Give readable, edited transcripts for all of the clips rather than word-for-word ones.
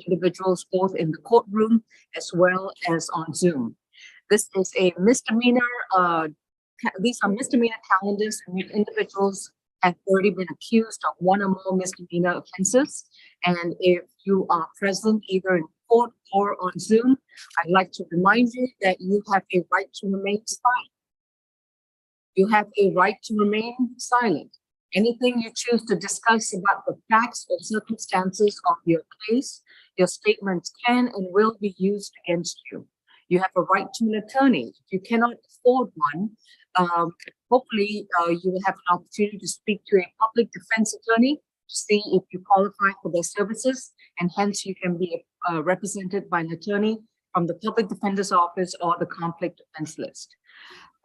individuals both in the courtroom as well as on Zoom. This is a misdemeanor. These are misdemeanor calendars, and individuals have already been accused of one or more misdemeanor offenses. And if you are present either in court or on Zoom, I'd like to remind you that you have a right to remain silent. You have a right to remain silent. Anything you choose to discuss about the facts or circumstances of your case, your statements can and will be used against you. You have a right to an attorney. If you cannot afford one, hopefully you will have an opportunity to speak to a public defense attorney to see if you qualify for their services, and hence you can be represented by an attorney from the public defender's office or the conflict defense list.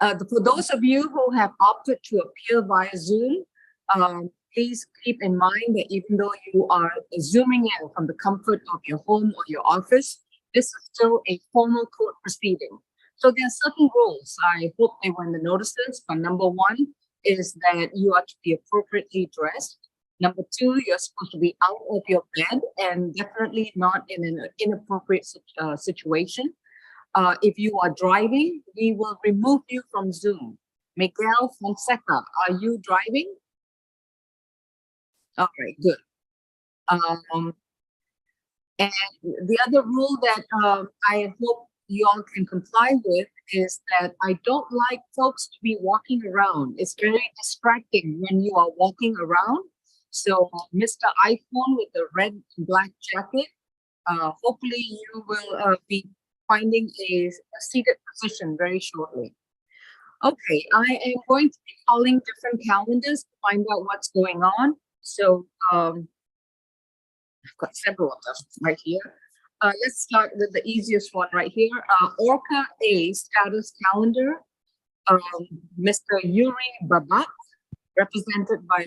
For those of you who have opted to appear via Zoom, please keep in mind that even though you are zooming in from the comfort of your home or your office, this is still a formal court proceeding. So there are certain rules. I hope they were in the notices, but number one is that you are to be appropriately dressed. Number two, you're supposed to be out of your bed and definitely not in an inappropriate situation. If you are driving, we will remove you from Zoom. Miguel Fonseca, are you driving? All right, good. And the other rule that I hope you all can comply with is that I don't like folks to be walking around. It's very distracting when you are walking around. So Mr. iPhone with the red and black jacket, hopefully you will be finding a seated position very shortly. Okay, I am going to be calling different calendars to find out what's going on. So I've got several of them right here. Let's start with the easiest one right here. Orca A status calendar. Mr. Yuri Babak, represented by,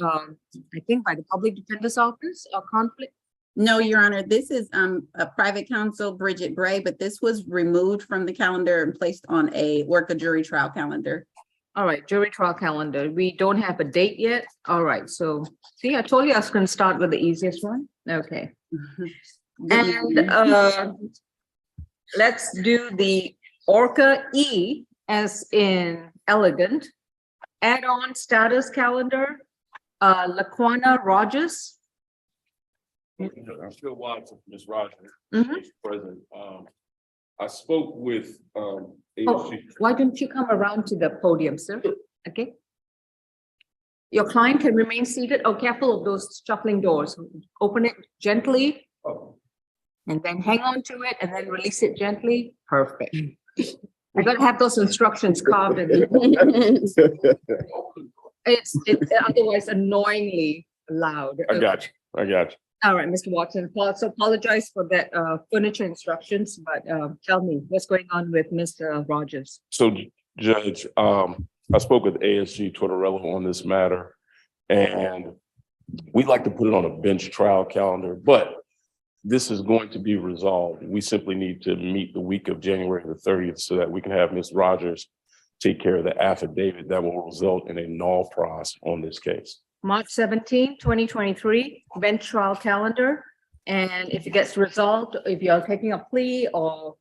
I think by the Public Defender's Office or conflict. No, Your Honor, this is a private counsel, Bridget Bray, but this was removed from the calendar and placed on a Orca jury trial calendar. All right, jury trial calendar. We don't have a date yet. All right, so see, I told you I was going to start with the easiest one. Okay. And let's do the Orca E as in elegant. Add-on status calendar. Laquana Rogers. I'm still watching Ms. Rogers. Mhm. She's present. I spoke with Oh, ASG. why don't you come around to the podium, sir? Okay. Your client can remain seated. Oh, careful of those shuffling doors. Open it gently Oh, and then hang on to it and then release it gently. Perfect. I gotta have those instructions carved in. It's otherwise annoyingly loud. I got you. I got you. All right, Mr. Watson, so apologize for that furniture instructions, but tell me what's going on with Mr. Rogers. So, Judge, I spoke with ASG Tortorella on this matter, and we'd like to put it on a bench trial calendar, but this is going to be resolved. We simply need to meet the week of January the 30th so that we can have Ms. Rogers take care of the affidavit that will result in a null pros on this case. March 17, 2023, bench trial calendar. And if it gets resolved, if you're taking a plea or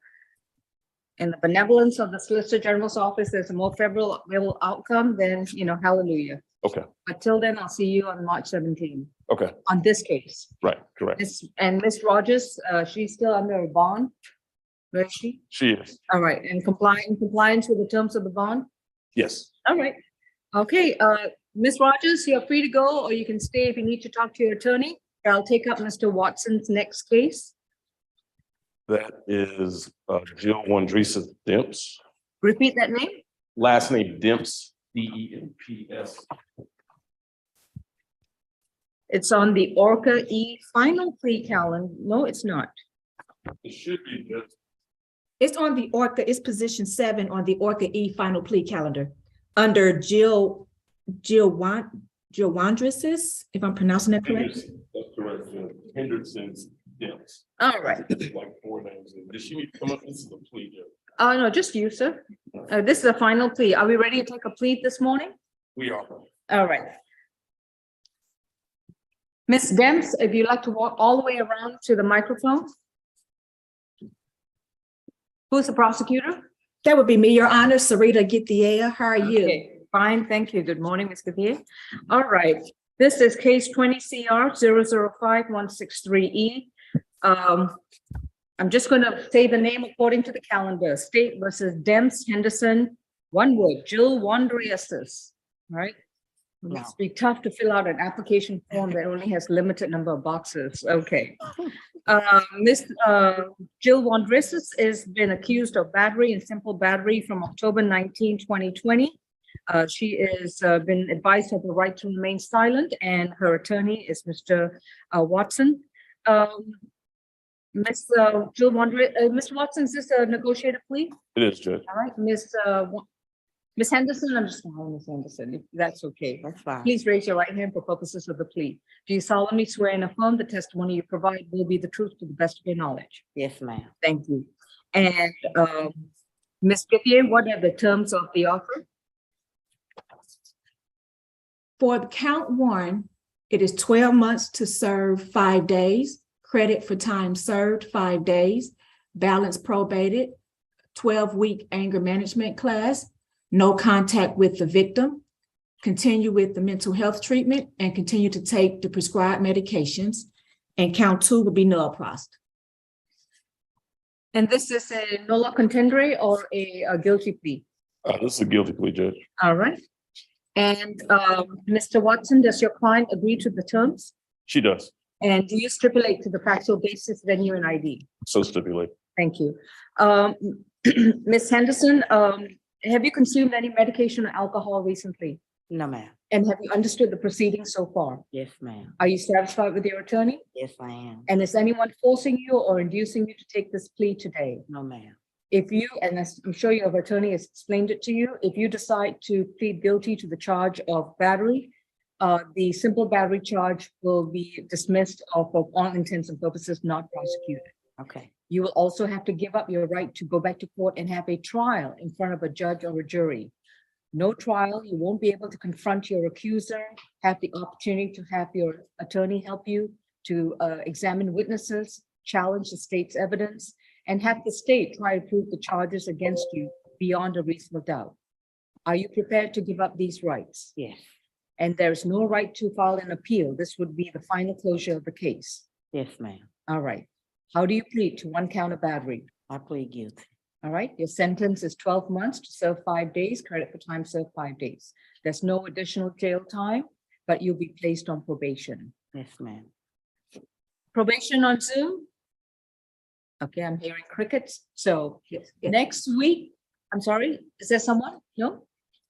in the benevolence of the Solicitor General's office, there's a more favorable outcome, then, hallelujah. Okay. But till then, I'll see you on March 17 Okay. on this case. Right. Correct. Miss Rogers, she's still under a bond. Where is she? She is. All right. And compliance with the terms of the bond? Yes. All right. Okay. Ms. Rogers, you're free to go, or you can stay if you need to talk to your attorney. I'll take up Mr. Watson's next case. That is Jill Henderson Demps. Repeat that name. Last name Demps, D-E-M-P-S. It's on the Orca E final plea calendar. No, it's not. It should be just. It's on the Orca, it's position 7 on the Orca E final plea calendar under Jill Wandrisis, if I'm pronouncing that correct. That's correct. Henderson's Demps. All right. Like 4 names. Did she need to come up? This is a plea. No, just you, sir. This is a final plea. Are we ready to take a plea this morning? We are. All right. Ms. Demps, if you'd like to walk all the way around to the microphone. Who's the prosecutor? That would be me, Your Honor, Sarita Githier. How are you? Okay, fine, thank you. Good morning, Ms. Gutierrez. All right, this is case 20 CR 005-163E. I'm just going to say the name according to the calendar. State versus Demps Henderson, one word, Jill Henderson. All right. It must be tough to fill out an application form that only has limited number of boxes. Okay. Miss Jill Henderson has been accused of battery and simple battery from October 19, 2020. She is been advised of the right to remain silent, and her attorney is Mr. Watson. Miss Jill Mr. Watson, is this a negotiated plea? It is, Judge. All right, Miss Henderson, I'm just calling Miss Henderson, if that's okay. That's fine. Please raise your right hand for purposes of the plea. Do you solemnly swear and affirm the testimony you provide will be the truth to the best of your knowledge? Yes, ma'am. Thank you. And Ms. Githier, what are the terms of the offer? For count one, it is 12 months to serve 5 days, credit for time served 5 days, balance probated, 12-week anger management class, no contact with the victim, continue with the mental health treatment, and continue to take the prescribed medications. And count two will be null prost. And this is a nolla contendere or a guilty plea? This is a guilty plea, Judge. All right. And Mr. Watson, does your client agree to the terms? She does. And do you stipulate to the factual basis, venue, and ID? So stipulate. Thank you. Ms. Henderson, have you consumed any medication or alcohol recently? No, ma'am. And have you understood the proceedings so far? Yes, ma'am. Are you satisfied with your attorney? Yes, I am. And is anyone forcing you or inducing you to take this plea today? No, ma'am. If you, and as I'm sure your attorney has explained it to you, if you decide to plead guilty to the charge of battery, the simple battery charge will be dismissed of all intents and purposes, not prosecuted. Okay. You will also have to give up your right to go back to court and have a trial in front of a judge or a jury. No trial, you won't be able to confront your accuser, have the opportunity to have your attorney help you to examine witnesses, challenge the state's evidence, and have the state try to prove the charges against you beyond a reasonable doubt. Are you prepared to give up these rights? Yes. And there's no right to file an appeal. This would be the final closure of the case. Yes, ma'am. All right. How do you plead to one count of battery? I plead guilty. All right. Your sentence is 12 months to serve 5 days, credit for time served 5 days. There's no additional jail time, but you'll be placed on probation. Yes, ma'am. Probation on Zoom? Okay, I'm hearing crickets. So Yes. next week, I'm sorry, is there someone? No?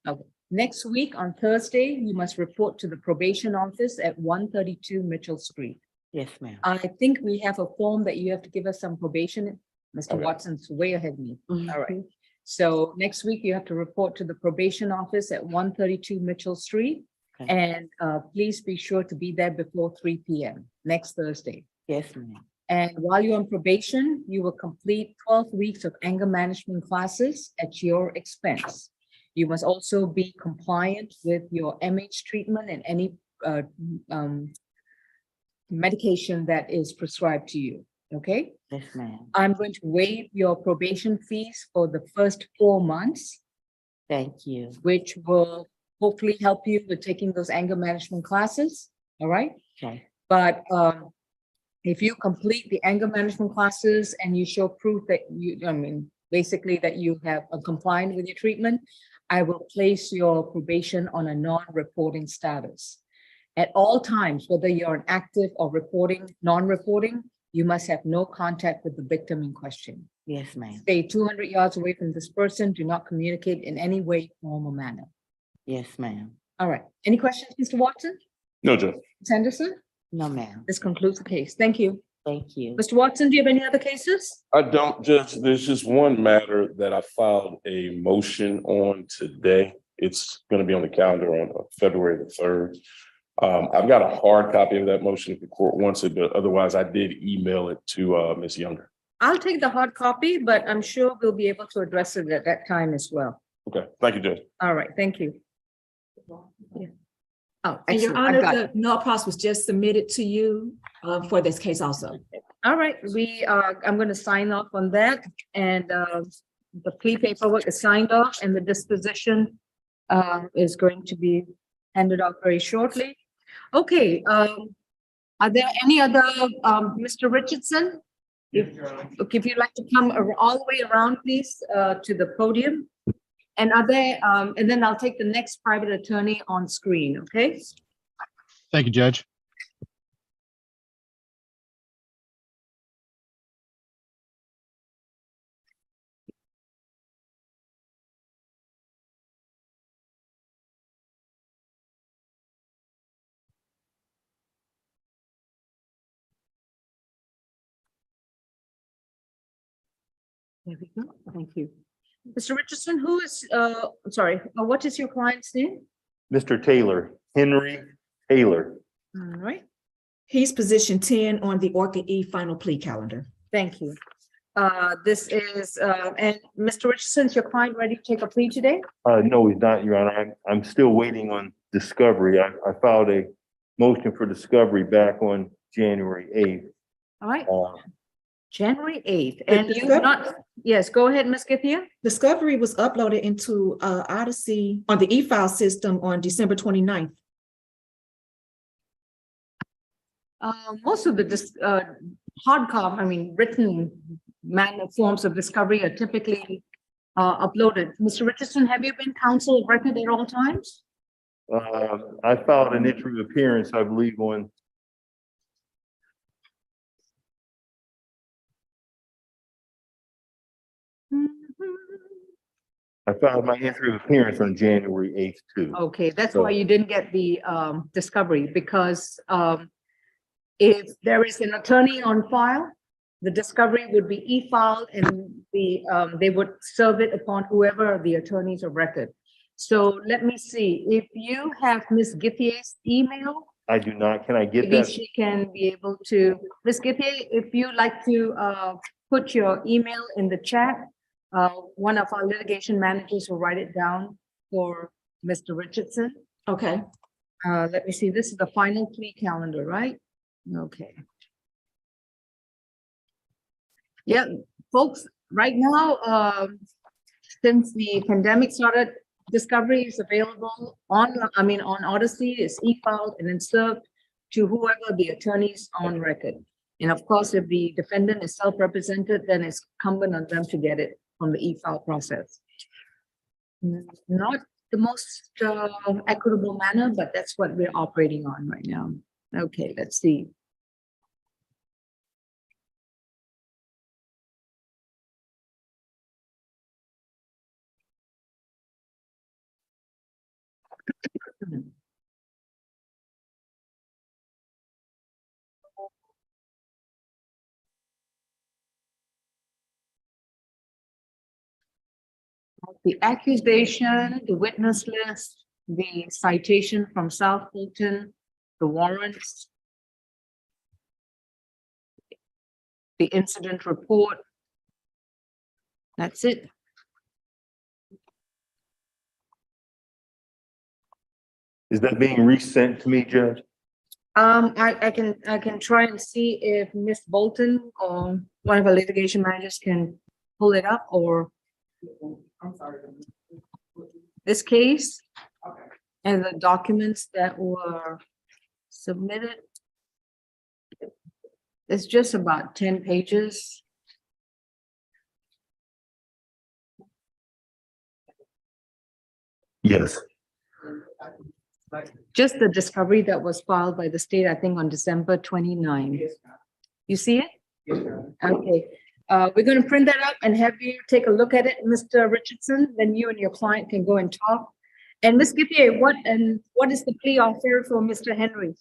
Okay. Next week on Thursday, you must report to the probation office at 132 Mitchell Street. Yes, ma'am. I think we have a form that you have to give us some probation. Mr. Okay. Watson's way ahead of me. Mhm. All right. So next week you have to report to the probation office at 132 Mitchell Street. Okay. And please be sure to be there before 3 p.m. next Thursday. Yes, ma'am. And while you're on probation, you will complete 12 weeks of anger management classes at your expense. You must also be compliant with your MH treatment and any medication that is prescribed to you, okay? Yes, ma'am. I'm going to waive your probation fees for the first 4 months, Thank you. which will hopefully help you with taking those anger management classes, all right? Okay. But if you complete the anger management classes and you show proof that you, basically that you have complied with your treatment, I will place your probation on a non-reporting status. At all times, whether you're an active or reporting, non-reporting, you must have no contact with the victim in question. Yes, ma'am. Stay 200 yards away from this person. Do not communicate in any way, form, or manner. Yes, ma'am. All right. Any questions, Mr. Watson? No, Judge. Ms. Henderson? No, ma'am. This concludes the case. Thank you. Thank you. Mr. Watson, do you have any other cases? I don't, Judge. There's just one matter that I filed a motion on today. It's going to be on the calendar on February the 3rd. I've got a hard copy of that motion if the court wants it, but otherwise I did email it to Ms. Younger. I'll take the hard copy, but I'm sure we'll be able to address it at that time as well. Okay, thank you, Judge. All right, thank you. Yeah. Oh, And Your excellent. I Honor, got it. the null pros was just submitted to you for this case also. All right, I'm going to sign off on that, and the plea paperwork is signed off, and the disposition is going to be handed out very shortly. Okay, are there any other, Mr. Richardson? If you'd like to come all the way around, please, to the podium. And are there, and then I'll take the next private attorney on screen, okay? Thank you, Judge. There we go. Thank you. Mr. Richardson, who is, sorry, what is your client's name? Mr. Taylor, Henry Taylor. All right, He's position 10 on the Orca E final plea calendar. thank you. This is, and Mr. Richardson, is your client ready to take a plea today? No, he's not, Your Honor. I'm still waiting on discovery. I filed a motion for discovery back on January 8th. All right, Uh, January 8th, The and you've discovery- not, yes, go ahead, Ms. Githia. Discovery was uploaded into Odyssey on the e-file system on December 29th. Most of the hard copy, I mean, written forms of discovery are typically uploaded. Mr. Richardson, have you been counsel of record at all times? I filed an entry of appearance, I believe, on I filed my entry of appearance on January 8th too. Okay, that's why you didn't get the discovery, because if there is an attorney on file, the discovery would be e-filed and they would serve it upon whoever the attorneys of record. So let me see, if you have Ms. Githier's email, I do not. Can I get maybe that? she can be able to, Ms. Githier, if you'd like to put your email in the chat, one of our litigation managers will write it down for Mr. Richardson. Okay. Let me see, this is the final plea calendar, right? Okay. Yeah, folks, right now, since the pandemic started, discovery is available on Odyssey, is e-filed and then served to whoever the attorneys on record. And of course, if the defendant is self-represented, then it's incumbent on them to get it from the e-file process. Not the most equitable manner, but that's what we're operating on right now. Okay, let's see. The accusation, the witness list, the citation from South Fulton, the warrants, the incident report. That's it. Is that being resent to me, Judge? I can try and see if Miss Bolton or one of our litigation managers can pull it up, or this case and the documents that were submitted. It's just about 10 pages. Yes. Just the discovery that was filed by the state, I think, on December 29. You see it? Okay. We're going to print that up and have you take a look at it, Mr. Richardson. Then you and your client can go and talk. And Ms. Githier, what is the plea offer for Mr. Henry?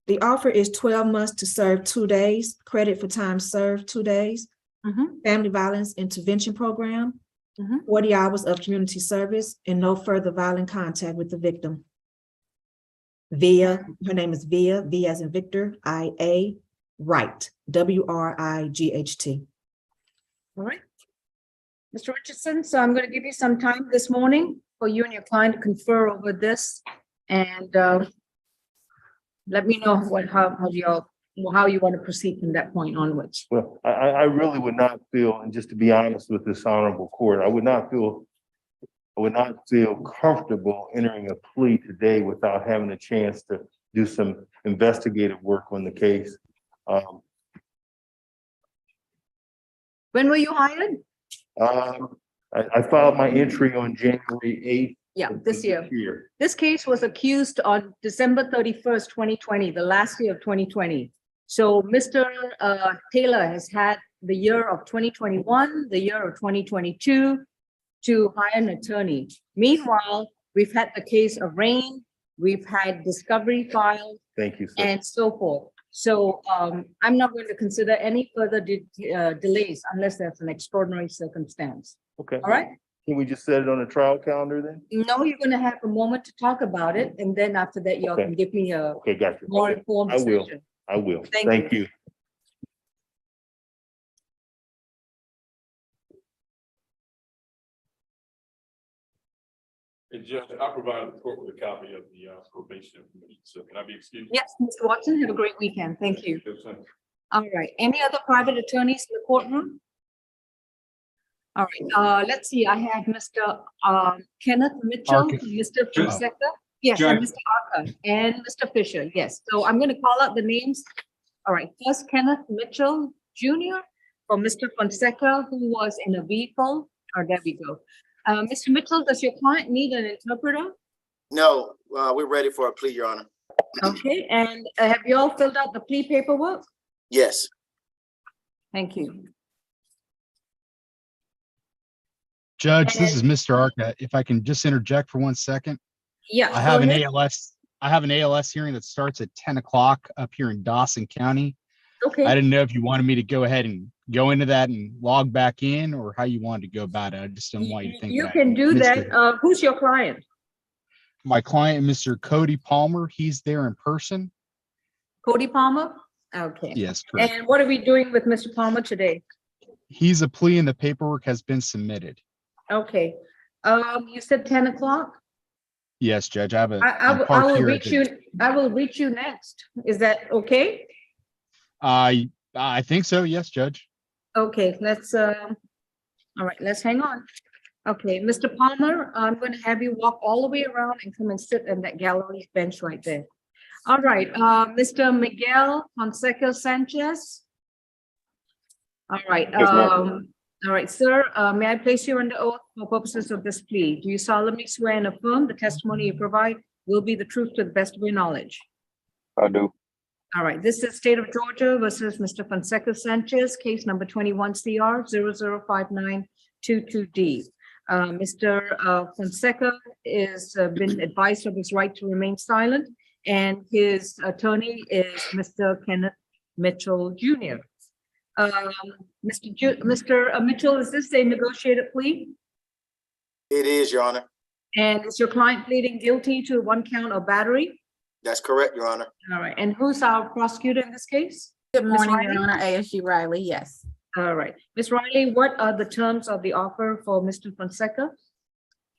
The offer is 12 months to serve 2 days, credit for time served 2 days, family violence intervention program, 40 hours of community service, and no further violent contact with the victim. Via, her name is Via, V as in Victor, I-A, Wright, W-R-I-G-H-T. All right. Mr. Richardson, so I'm going to give you some time this morning for you and your client to confer over this And let me know how you want to proceed from that point onwards. Well, I really would not feel, and just to be honest with this honorable court, I would not feel comfortable entering a plea today without having a chance to do some investigative work on the case. When were you hired? I filed my entry on January 8th. Yeah, this year. This case was accused on December 31st, 2020, the last year of 2020. So Mr. Taylor has had the year of 2021, the year of 2022 to hire an attorney. Meanwhile, we've had the case arraigned, we've had discovery filed, Thank you, sir. and so forth. So I'm not going to consider any further delays unless there's an extraordinary circumstance. Okay. All right? Can we just set it on the trial calendar then? No, you're going to have a moment to talk about it, and then after that, y'all Okay. can give me a Okay, got you. more Okay, informed I will. decision. I will. Thank Thank you. And Judge, I provided the court with a copy of the probation information, so can I be excused? Yes, Mr. Watson, have a great weekend. Thank you. Yes, sir. All right. Any other private attorneys in the courtroom? All right. Let's see. I have Mr. Kenneth Mitchell, Arca. Mr. Fonseca. Yes, and Mr. Orca and Mr. Fisher. Yes. So I'm going to call out the names. All right. First, Kenneth Mitchell Jr. for Mr. Fonseca, who was in a vehicle. Oh, there we go. Mr. Mitchell, does your client need an interpreter? No, we're ready for a plea, Your Honor. Okay. And have you all filled out the plea paperwork? Yes. Thank you. Judge, this is Mr. Arca. If I can just interject for 1 second. Yeah. I have go an ahead. ALS hearing that starts at 10 o'clock up here in Dawson County. Okay. I didn't know if you wanted me to go ahead and go into that and log back in, or how you wanted to go about it. I just didn't want you to think You that I can do missed that. it. Who's your client? My client, Mr. Cody Palmer, he's there in person. Cody Palmer? Okay. Yes, correct. And what are we doing with Mr. Palmer today? He's a plea and the paperwork has been submitted. Okay. You said 10 o'clock? Yes, Judge. I have a. I I'm will parked here at reach you. I will reach you next. Is that okay? I think so. Yes, Judge. Okay, let's, all right, let's hang on. Okay, Mr. Palmer, I'm going to have you walk all the way around and come and sit in that gallery bench right there. All right, Mr. Miguel Fonseca Sanchez. All right, all right, sir, may I place you under oath for purposes of this plea? Do you solemnly swear and affirm the testimony you provide will be the truth to the best of your knowledge? I do. All right, this is State of Georgia versus Mr. Fonseca Sanchez, case number 21 CR 005922D. Mr. Fonseca is been advised of his right to remain silent, and his attorney is Mr. Kenneth Mitchell Jr. Mr. Mitchell, is this a negotiated plea? It is, Your Honor. And is your client pleading guilty to 1 count of battery? That's correct, Your Honor. All right, and who's our prosecutor in this case? Good Ms. morning, Riley? Your Honor. ASG Riley, yes. All right, Ms. Riley, what are the terms of the offer for Mr. Fonseca?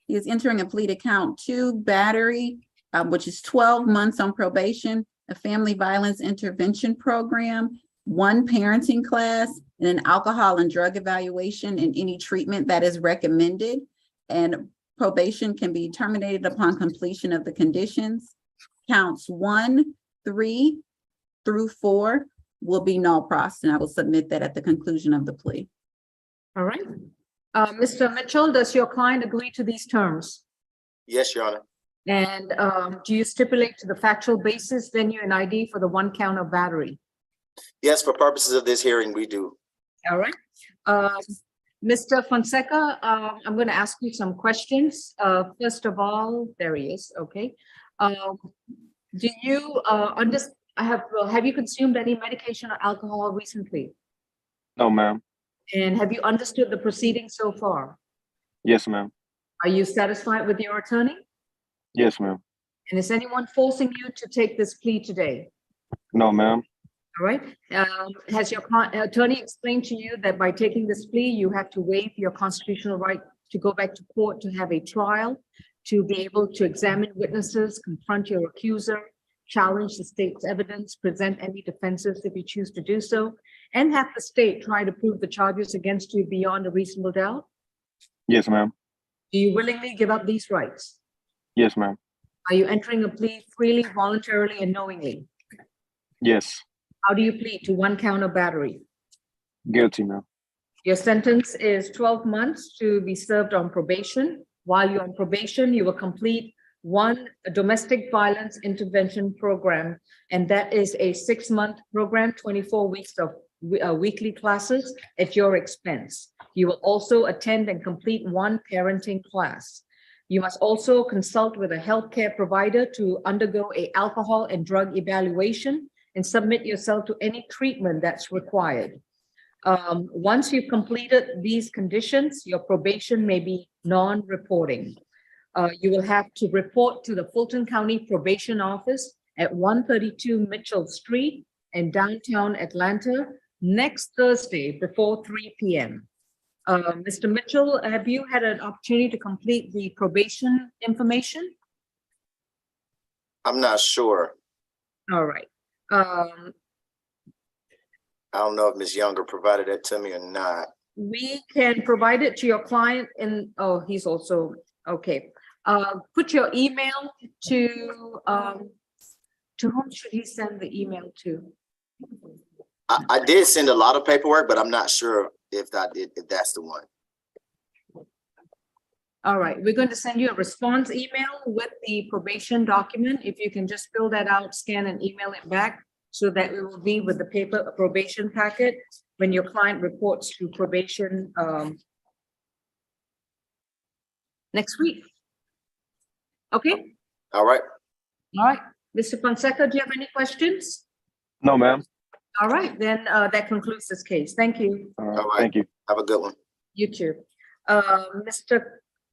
He is entering a plea to count 2 battery, which is 12 months on probation, a family violence intervention program, 1 parenting class, and an alcohol and drug evaluation and any treatment that is recommended. And probation can be terminated upon completion of the conditions. Counts 1, 3 through 4 will be null pros, and I will submit that at the conclusion of the plea. All right. Mr. Mitchell, does your client agree to these terms? Yes, Your Honor. And do you stipulate to the factual basis, venue, and ID for the 1 count of battery? Yes, for purposes of this hearing, we do. All right. Mr. Fonseca, I'm going to ask you some questions. First of all, there he is. Okay. Do you have you consumed any medication or alcohol recently? No, ma'am. And have you understood the proceedings so far? Yes, ma'am. Are you satisfied with your attorney? Yes, ma'am. And is anyone forcing you to take this plea today? No, ma'am. All right. Has your attorney explained to you that by taking this plea, you have to waive your constitutional right to go back to court to have a trial, to be able to examine witnesses, confront your accuser, challenge the state's evidence, present any defenses if you choose to do so, and have the state try to prove the charges against you beyond a reasonable doubt? Yes, ma'am. Do you willingly give up these rights? Yes, ma'am. Are you entering a plea freely, voluntarily, and knowingly? Yes. How do you plead to one count of battery? Guilty, ma'am. Your sentence is 12 months to be served on probation. While you're on probation, you will complete one domestic violence intervention program, and that is a 6-month program, 24 weeks of weekly classes at your expense. You will also attend and complete one parenting class. You must also consult with a healthcare provider to undergo an alcohol and drug evaluation and submit yourself to any treatment that's required. Once you've completed these conditions, your probation may be non-reporting. You will have to report to the Fulton County Probation Office at 132 Mitchell Street in downtown Atlanta next Thursday before 3 p.m. Mr. Mitchell, have you had an opportunity to complete the probation information? I'm not sure. All right. I don't know if Ms. Younger provided that to me or not. We can provide it to your client in, oh, he's also, okay. Put your email to whom should he send the email to? I did send a lot of paperwork, but I'm not sure if that's the one. All right, we're going to send you a response email with the probation document. If you can just fill that out, scan and email it back so that it will be with the paper probation packet when your client reports to probation next week. Okay, All right. all right. Mr. Fonseca, do you have any questions? No, ma'am. All right, then that concludes this case. Thank you. All right. All right. Thank you. Have a good one. You too. Mr.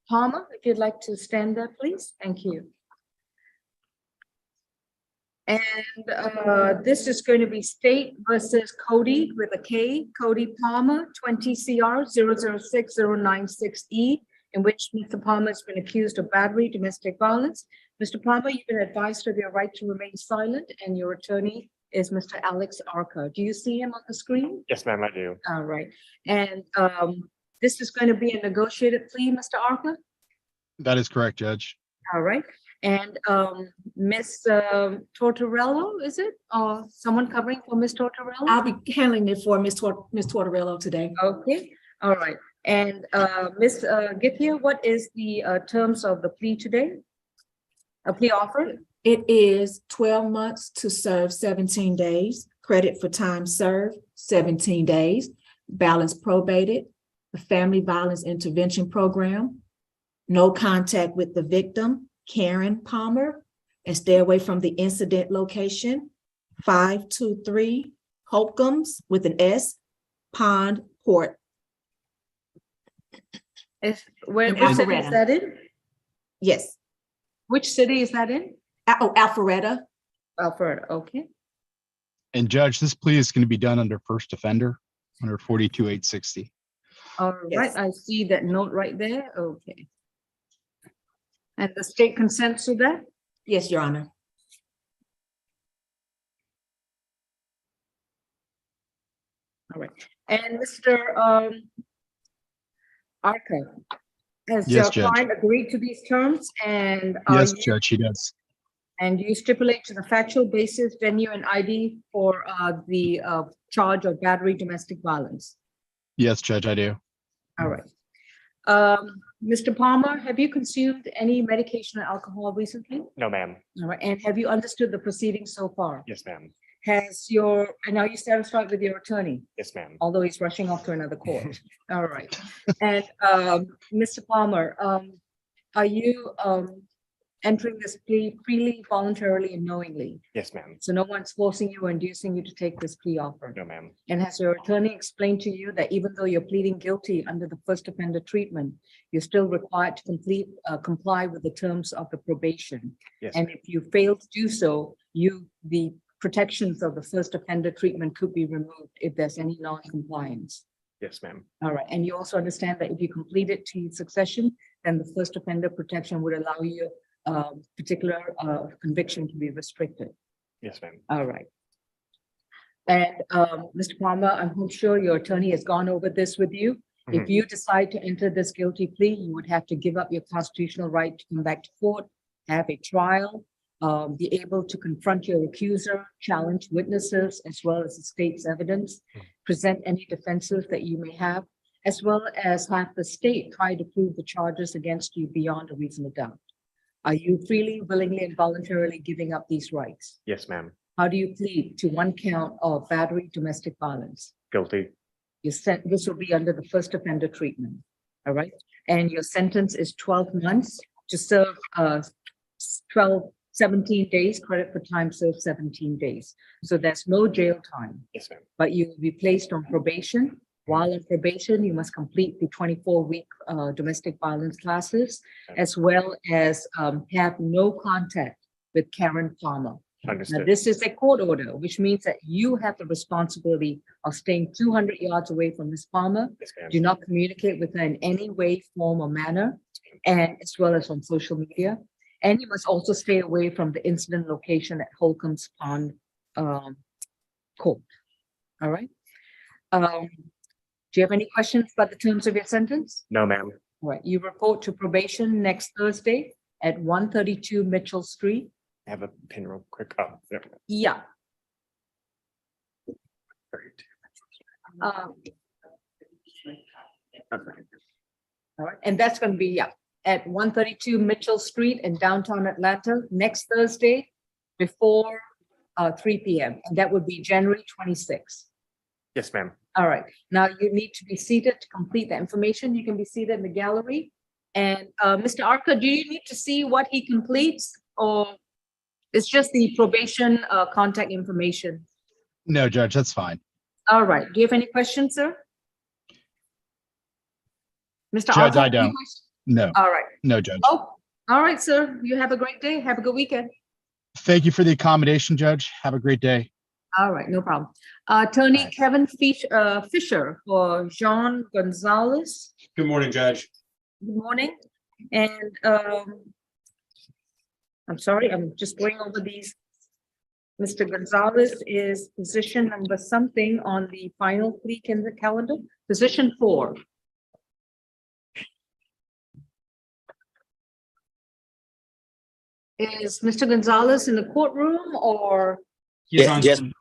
Palmer, if you'd like to stand there, please. Thank you. And this is going to be State versus Cody with a K, Cody Palmer, 20 CR 006096E, in which Mr. Palmer has been accused of battery, domestic violence. Mr. Palmer, you've been advised of your right to remain silent, and your attorney is Mr. Alex Orca. Do you see him on the screen? Yes, ma'am, I do. All right. And this is going to be a negotiated plea, Mr. Orca? That is correct, Judge. All right. And Miss Tortorello, is it? Or someone covering for Miss Tortorello? I'll be handling it for Miss Tortorello today. Okay, all right. And Miss Githia, what is the terms of the plea today? A plea offer? It is 12 months to serve 17 days, credit for time served, 17 days, balance probated, the Family Violence Intervention Program, no contact with the victim, Karen Palmer, and stay away from the incident location, 523 Holcombs with an S, Pond Court. Which And city is Alpharetta. that in? Yes, Which city is that in? Alpharetta. Alpharetta, okay. And Judge, this plea is going to be done under first offender, under 42860. All right, Yes. I see that note right there, okay. And the state consents to that? Yes, Your Honor. All right, and Mr. Arca, has Yes, your Judge. client agreed to these terms, and Yes, Judge, he does. and you stipulate to the factual basis, venue, and ID for the charge of battery domestic violence? Yes, Judge, I do. All right. Mr. Palmer, have you consumed any medication or alcohol recently? No, ma'am. All right, and have you understood the proceedings so far? Yes, ma'am. And are you satisfied with your attorney? Yes, ma'am. Although he's rushing off to another court. All right. And Mr. Palmer, are you entering this plea freely, voluntarily, and knowingly? Yes, ma'am. So no one's forcing you or inducing you to take this plea offer? No, ma'am. And has your attorney explained to you that even though you're pleading guilty under the first offender treatment, you're still required to comply with the terms of the probation? Yes, And ma'am. if you fail to do so, the protections of the first offender treatment could be removed if there's any non-compliance. Yes, ma'am. All right, and you also understand that if you complete it to succession, then the first offender protection would allow you particular conviction to be restricted. Yes, ma'am. All right. And Mr. Palmer, I'm sure your attorney has gone over this with you. If you decide to enter this guilty plea, you would have to give up your constitutional right to come back to court, have a trial, be able to confront your accuser, challenge witnesses, as well as the state's evidence, present any defenses that you may have, as well as have the state try to prove the charges against you beyond a reasonable doubt. Are you freely, willingly, and voluntarily giving up these rights? Yes, ma'am. How do you plead to one count of battery, domestic violence? Guilty. This will be under the first offender treatment, all right? And your sentence is 12 months to serve 17 days, credit for time served 17 days. So there's no jail time. Yes, ma'am. But you will be placed on probation. While on probation, you must complete the 24-week domestic violence classes, as well as have no contact with Karen Palmer. Now, Understood. this is a court order, which means that you have the responsibility of staying 200 yards away from Ms. Palmer. Yes, ma'am. Do not communicate with her in any way, form, or manner, and as well as on social media. And you must also stay away from the incident location at Holcomb's Pond Court. All right. Do you have any questions about the terms of your sentence? No, ma'am. All right. You report to probation next Thursday at 132 Mitchell Street. I have a pin real quick. Oh, there. Yeah. 32. All right, and that's going to be, at 132 Mitchell Street in downtown Atlanta next Thursday before 3 p.m. And that would be January 26th. Yes, ma'am. All right, now you need to be seated to complete the information. You can be seated in the gallery. And Mr. Orca, do you need to see what he completes, or it's just the probation contact information? No, Judge, that's fine. All right, do you have any questions, sir? Mr. Judge, Orca, I any don't. questions? No, All right. no, Judge. Oh, all right, sir. You have a great day. Have a good weekend. Thank you for the accommodation, Judge. Have a great day. All right, no problem. Attorney Kevin Fisher for Gene Gonzalez. Good morning, Judge. Good morning. And I'm sorry, I'm just going over these. Mr. Gonzalez is position number something on the final plea in the calendar, position 4. Is Mr. Gonzalez in the courtroom or? He's on yes. Zoom.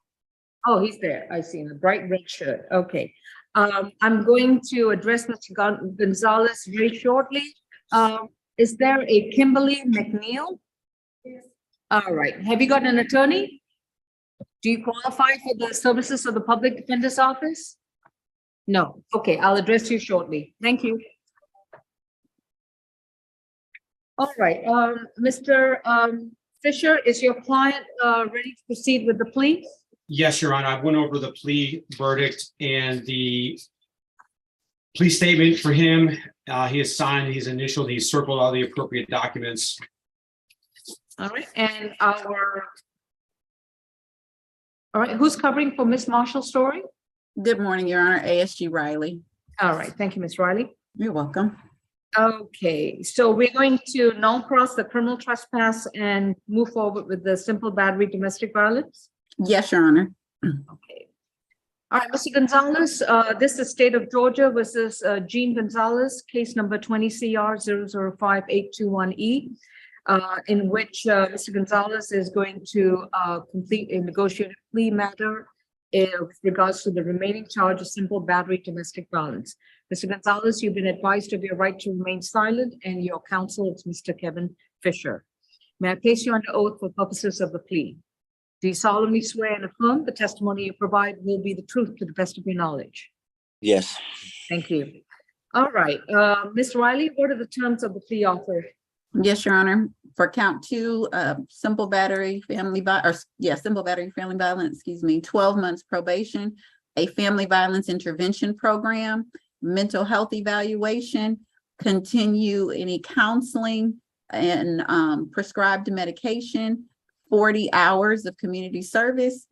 Oh, he's there. I see in a bright red shirt. Okay. I'm going to address Mr. Gonzalez very shortly. Is there a Kimberly McNeil? All right. Have you got an attorney? Do you qualify for the services of the Public Defender's Office? No. Okay, I'll address you shortly. Thank you. All right, Mr. Fisher, is your client ready to proceed with the plea? Yes, Your Honor. I went over the plea verdict and the plea statement for him. He has signed, he's initialed, he's circled all the appropriate documents. All right, and all right, who's covering for Miss Marshall's story? Good morning, Your Honor. ASG Riley. All right, thank you, Miss Riley. You're welcome. Okay, so we're going to non-cross the criminal trespass and move forward with the simple battery domestic violence. Yes, Your Honor. Okay. All right, Mr. Gonzalez, this is State of Georgia versus Gene Gonzalez, case number 20 CR 005-821E, in which Mr. Gonzalez is going to complete a negotiated plea matter with regards to the remaining charge of simple battery domestic violence. Mr. Gonzalez, you've been advised of your right to remain silent, and your counsel is Mr. Kevin Fisher. May I place you under oath for purposes of the plea? Do you solemnly swear and affirm the testimony you provide will be the truth to the best of your knowledge? Yes. Thank you. All right, Ms. Riley, what are the terms of the plea offer? Yes, Your Honor. For count 2, simple battery family violence, simple battery family violence, 12 months probation, a family violence intervention program, mental health evaluation, continue any counseling and prescribed medication, 40 hours of community service,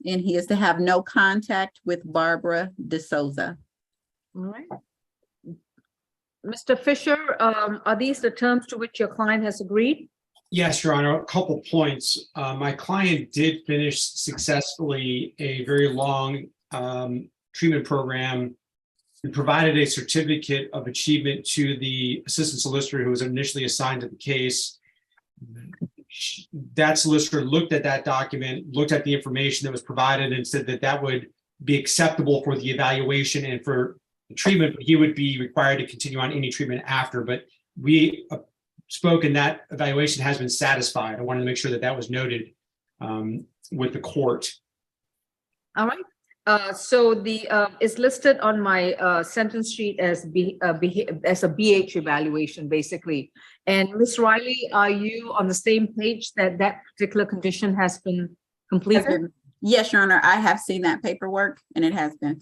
and he is to have no contact with Barbara DeSouza. All right. Mr. Fisher, are these the terms to which your client has agreed? Yes, Your Honor, a couple points. My client did finish successfully a very long treatment program and provided a certificate of achievement to the assistant solicitor who was initially assigned to the case. That solicitor looked at that document, looked at the information that was provided and said that that would be acceptable for the evaluation and for the treatment, but he would be required to continue on any treatment after. But we spoke and that evaluation has been satisfied. I wanted to make sure that that was noted with the court. All right. So the is listed on my sentence sheet as as a BH evaluation, basically. And Ms. Riley, are you on the same page that that particular condition has been completed? Yes, Your Honor, I have seen that paperwork and it has been.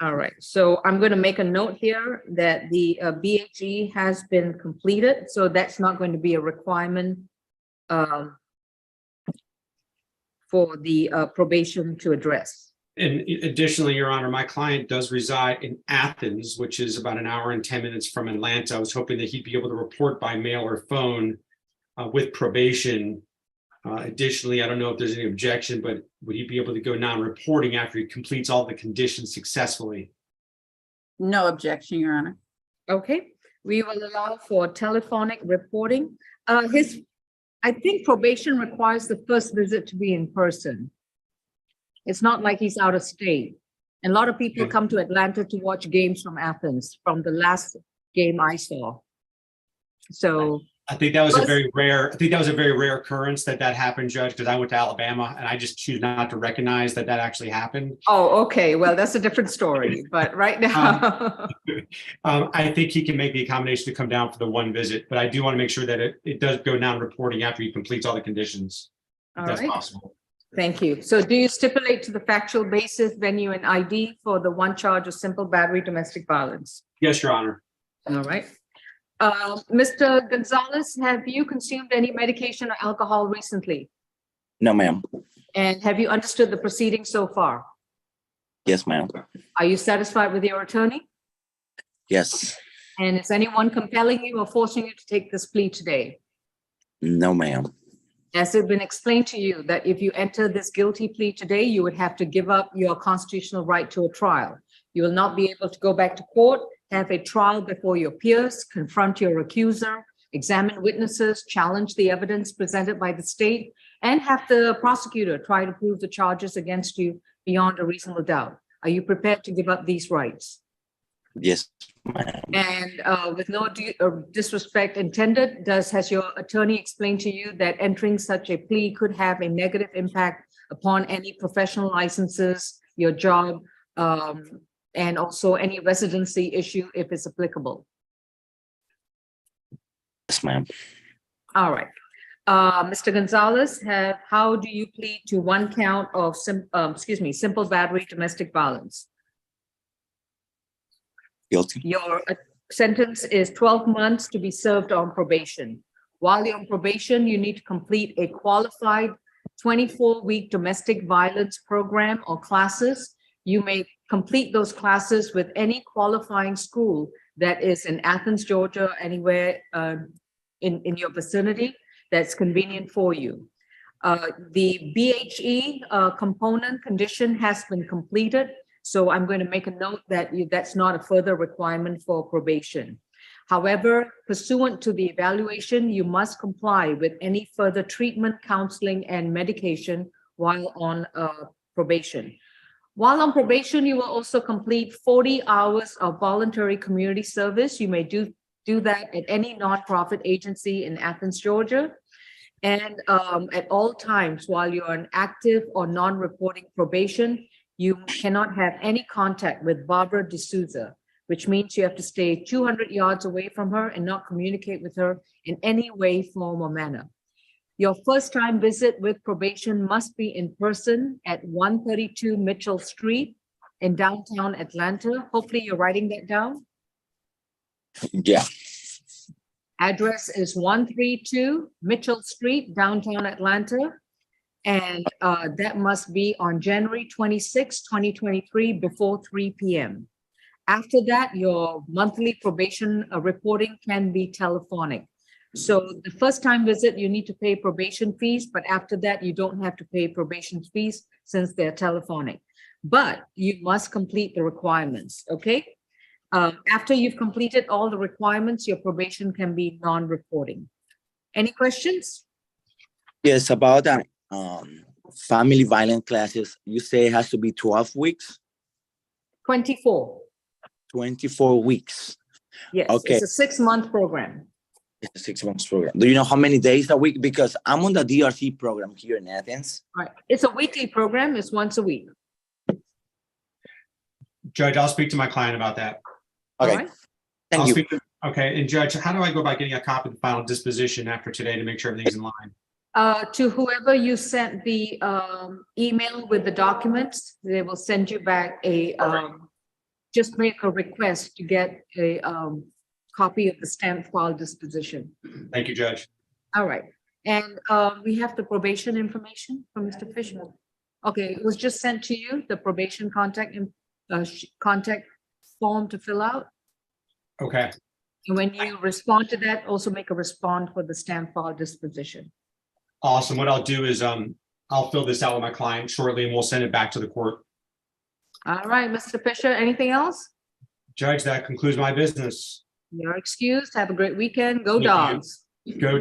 All right. So I'm going to make a note here that the BHE has been completed. So that's not going to be a requirement for the probation to address. And additionally, Your Honor, my client does reside in Athens, which is about an hour and 10 minutes from Atlanta. I was hoping that he'd be able to report by mail or phone with probation. Additionally, I don't know if there's any objection, but would he be able to go non-reporting after he completes all the conditions successfully? No objection, Your Honor. Okay. We will allow for telephonic reporting. I think probation requires the first visit to be in person. It's not like he's out of state. And a lot of people come to Atlanta to watch games from Athens, from the last game I saw. So I think that was a very rare occurrence that happened, Judge, because I went to Alabama and I just choose not to recognize that actually happened. oh, okay. Well, that's a different story. But right now, I think he can make the accommodation to come down for the one visit, but I do want to make sure that it does go non-reporting after he completes all the conditions. If all that's right. possible. Thank you. So do you stipulate to the factual basis, venue, and ID for the one charge of simple battery domestic violence? Yes, Your Honor. All right. Mr. Gonzalez, have you consumed any medication or alcohol recently? No, ma'am. And have you understood the proceedings so far? Yes, ma'am. Are you satisfied with your attorney? Yes. And is anyone compelling you or forcing you to take this plea today? No, ma'am. Has it been explained to you that if you enter this guilty plea today, you would have to give up your constitutional right to a trial? You will not be able to go back to court, have a trial before your peers, confront your accuser, examine witnesses, challenge the evidence presented by the state, and have the prosecutor try to prove the charges against you beyond a reasonable doubt. Are you prepared to give up these rights? Yes, ma'am. And with no disrespect intended, has your attorney explained to you that entering such a plea could have a negative impact upon any professional licenses, your job, and also any residency issue if it's applicable? Yes, ma'am. All right. Mr. Gonzalez, how do you plead to one count of simple battery domestic violence? Guilty. Your sentence is 12 months to be served on probation. While you're on probation, you need to complete a qualified 24-week domestic violence program or classes. You may complete those classes with any qualifying school that is in Athens, Georgia, anywhere in your vicinity that's convenient for you. The BHE component condition has been completed. So I'm going to make a note that that's not a further requirement for probation. However, pursuant to the evaluation, you must comply with any further treatment, counseling, and medication while on probation. While on probation, you will also complete 40 hours of voluntary community service. You may do that at any nonprofit agency in Athens, Georgia. And at all times while you're on active or non-reporting probation, you cannot have any contact with Barbara D'Souza, which means you have to stay 200 yards away from her and not communicate with her in any way, form, or manner. Your first time visit with probation must be in person at 132 Mitchell Street in downtown Atlanta. Hopefully you're writing that down. Yeah. Address is 132 Mitchell Street, downtown Atlanta. And that must be on January 26, 2023, before 3 p.m. After that, your monthly probation reporting can be telephonic. So the first time visit, you need to pay probation fees, but after that, you don't have to pay probation fees since they're telephonic. But you must complete the requirements, okay? After you've completed all the requirements, your probation can be non-reporting. Any questions? Yes, about that. Family violence classes, you say it has to be 12 weeks, 24. 24 weeks. Yes, Okay. it's a 6-month program. It's a 6 months program. Do you know how many days a week? Because I'm on the DRC program here in Athens. Right. It's a weekly program. It's once a week. Judge, I'll speak to my client about that. All Okay, right. thank you. Okay, and Judge, how do I go about getting a copy of the final disposition after today to make sure everything's in line? To whoever you sent the email with the documents, they will send you back a, just make a request to get a copy of the stamped file disposition. Thank you, Judge. All right. And we have the probation information from Mr. Fisher. Okay, it was just sent to you, the probation contact form to fill out. Okay, And when you respond to that, also make a response for the stamped file disposition. awesome. What I'll do is I'll fill this out with my client shortly and we'll send it back to the court. All right, Mr. Fisher, anything else? Judge, that concludes my business. You're excused. Have a great weekend. Go Thank you. Dogs. Go.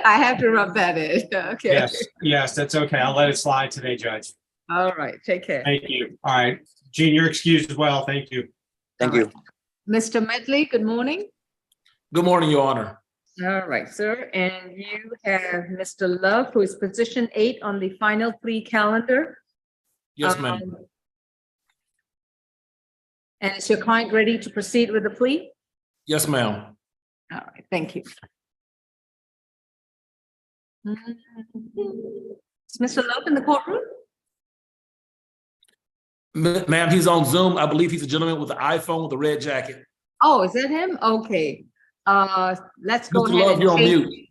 I have to rub that in. Okay. Yes, that's okay. I'll let it slide today, Judge. All right. Take care. Thank you. All right. Gene, you're excused as well. Thank you. Thank you. Mr. Medley, good morning. Good morning, Your Honor. All right, sir. And you have Mr. Love, who is position 8 on the final plea calendar. Yes, ma'am. And is your client ready to proceed with the plea? Yes, ma'am. All right, thank you. Is Mr. Love in the courtroom? Ma'am, he's on Zoom. I believe he's a gentleman with an iPhone with a red jacket. Oh, is that him? Okay. Let's go Mr. ahead Love, and you're on change. mute.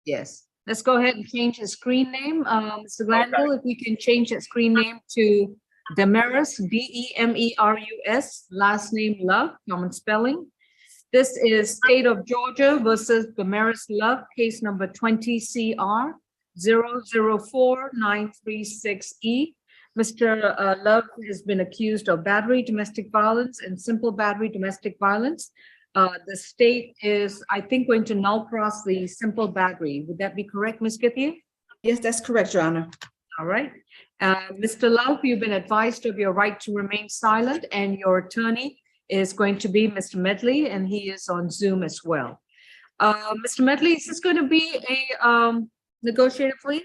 Yes, let's go ahead and change his screen name. Mr. Glanville, if we can change that screen name to Damaris, Demerus, last name Love, common spelling. This is State of Georgia versus Damaris Love, case number 20 CR 004936E. Mr. Love has been accused of battery, domestic violence, and simple battery, domestic violence. The state is, I think, going to null cross the simple battery. Would that be correct, Ms. Githier? Yes, that's correct, Your Honor. All right. Mr. Love, you've been advised of your right to remain silent, and your attorney is going to be Mr. Medley, and he is on Zoom as well. Mr. Medley, is this going to be a negotiated plea?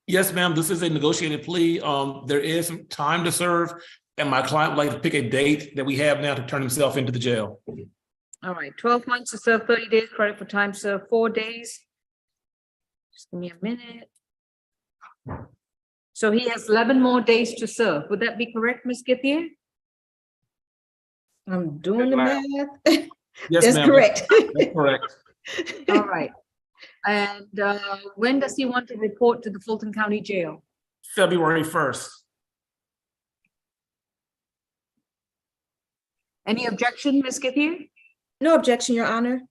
Yes, ma'am. This is a negotiated plea. There is some time to serve, and my client would like to pick a date that we have now to turn himself into the jail. All right, 12 months to serve 30 days, credit for time served 4 days. Just give me a minute. So he has 11 more days to serve. Would that be correct, Ms. Githier? I'm doing the math. Yes, That's ma'am. correct. That's correct. All right. And when does he want to report to the Fulton County Jail? February 1st. Any objection, Ms. Githier? No objection, Your Honor.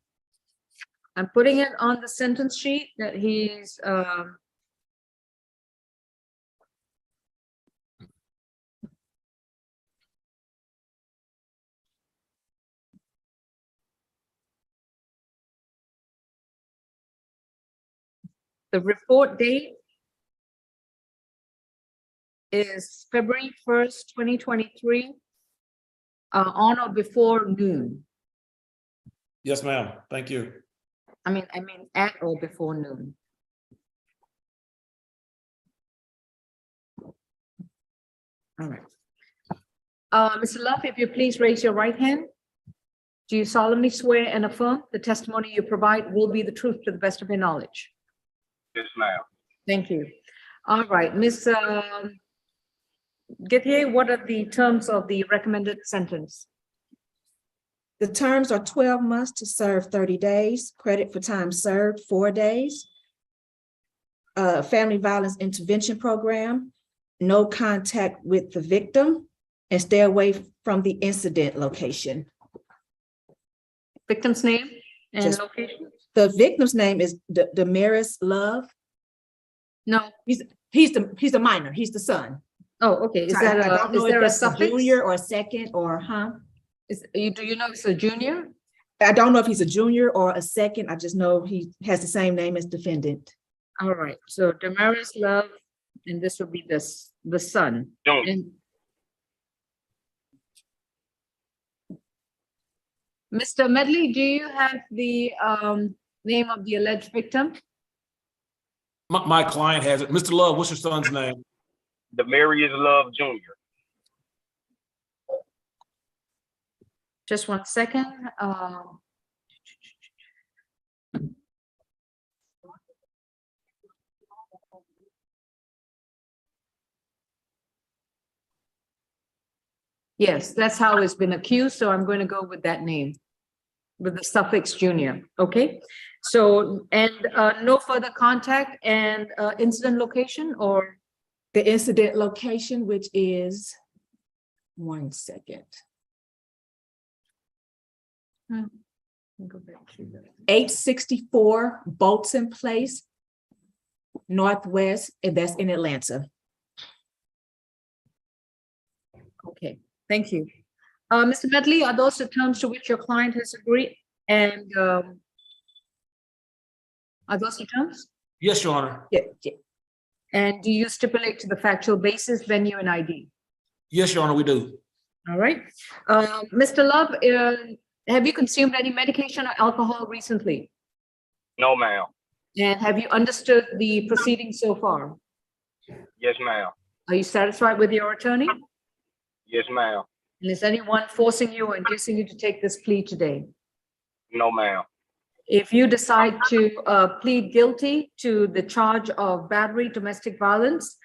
I'm putting it on the sentence sheet that he's the report date is February 1st, 2023, on or before noon. Yes, ma'am. Thank you. I mean, at or before noon. All right. Mr. Love, if you please raise your right hand. Do you solemnly swear and affirm the testimony you provide will be the truth to the best of your knowledge? Yes, ma'am. Thank you. All right, Ms. Githier, what are the terms of the recommended sentence? The terms are 12 months to serve 30 days, credit for time served 4 days. Family violence intervention program, no contact with the victim, and stay away from the incident location. Victim's name and Just- location? The victim's name is Damaris Love. No. He's the minor, he's the son. Oh, okay. Is So I that don't is know if there a that's a suffix? junior or a second or Do you know it's a junior? I don't know if he's a junior or a second. I just know he has the same name as defendant. All right. So Damaris Love, and this would be the son. And Mr. Medley, do you have the name of the alleged victim? My client has it. Mr. Love, what's your son's name? Damaris Love Jr. Just one second. Yes, that's how it's been accused, so I'm going to go with that name, with the suffix junior, okay? So, and no further contact and incident location or? The incident location, which is, one second. Go back to the- 864 Bolton Place, Northwest, and that's in Atlanta. Okay, thank you. Mr. Medley, are those the terms to which your client has agreed? And are those the terms? Yes, Your Honor. Yeah. And do you stipulate to the factual basis, venue, and ID? Yes, Your Honor, we do. All right. Mr. Love, have you consumed any medication or alcohol recently? No, ma'am. And have you understood the proceedings so far? Yes, ma'am. Are you satisfied with your attorney? Yes, ma'am. And is anyone forcing you or inducing you to take this plea today? No, ma'am. If you decide to plead guilty to the charge of battery, domestic violence,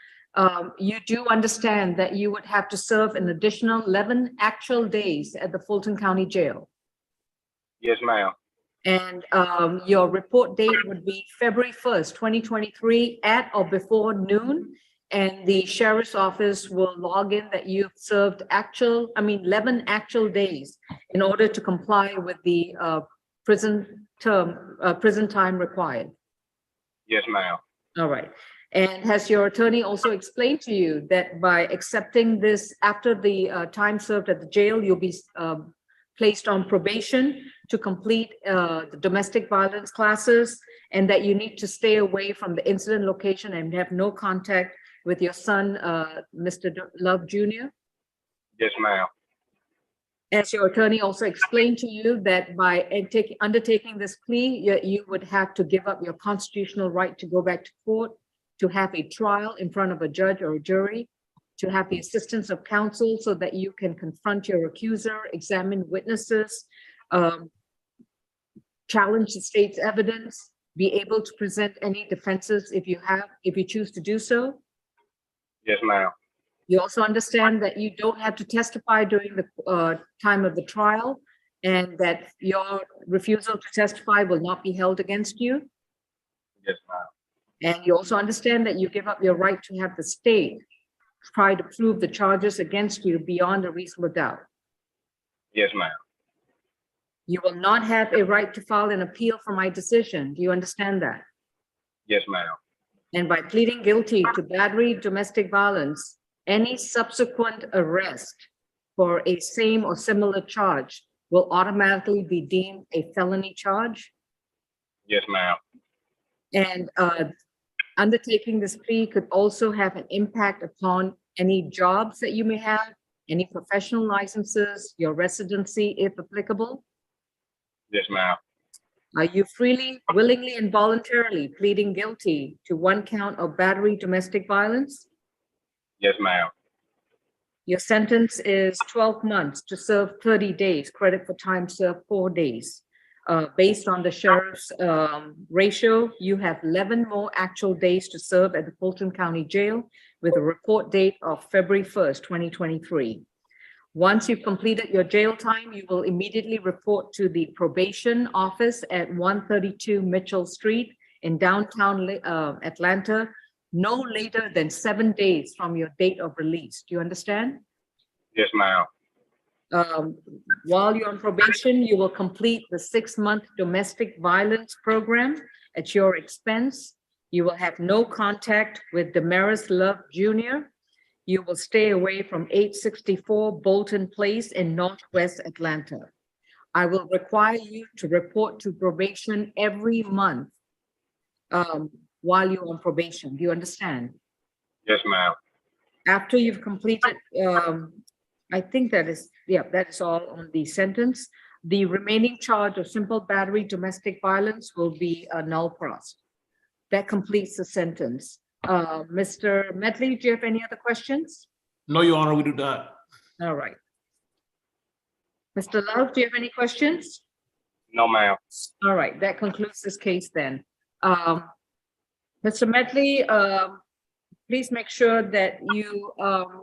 you do understand that you would have to serve an additional 11 actual days at the Fulton County Jail. Yes, ma'am. And your report date would be February 1st, 2023 at or before noon. And the sheriff's office will log in that you've served 11 actual days in order to comply with the prison time required. Yes, ma'am. All right. And has your attorney also explained to you that by accepting this after the time served at the jail, you'll be placed on probation to complete the domestic violence classes, and that you need to stay away from the incident location and have no contact with your son, Mr. Love Jr.? Yes, ma'am. As your attorney also explained to you that by undertaking this plea, you would have to give up your constitutional right to go back to court, to have a trial in front of a judge or a jury, to have the assistance of counsel so that you can confront your accuser, examine witnesses, challenge the state's evidence, be able to present any defenses if you choose to do so. Yes, ma'am. You also understand that you don't have to testify during the time of the trial, and that your refusal to testify will not be held against you. Yes, ma'am. And you also understand that you give up your right to have the state try to prove the charges against you beyond a reasonable doubt. Yes, ma'am. You will not have a right to file an appeal for my decision. Do you understand that? Yes, ma'am. And by pleading guilty to battery, domestic violence, any subsequent arrest for a same or similar charge will automatically be deemed a felony charge. Yes, ma'am. And undertaking this plea could also have an impact upon any jobs that you may have, any professional licenses, your residency, if applicable. Yes, ma'am. Are you freely, willingly, and voluntarily pleading guilty to one count of battery, domestic violence? Yes, ma'am. Your sentence is 12 months to serve 30 days, credit for time served 4 days. Based on the sheriff's ratio, you have 11 more actual days to serve at the Fulton County Jail with a report date of February 1st, 2023. Once you've completed your jail time, you will immediately report to the probation office at 132 Mitchell Street in downtown Atlanta, no later than 7 days from your date of release. Do you understand? Yes, ma'am. While you're on probation, you will complete the 6-month domestic violence program at your expense. You will have no contact with Damaris Love Jr. You will stay away from 864 Bolton Place in Northwest Atlanta. I will require you to report to probation every month while you're on probation. Do you understand? Yes, ma'am. After you've completed, I think that is all on the sentence. The remaining charge of simple battery domestic violence will be a null pros. That completes the sentence. Mr. Medley, do you have any other questions? No, Your Honor, we do not. All right. Mr. Love, do you have any questions? No, ma'am. All right, that concludes this case then. Mr. Medley, please make sure that you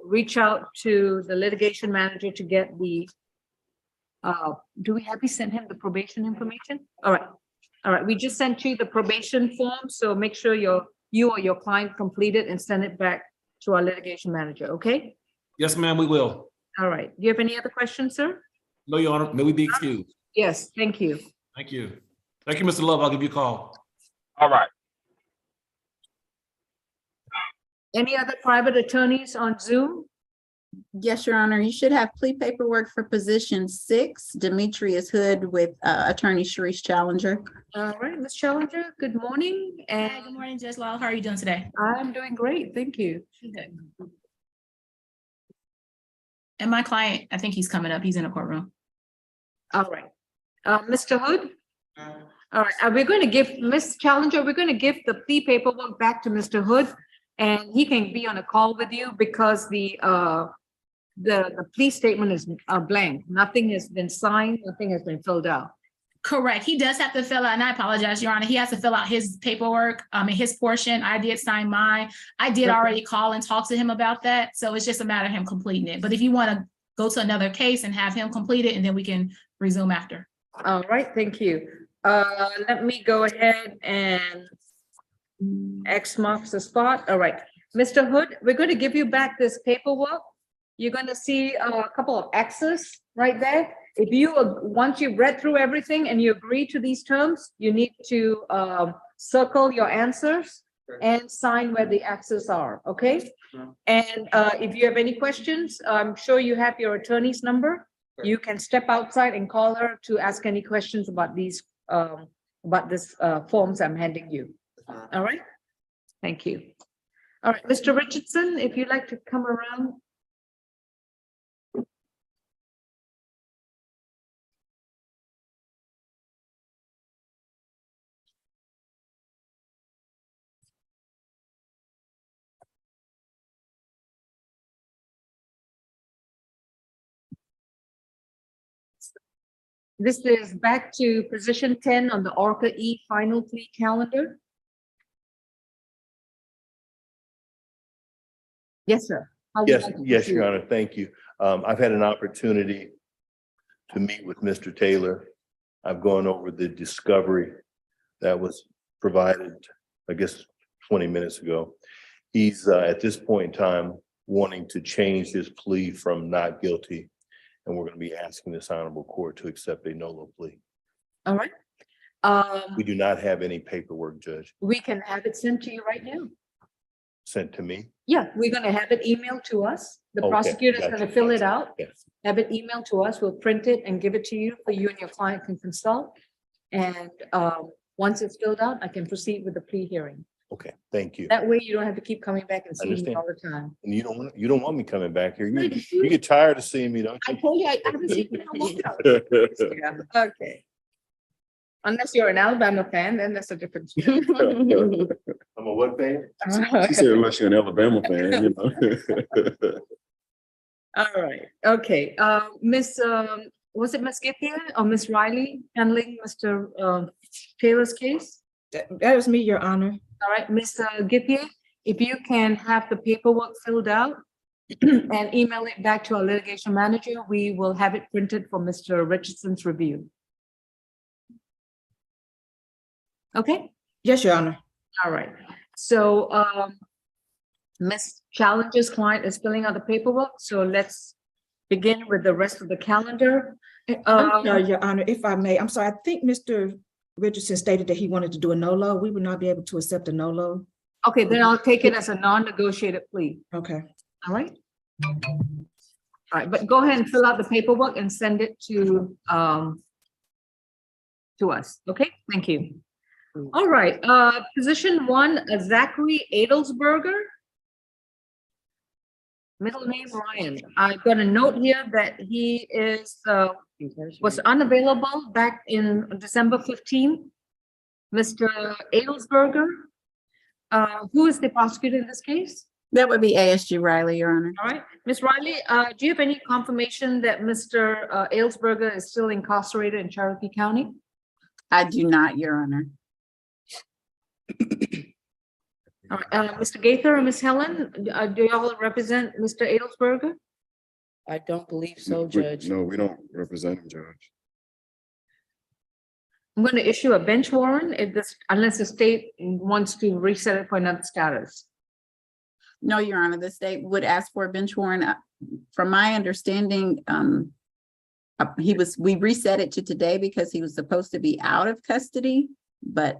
reach out to the litigation manager to get the, do we have you send him the probation information? All right. All right, we just sent you the probation form, so make sure you or your client complete it and send it back to our litigation manager, okay? Yes, ma'am, we will. All right, do you have any other questions, sir? No, Your Honor, may we be excused? Yes, thank you. Thank you. Thank you, Mr. Love. I'll give you a call. All right. Any other private attorneys on Zoom? Yes, Your Honor, you should have plea paperwork for position 6, Demetrius Hood with attorney Sharice Challenger. All right, Ms. Challenger, good morning. Hi, good And morning, Judge Law. How are you doing today? I'm doing great, thank you. Good. And my client, I think he's coming up. He's in the courtroom. All right. Mr. Hood? All right, we're going to give, Ms. Challenger, we're going to give the plea paperwork back to Mr. Hood, and he can be on a call with you because the plea statement is blank. Nothing has been signed, nothing has been filled out. Correct. He does have to fill out, and I apologize, Your Honor. He has to fill out his paperwork, in his portion. I did sign mine. I did already call and talk to him about that. So it's just a matter of him completing it. But if you want to go to another case and have him complete it, and then we can resume after. All right, thank you. Let me go ahead and X marks the spot. All right, Mr. Hood, we're going to give you back this paperwork. You're going to see a couple of X's right there. If you, once you've read through everything and you agree to these terms, you need to circle your answers and sign where the X's are, okay? And if you have any questions, I'm sure you have your attorney's number. You can step outside and call her to ask any questions about these, about this forms I'm handing you. All right? Thank you. All right, Mr. Richardson, if you'd like to come around. This is back to position 10 on the Orca E final plea calendar. Yes, sir. How would you Yes, like to yes, proceed? Your Honor, thank you. I've had an opportunity to meet with Mr. Taylor. I've gone over the discovery that was provided, I guess, 20 minutes ago. He's at this point in time wanting to change his plea from not guilty, and we're going to be asking this honorable court to accept a nolo plea. All right. We do not have any paperwork, Judge, We can have it sent to you right now. sent to me. Yeah, we're gonna have it emailed to us. The Okay, prosecutor's gotcha, gonna fill it gotcha. out, Yes. have it emailed to us. We'll print it and give it to you, so you and your client can consult. And once it's filled out, I can proceed with the plea hearing. Okay, thank you. That way you don't have to keep coming back and seeing me Understand. all the time. And you don't want me coming back here. You get tired of seeing me, don't I you? told you I haven't seen you in a while. Yeah, okay. Unless you're an Alabama fan, then that's a different. story. I'm a what fan? She said unless you're an Alabama fan, you know. All right, okay, Miss, was it Miss Githia or Miss Riley handling Mr. Taylor's case? That was me, Your Honor. All right, Ms. Githia, if you can have the paperwork filled out and email it back to our litigation manager, we will have it printed for Mr. Richardson's review. Okay? Yes, Your Honor. All right, so Ms. Challenger's client is filling out the paperwork, so let's begin with the rest of the calendar. I'm sorry, Your Honor, if I may, I'm sorry, I think Mr. Richardson stated that he wanted to do a no-load. We would not be able to accept a no-load. Okay, then I'll take it as a non-negotiated plea. Okay. All right. All right, but go ahead and fill out the paperwork and send it to us. Okay, thank you. All right, position 1, Zachary Adelsberger. Middle name Ryan. I've got a note here that he is was unavailable back in December 15th. Mr. Adelsberger, who is the prosecutor in this case? That would be ASG Riley, Your Honor. All right, Ms. Riley, do you have any confirmation that Mr. Adelsberger is still incarcerated in Cherokee County? I do not, Your Honor. All right, Mr. Gaither or Ms. Helen, do y'all represent Mr. Adelsberger? I don't believe so, Judge. No, we don't represent him, Judge. I'm going to issue a bench warrant if this, unless the state wants to reset it for another status. No, Your Honor, the state would ask for a bench warrant. From my understanding, we reset it to today because he was supposed to be out of custody, but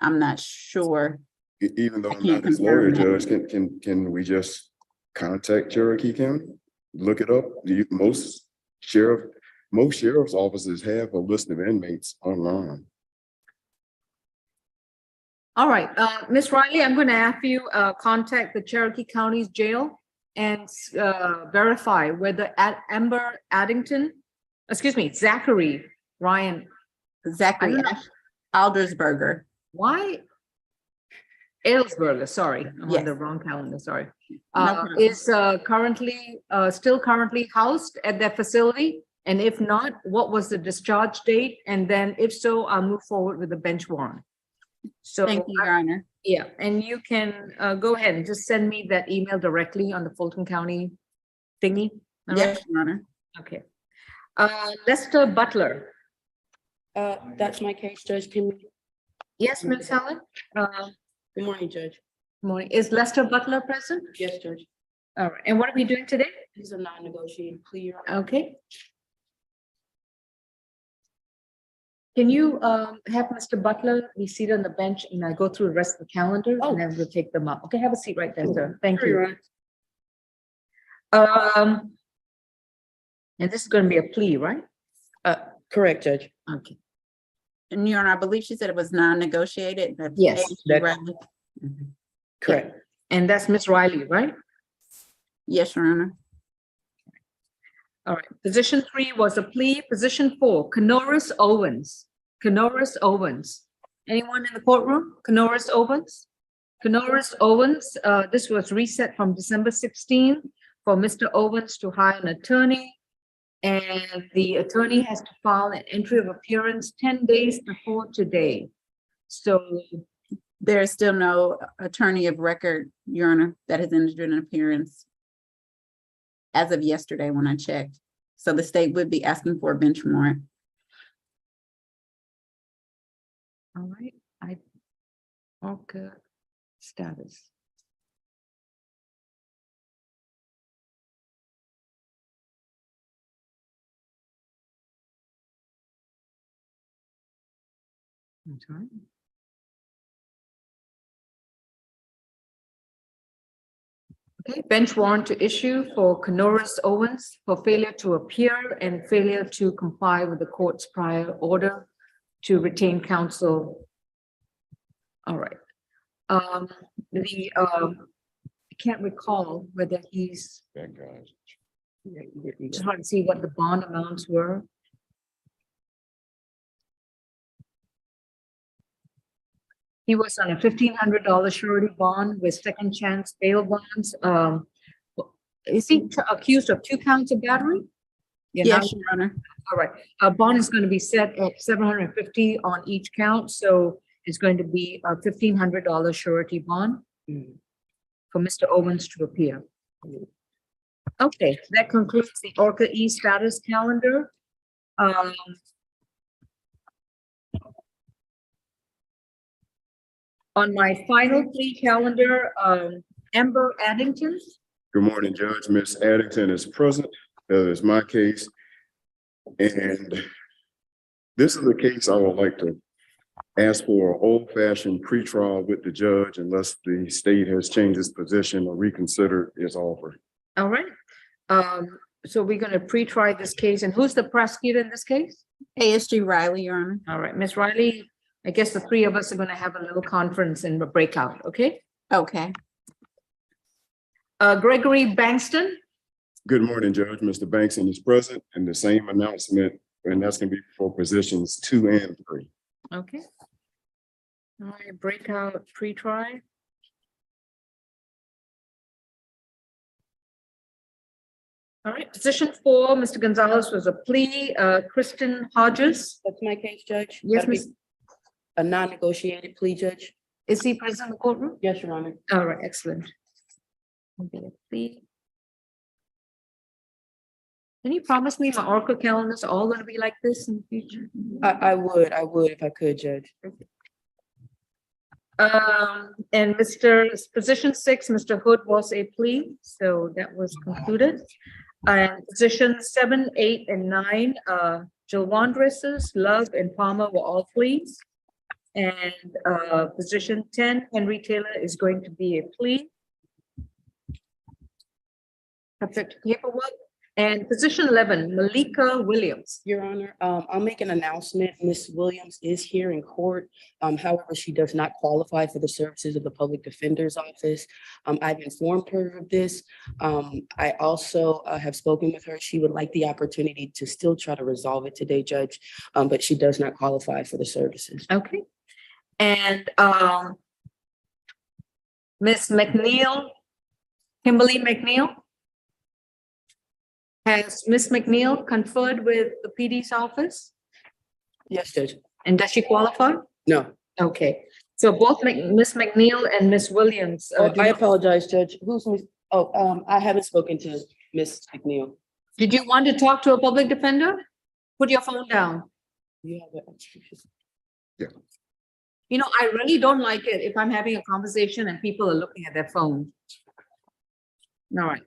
I'm not sure. Even though I I'm can't not his lawyer, confirm Judge, can we just contact Cherokee County? Look it up. Most sheriff's offices have a list of inmates online. All right, Ms. Riley, I'm going to have you contact the Cherokee County's jail and verify whether Amber Addington, Zachary Ryan. Zachary Aldersberger. Why? Adelsberger, sorry, I'm on Yes. the wrong calendar, sorry. No problem. Is still currently housed at that facility? And if not, what was the discharge date? And then if so, I'll move forward with the bench warrant. So, Thank you, Your Honor. yeah, and you can go ahead and just send me that email directly on the Fulton County thingy. All right? Yes, Your Honor. Okay. Lester Butler. That's my case, Judge. Yes, Ms. Helen? Good morning, Judge. Morning. Is Lester Butler present? Yes, Judge. All right. And what are we doing today? These are non-negotiated plea. Your Honor. Okay. Can you have Mr. Butler be seated on the bench and I go through the rest of the calendar and then we'll take them up. Okay, have a seat right there, sir. Thank you. And this is going to be a plea, right? Correct, Judge. Okay. And Your Honor, I believe she said it was non-negotiated. That's Yes, ASG that- Riley. Mhm. Correct. And that's Ms. Riley, right? Yes, Your Honor. All right. Position 3 was a plea. Position 4, Canoris Owens. Canoris Owens. Anyone in the courtroom? Canoris Owens? Canoris Owens, this was reset from December 16 for Mr. Owens to hire an attorney. And the attorney has to file an entry of appearance 10 days before today. So There is still no attorney of record, Your Honor, that has entered an appearance as of yesterday when I checked. So the state would be asking for a bench warrant. all right, Orca status. That's right. Okay, bench warrant to issue for Canoris Owens for failure to appear and failure to comply with the court's prior order to retain counsel. All right. I can't recall whether he's, That guy's. just want to see what the bond amounts were. He was on a $1,500 surety bond with second chance bail bonds. Is he accused of 2 counts of battery? Yeah, Yes, Your Honor. all right. A bond is going to be set at $750 on each count, so it's going to be a $1,500 surety bond for Mr. Owens to appear. Okay, that concludes the Orca E status calendar. On my final plea calendar, Amber Addington. Good morning, Judge. Miss Addington is present. That is my case. And this is a case I would like to ask for an old-fashioned pretrial with the judge unless the state has changed its position or reconsidered its offer. All right. So we're gonna pre-try this case, and who's the prosecutor in this case? ASG Riley, Your Honor. All right, Ms. Riley, I guess the three of us are gonna have a little conference in the breakout, okay? Okay. Gregory Bankston, Good morning, Judge. Mr. Bankston is present, and the same announcement, and that's gonna be for positions 2 and 3. okay. All right, breakout pre-try. All right, position 4, Mr. Gonzalez was a plea, Christian Hodges. That's my case, Judge. Yes, That'll be Miss, a non-negotiated plea, Judge. is he present in the courtroom? Yes, Your Honor. All right, excellent. Okay, plea. Can you promise me my Orca calendars are all gonna be like this in the future? I would if I could, Judge. And position 6, Mr. Hood was a plea, so that was concluded. And position 7, 8, and 9, Jill Henderson, Love, and Palmer were all pleas. And position 10, Henry Taylor is going to be a plea. Subject to paperwork. And position 11, Malika Williams. Your Honor, I'll make an announcement. Ms. Williams is here in court. However, she does not qualify for the services of the Public Defender's Office. I've informed her of this. I also have spoken with her. She would like the opportunity to still try to resolve it today, Judge, but she does not qualify for the services. Okay. And Ms. McNeil, Kimberly McNeil. Has Ms. McNeil conferred with the PD's office? Yes, Judge. And does she qualify? No. Okay, so both Ms. McNeil and Ms. Williams. I apologize, Judge. Who's Ms.? Oh, I haven't spoken to Ms. McNeil. Did you want to talk to a public defender? Put your phone down. You have it. You know, I really don't like it if I'm having a conversation and people are looking at their phone. All right.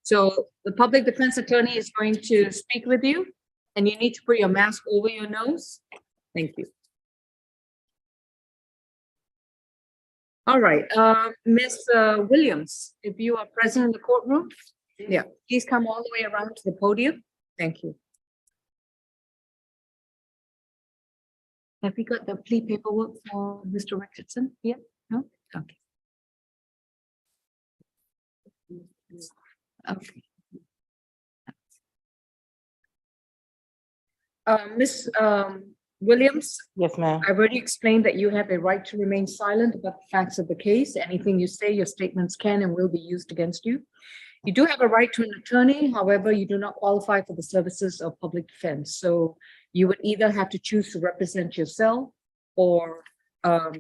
So the public defense attorney is going to speak with you, and you need to put your mask over your nose. Thank you. All right, Ms. Williams, if you are present in the courtroom, yeah, please come all the way around to the podium. Thank you. Have we got the plea paperwork for Mr. Richardson? Yeah, no? Okay. Okay. Ms. Williams? Yes, ma'am. I've already explained that you have a right to remain silent about the facts of the case. Anything you say, your statements can and will be used against you. You do have a right to an attorney, however, you do not qualify for the services of public defense. So you would either have to choose to represent yourself or hire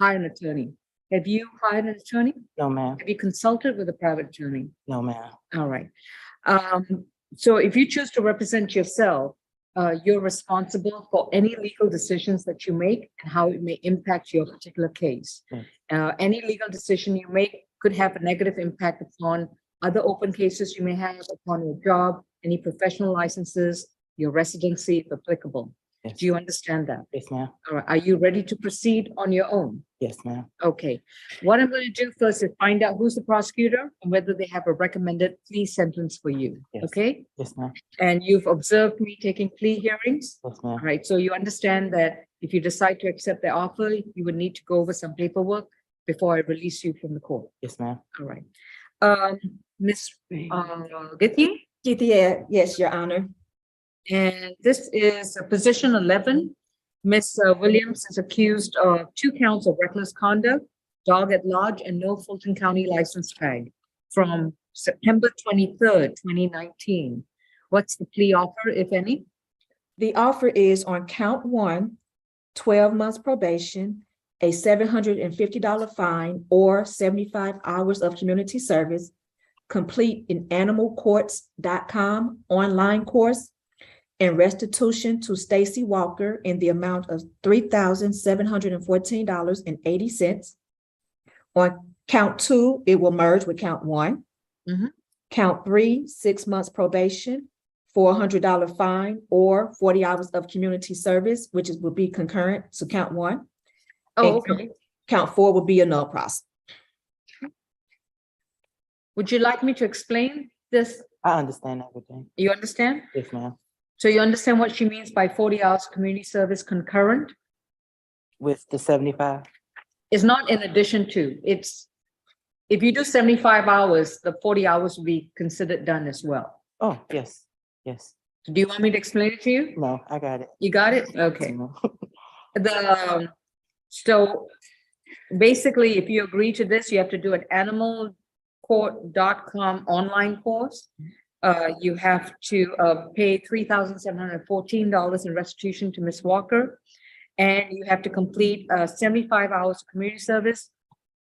an attorney. Have you hired an attorney? No, ma'am. Have you consulted with a private attorney? No, ma'am. All right. So if you choose to represent yourself, you're responsible for any legal decisions that you make and how it may impact your particular case. Any legal decision you make could have a negative impact upon other open cases you may have, upon your job, any professional licenses, your residency, if applicable. Yes. Do you understand that? Yes, ma'am. All right. Are you ready to proceed on your own? Yes, ma'am. Okay. What I'm going to do first is find out who's the prosecutor and whether they have a recommended plea sentence for you. Yes. Okay? Yes, ma'am. And you've observed me taking plea hearings, Yes, ma'am. right? So you understand that if you decide to accept the offer, you would need to go over some paperwork before I release you from the court. Yes, ma'am. All right. Ms. Githy? Yes, Your Honor. And this is position 11. Ms. Williams is accused of 2 counts of reckless conduct, dog at large, and no Fulton County license tag from September 23rd, 2019. What's the plea offer, if any? The offer is on count 1, 12 months probation, a $750 fine, or 75 hours of community service, complete an animalcourts.com online course, and restitution to Stacy Walker in the amount of $3,714.80. On count 2, it will merge with count 1. Mhm. Count 3, 6 months probation, $400 fine, or 40 hours of community service, which would be concurrent to count 1. Oh, And okay. Count 4 would be a null process. Would you like me to explain this? I understand everything. You understand? Yes, ma'am. So you understand what she means by 40 hours community service concurrent? With the 75? It's not in addition to, it's, if you do 75 hours, the 40 hours will be considered done as well. Oh, yes, yes. Do you want me to explain it to you? No, I got it. You got it? Okay. No. So basically, if you agree to this, you have to do an animalcourt.com online course. You have to pay $3,714 in restitution to Ms. Walker. And you have to complete 75 hours of community service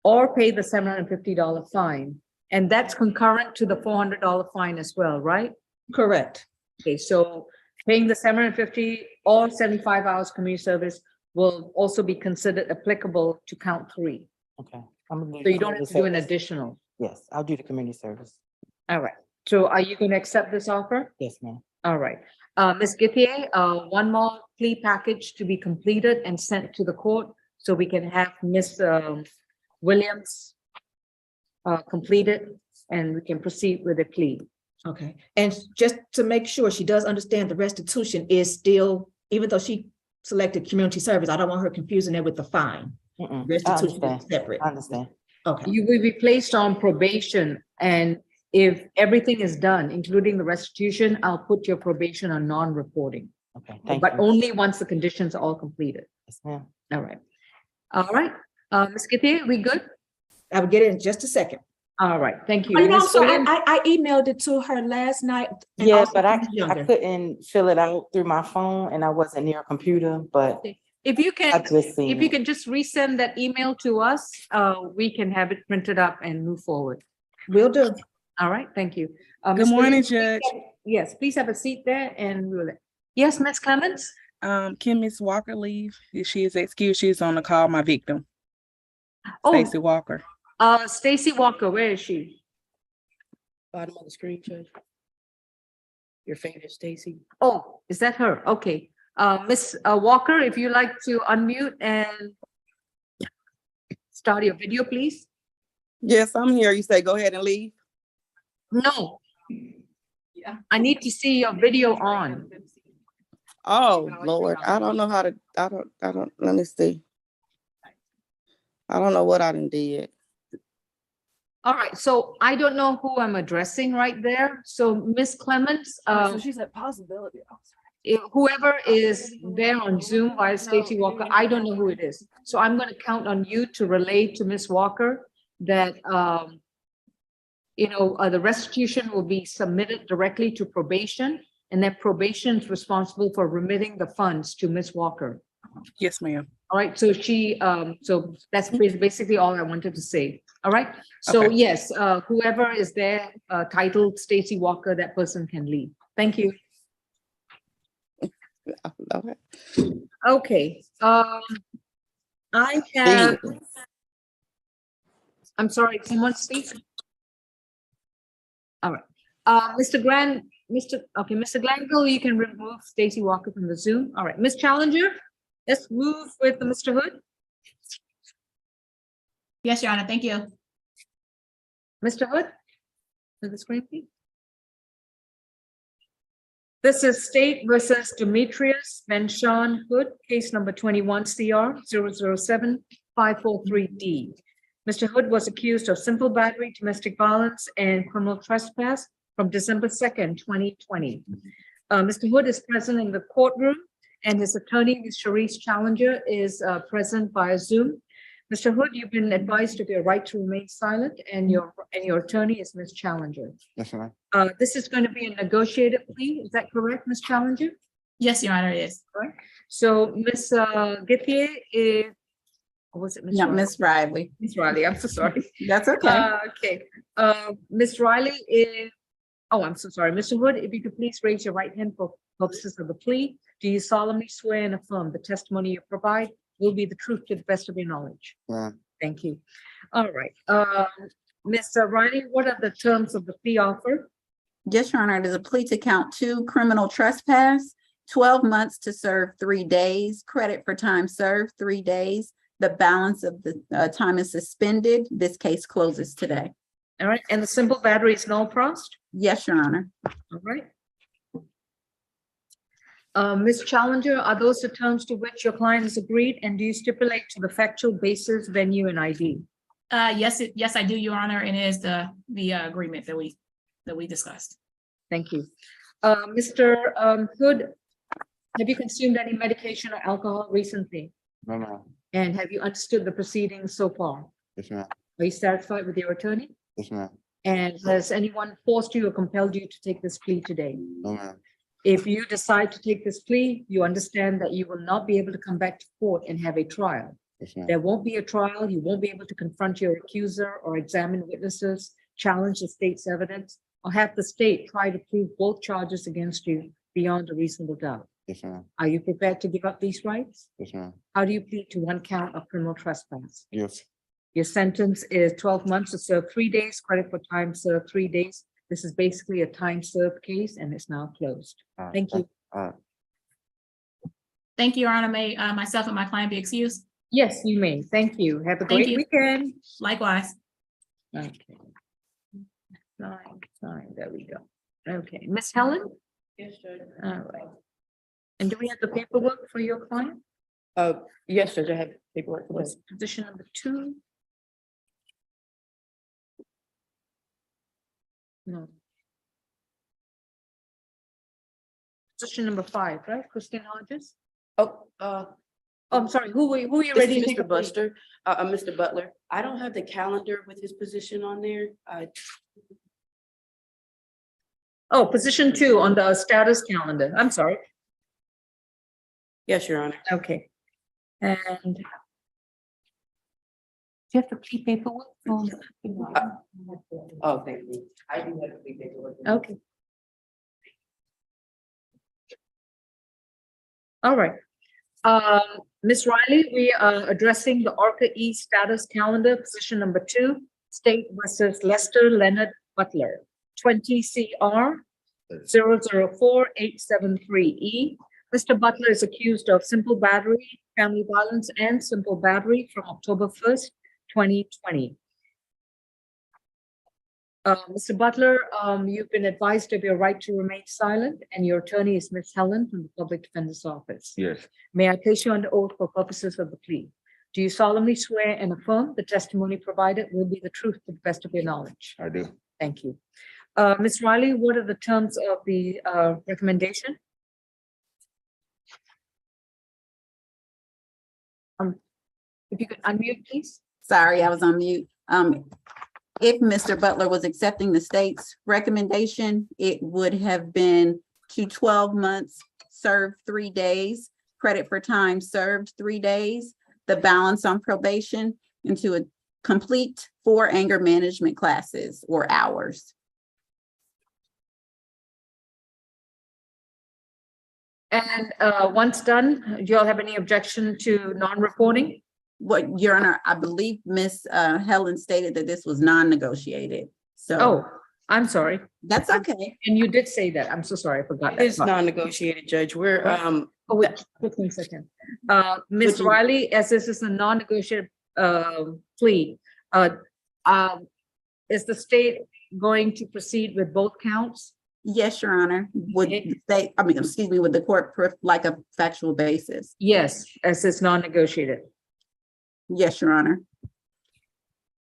or pay the $750 fine. And that's concurrent to the $400 fine as well, right? Correct. Okay, so paying the $750 or 75 hours community service will also be considered applicable to count 3. Okay. So you don't have to do an additional. Yes, I'll do the community service. All right. So are you going to accept this offer? Yes, ma'am. All right. Ms. Githier, one more plea package to be completed and sent to the court so we can have Ms. Williams completed and we can proceed with the plea. Okay, and just to make sure she does understand the restitution is still, even though she selected community service, I don't want her confusing it with the fine. Restitution is separate. I understand. Okay. You will be placed on probation, and if everything is done, including the restitution, I'll put your probation on non-reporting. Okay, thank But you. only once the conditions are all completed. Yes, ma'am. All right. All right. Ms. Githier, we good? I will get it in just a second. All right. Thank you. Oh, you know, Ms. so Williams? I emailed it to her last night. and Yeah, also but to I Ms. Younger. couldn't fill it out through my phone and I wasn't near a computer, but If you I can, just seen if you it. can just resend that email to us, we can have it printed up and move forward. Will do. All right, thank you. Good Ms. morning, Williams, please Judge. yes, please have a seat there and we'll. Yes, Ms. Clements? Can Miss Walker leave? If she is excused, she is on the call, my victim, Oh, Stacey Walker. Stacy Walker, where is she? Bottom of the screen, Judge. Your favorite, Stacy. Oh, is that her? Okay. Miss Walker, if you like to unmute and start your video, please. Yes, I'm here. You say go ahead and leave. No. Yeah. I need to see your video on. Oh, Lord. I don't know how to, let me see. I don't know what I done did. All right, so I don't know who I'm addressing right there. So Miss Clements, So she's at possibility. whoever is there on Zoom via Stacy Walker, I don't know who it is. So I'm going to count on you to relay to Miss Walker that, the restitution will be submitted directly to probation, and then probation is responsible for remitting the funds to Miss Walker. Yes, ma'am. All right, so so that's basically all I wanted to say. All right, so Okay. yes, whoever is there titled Stacy Walker, that person can leave. Thank you. Okay. Okay, I have, I'm sorry, someone speak? All right, Mr. Glanville, you can remove Stacy Walker from the Zoom. All right, Ms. Challenger, let's move with Mr. Hood. Yes, Your Honor, thank you. Mr. Hood, to the screen, please. This is State versus Demetrius Hood, case number 21 CR 007543D. Mr. Hood was accused of simple battery, domestic violence, and criminal trespass from December 2nd, 2020. Mr. Hood is present in the courtroom, and his attorney, Ms. Charisse Challenger, is present via Zoom. Mr. Hood, you've been advised of your right to remain silent, and your attorney is Ms. Challenger. Yes, ma'am. This is going to be a negotiated plea. Is that correct, Ms. Challenger? Yes, Your Honor, it is. Right. So Ms. Githier is, or was it Ms. No, Riley? Miss Riley. Ms. Riley, I'm so sorry. That's okay. Okay. Ms. Riley is, oh, I'm so sorry. Mr. Hood, if you could please raise your right hand for purposes of the plea. Do you solemnly swear and affirm the testimony you provide will be the truth to the best of your knowledge? Yeah. Thank you. All right. Ms. Riley, what are the terms of the plea offer? Yes, Your Honor, it is a plea to count 2 criminal trespass, 12 months to serve 3 days, credit for time served 3 days. The balance of the time is suspended. This case closes today. All right, and the simple battery is no prost? Yes, Your Honor. All right. Ms. Challenger, are those the terms to which your client has agreed, and do you stipulate to the factual basis, venue, and ID? Yes, I do, Your Honor, and it is the agreement that we discussed. Thank you. Mr. Hood, have you consumed any medication or alcohol recently? No, ma'am. And have you understood the proceedings so far? Yes, ma'am. Are you satisfied with your attorney? Yes, ma'am. And has anyone forced you or compelled you to take this plea today? No, ma'am. If you decide to take this plea, you understand that you will not be able to come back to court and have a trial. Yes, ma'am. There won't be a trial. You won't be able to confront your accuser or examine witnesses, challenge the state's evidence, or have the state try to prove both charges against you beyond a reasonable doubt. Yes, ma'am. Are you prepared to give up these rights? Yes, ma'am. How do you plead to 1 count of criminal trespass? Yes. Your sentence is 12 months to serve 3 days, credit for time served 3 days. This is basically a time served case and it's now closed. All right. Thank you. All right. Thank you, Your Honor. May myself and my client be excused? Yes, you may. Thank you. Have a Thank great you. weekend. Likewise. Okay. Sign, there we go. Okay, Miss Helen? Yes, Judge. All right. And do we have the paperwork for your client? Yes, Judge, I have paperwork for this. Position number 2. No. Position number 5, right? Christian Hodges? Oh, I'm sorry, who are you this ready is to take Mr. a plea? Buster, Mr. Butler. I don't have the calendar with his position on there. Oh, position 2 on the status calendar. I'm sorry. Yes, Your Honor. Okay. And do you have the plea paperwork? Oh, thank you. I do have the paperwork. Okay. All right. Ms. Riley, we are addressing the Orca E status calendar, position number 2, State versus Lester Leonard Butler, 20 CR 004873E. Mr. Butler is accused of simple battery, family violence, and simple battery from October 1st, 2020. Mr. Butler, you've been advised of your right to remain silent, and your attorney is Ms. Helen from the Public Defender's Office. Yes, May I place you under oath for purposes of the plea? Do you solemnly swear and affirm the testimony provided will be the truth to the best of your knowledge? I do. Thank you. Ms. Riley, what are the terms of the recommendation? If you could unmute, please. Sorry, I was on mute. If Mr. Butler was accepting the state's recommendation, it would have been to 12 months, served 3 days, credit for time served 3 days, the balance on probation, into a complete 4 anger management classes or hours. And once done, do you all have any objection to non-reporting? What, Your Honor, I believe Ms. Helen stated that this was non-negotiated. So. Oh, I'm sorry. That's okay. And you did say that. I'm so sorry. I forgot that. It's non-negotiated, Judge. We're, Oh, wait, quick 1 second. Ms. Would you- Riley, as this is a non-negotiated plea, is the state going to proceed with both counts? Yes, Your Honor. Would they, I mean, excuse me, would the court like a factual basis? Yes, as it's non-negotiated. Yes, Your Honor.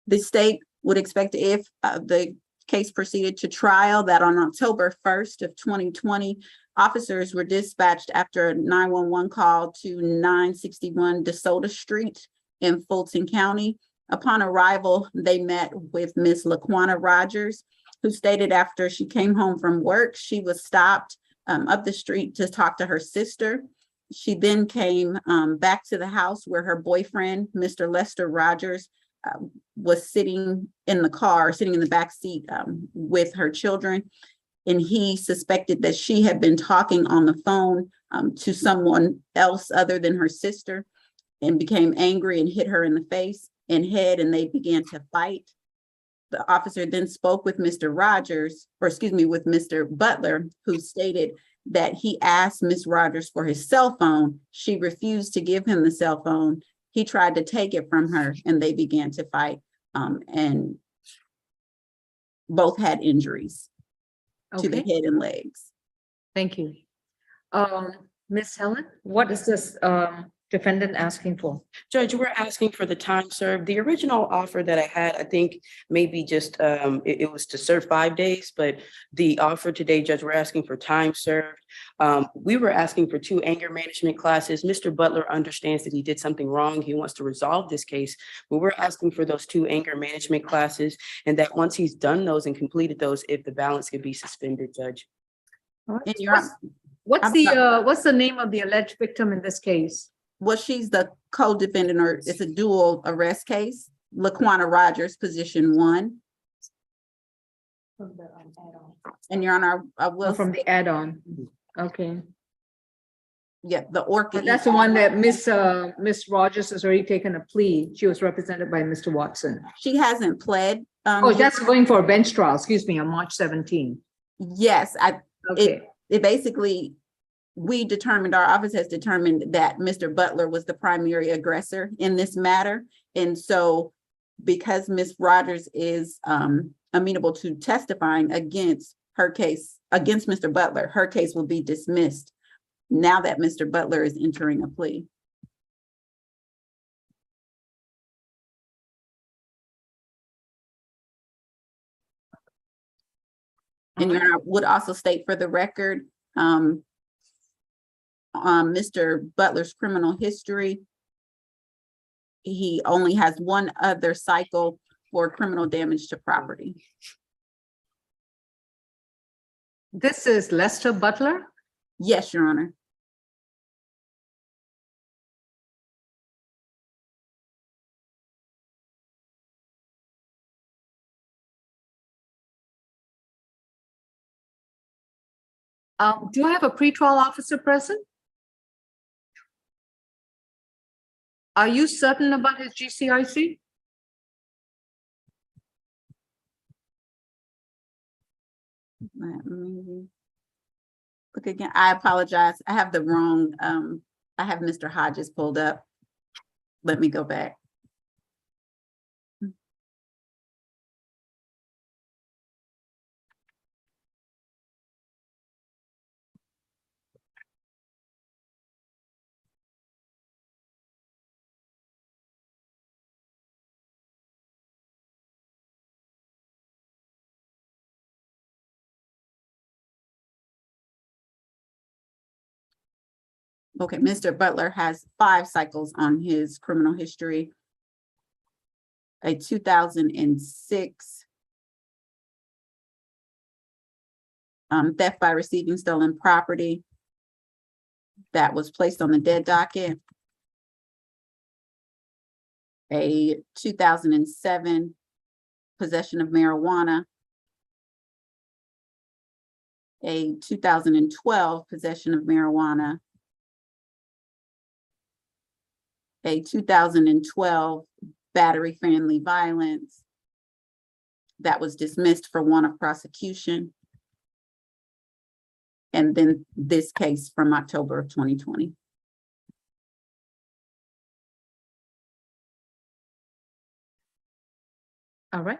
The state would expect if the case proceeded to trial that on October 1st of 2020, officers were dispatched after a 911 call to 961 DeSoto Street in Fulton County. Upon arrival, they met with Ms. Laquana Rogers, who stated after she came home from work, she was stopped up the street to talk to her sister. She then came back to the house where her boyfriend, Mr. Lester Rogers, was sitting in the car, sitting in the back seat with her children. And he suspected that she had been talking on the phone to someone else other than her sister, and became angry and hit her in the face and head, and they began to fight. the officer then spoke with Mr. Rogers, or excuse me, with Mr. Butler, who stated that he asked Ms. Rogers for his cell phone. She refused to give him the cell phone. He tried to take it from her and they began to fight, and both had injuries to the Okay, head and legs. thank you. Ms. Helen, what is this defendant asking for? Judge, we're asking for the time served. The original offer that I had, I think maybe just, it was to serve 5 days, but the offer today, Judge, we're asking for time served. We were asking for 2 anger management classes. Mr. Butler understands that he did something wrong. He wants to resolve this case, but we're asking for those 2 anger management classes, and that once he's done those and completed those, if the balance could be suspended, Judge. And you're, What's the name of the alleged victim in this case? well, she's the co-defendant, or it's a dual arrest case. Laquana Rogers, position 1. And Your Honor, I will. From the add-on, okay. Yeah, the Orca. That's the one that Miss Rogers has already taken a plea. She was represented by Mr. Watson. She hasn't pled. Oh, that's going for a bench trial, excuse me, on March 17. Yes, Okay, it basically, our office has determined that Mr. Butler was the primary aggressor in this matter. And so because Ms. Rogers is amenable to testifying against her case, against Mr. Butler, her case will be dismissed now that Mr. Butler is entering a plea. And Your Honor, I would also state for the record, Mr. Butler's criminal history, he only has 1 other cycle for criminal damage to property. this is Lester Butler. Yes, Your Honor. Do I have a pretrial officer present? Are you certain about his GCIC? Let me look again. I apologize. I have the wrong, I have Mr. Hodges pulled up. Let me go back. Okay, Mr. Butler has 5 cycles on his criminal history. A 2006 theft by receiving stolen property that was placed on the dead docket. A 2007 possession of marijuana. A 2012 possession of marijuana. A 2012 battery family violence that was dismissed for want of prosecution. And then this case from October of 2020. All right.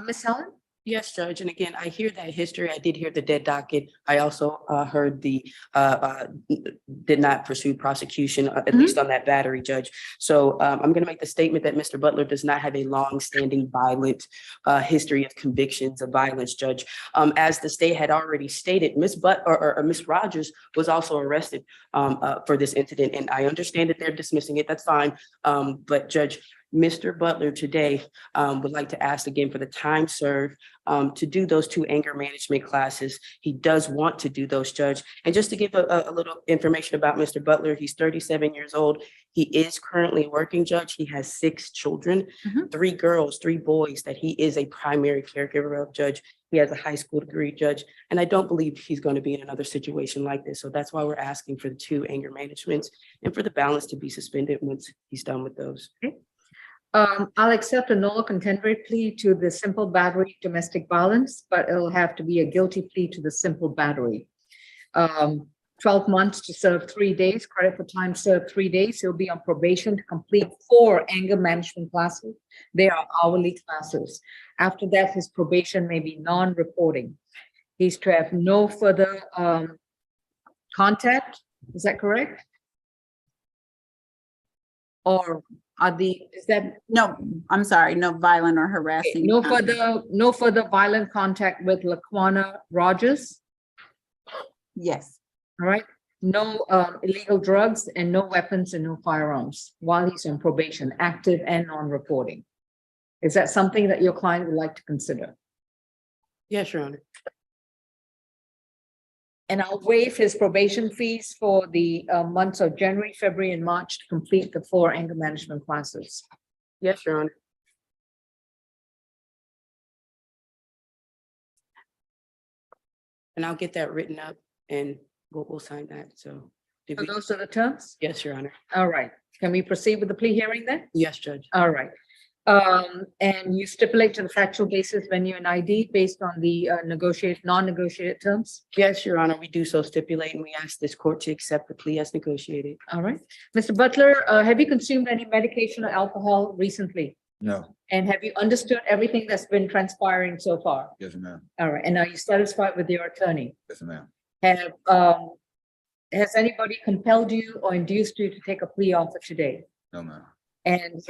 Ms. Helen? Yes, Judge. And again, I hear that history. I did hear the dead docket. I also heard the did not pursue prosecution, at least on that battery, Judge. So I'm going to make the statement that Mr. Butler does not have a long-standing violent history of convictions of violence, Judge. As the state had already stated, Ms. Rogers was also arrested for this incident, and I understand that they're dismissing it. That's fine. But Judge, Mr. Butler today would like to ask again for the time served to do those 2 anger management classes. He does want to do those, Judge. And just to give a little information about Mr. Butler, he's 37 years old. He is currently working, Judge. He has 6 children, 3 girls, 3 boys that he is a primary caregiver of, Judge. He has a high school degree, Judge, and I don't believe he's going to be in another situation like this. So that's why we're asking for the 2 anger managements and for the balance to be suspended once he's done with those. Okay. I'll accept a nolo contendere plea to the simple battery domestic violence, but it'll have to be a guilty plea to the simple battery. 12 months to serve 3 days, credit for time served 3 days. He'll be on probation to complete 4 anger management classes. They are hourly classes. After that, his probation may be non-reporting. He's to have no further contact. Is that correct? Or is that No, I'm sorry, no violent or harassing. no further violent contact with Laquana Rogers? Yes. All right. No illegal drugs and no weapons and no firearms while he's on probation, active and non-reporting. Is that something that your client would like to consider? Yes, Your Honor. And I'll waive his probation fees for the months of January, February, and March to complete the 4 anger management classes. Yes, Your Honor. And I'll get that written up and we'll sign that. So. So those are the terms? Yes, Your Honor. All right. Can we proceed with the plea hearing then? Yes, Judge. All right. And you stipulate to the factual basis, venue and ID based on the non-negotiated terms? Yes, Your Honor, we do so stipulate and we ask this court to accept the plea as negotiated. All right. Mr. Butler, have you consumed any medication or alcohol recently? No. And have you understood everything that's been transpiring so far? Yes, ma'am. All right. And are you satisfied with your attorney? Yes, ma'am. Has anybody compelled you or induced you to take a plea offer today? No, ma'am. And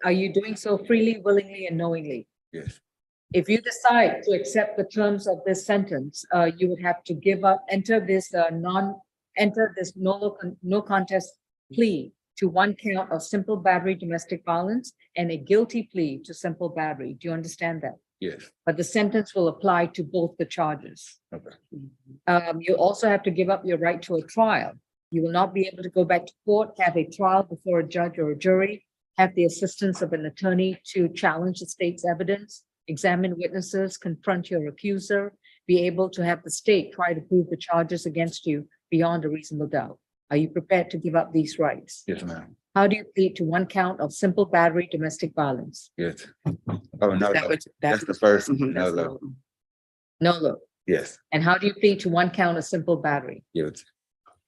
are you doing so freely, willingly, and knowingly? Yes. If you decide to accept the terms of this sentence, you would have to enter this no contest plea to 1 count of simple battery domestic violence and a guilty plea to simple battery. Do you understand that? Yes. But the sentence will apply to both the charges. Okay. You also have to give up your right to a trial. You will not be able to go back to court, have a trial before a judge or a jury, have the assistance of an attorney to challenge the state's evidence, examine witnesses, confront your accuser, be able to have the state try to prove the charges against you beyond a reasonable doubt. Are you prepared to give up these rights? Yes, ma'am. How do you plead to 1 count of simple battery domestic violence? Yes. Oh, no. That's the first. No. No. Yes. And how do you plead to 1 count of simple battery? Yes.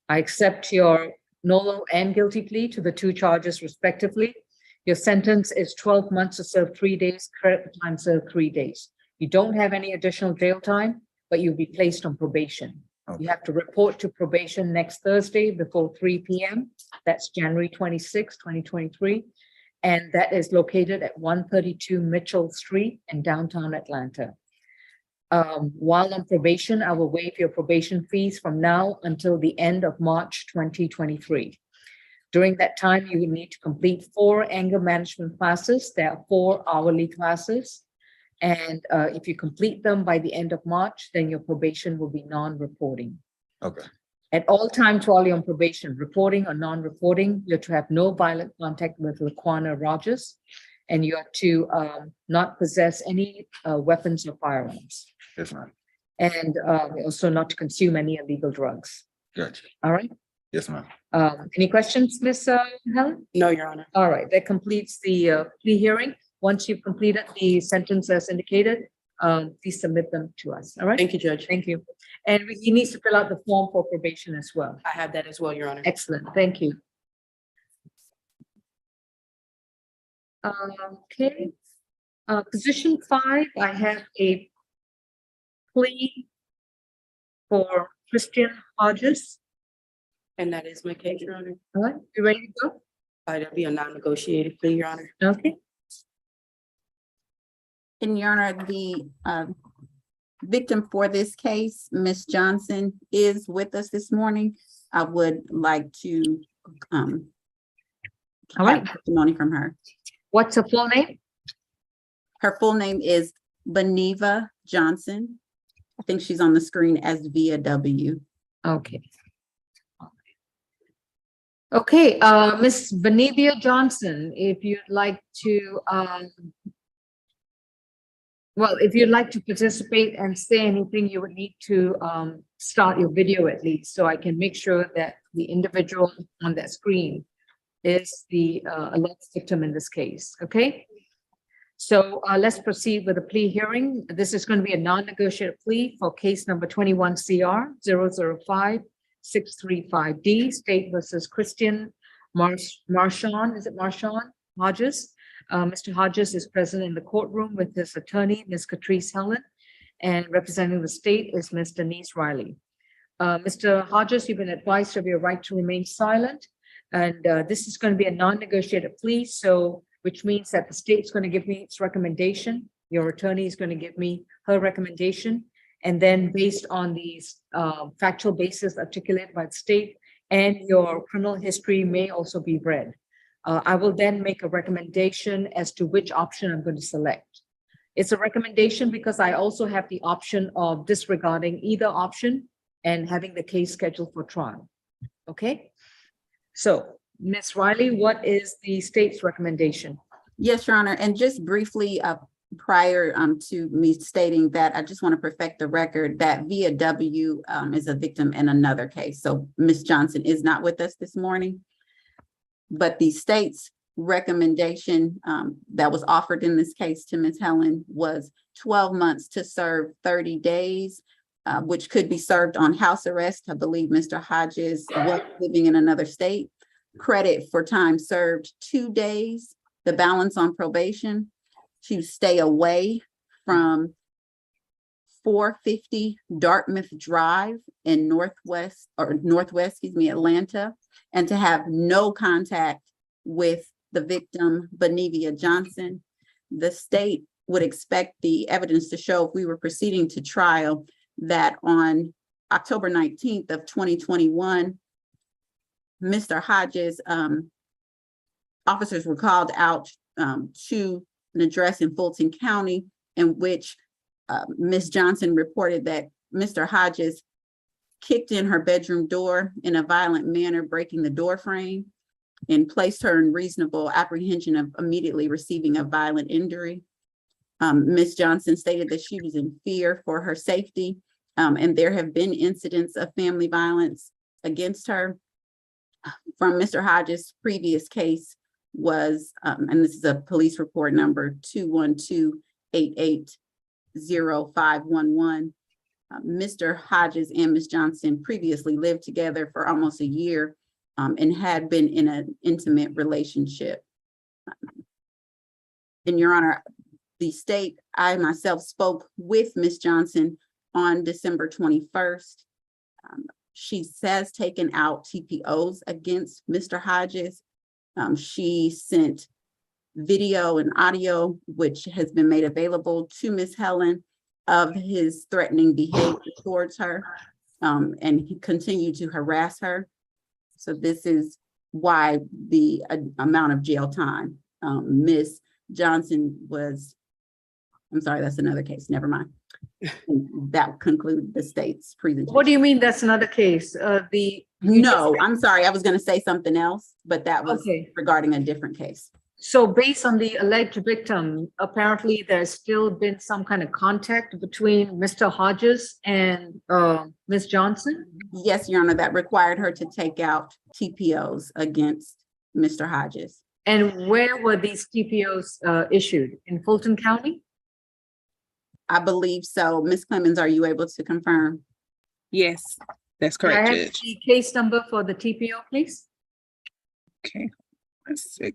I accept your nolo and guilty plea to the 2 charges respectively. Your sentence is 12 months to serve 3 days, credit for time served 3 days. You don't have any additional jail time, but you'll be placed on probation. Okay. You have to report to probation next Thursday before 3 p.m. That's January 26, 2023. And that is located at 132 Mitchell Street in downtown Atlanta. While on probation, I will waive your probation fees from now until the end of March 2023. During that time, you will need to complete 4 anger management classes. There are 4 hourly classes. And if you complete them by the end of March, then your probation will be non-reporting. Okay. At all times while you're on probation, reporting or non-reporting, you're to have no violent contact with Laquana Rogers, and you are to not possess any weapons or firearms. Yes, ma'am. And also not to consume any illegal drugs. Gotcha. All right. Yes, ma'am. Any questions, Ms. Helen? No, Your Honor. All right, that completes the plea hearing. Once you've completed the sentence as indicated, please submit them to us. All right. Thank you, Judge. Thank you. And he needs to fill out the form for probation as well. I have that as well, Your Honor. Excellent. Thank you. Okay. Position 5, I have a plea for Christian Hodges. And that is my case, Your Honor. All right, you ready to go? That'll be a non-negotiated plea, Your Honor. Okay. And Your Honor, the victim for this case, Ms. Johnson, is with us this morning. I would like to all right, testimony from her. What's her full name? Her full name is Beneva Johnson. I think she's on the screen as Via W. Okay. Okay, Ms. Beneva Johnson, if you'd like to, if you'd like to participate and say anything, you would need to start your video at least, so I can make sure that the individual on that screen is the alleged victim in this case, okay? So let's proceed with the plea hearing. This is going to be a non-negotiated plea for case number 21 CR 005-635D, State versus Christian Marchand, is it Marchand Hodges? Mr. Hodges is present in the courtroom with his attorney, Ms. Catrice Helen, and representing the state is Ms. Denise Riley. Mr. Hodges, you've been advised of your right to remain silent, and this is going to be a non-negotiated plea, so which means that the state's going to give me its recommendation, your attorney is going to give me her recommendation, and then based on these factual basis articulated by the state and your criminal history may also be read. I will then make a recommendation as to which option I'm going to select. It's a recommendation because I also have the option of disregarding either option and having the case scheduled for trial. Okay? So, Ms. Riley, what is the state's recommendation? Yes, Your Honor, and just briefly, prior to me stating that, I just want to perfect the record that Via W is a victim in another case. So Ms. Johnson is not with us this morning, but the state's recommendation that was offered in this case to Ms. Helen was 12 months to serve 30 days, which could be served on house arrest. I believe Mr. Hodges was living in another state. Credit for time served 2 days, the balance on probation to stay away from 450 Dartmouth Drive in Northwest, Atlanta, and to have no contact with the victim, Benevia Johnson. The state would expect the evidence to show, if we were proceeding to trial, that on October 19th of 2021, Mr. Hodges, officers were called out to an address in Fulton County in which Ms. Johnson reported that Mr. Hodges kicked in her bedroom door in a violent manner, breaking the door frame, and placed her in reasonable apprehension of immediately receiving a violent injury. Ms. Johnson stated that she was in fear for her safety, and there have been incidents of family violence against her. From Mr. Hodges' previous case was, and this is a police report number 212-880511. Mr. Hodges and Ms. Johnson previously lived together for almost a year and had been in an intimate relationship. And Your Honor, the state, I myself spoke with Ms. Johnson on December 21st. She has taken out TPOs against Mr. Hodges. She sent video and audio, which has been made available to Ms. Helen, of his threatening behavior towards her, and he continued to harass her. So this is why the amount of jail time. Ms. Johnson was, I'm sorry, that's another case, never mind. That concludes the state's presentation. What do you mean that's another case? No, I'm sorry, I was going to say something else, but that was okay, regarding a different case. So based on the alleged victim, apparently there's still been some kind of contact between Mr. Hodges and Ms. Johnson? Yes, Your Honor, that required her to take out TPOs against Mr. Hodges. And where were these TPOs issued? In Fulton County? I believe so. Ms. Clemens, are you able to confirm? Yes, that's correct, Can I have Judge. the case number for the TPO, please? Okay, 1 second.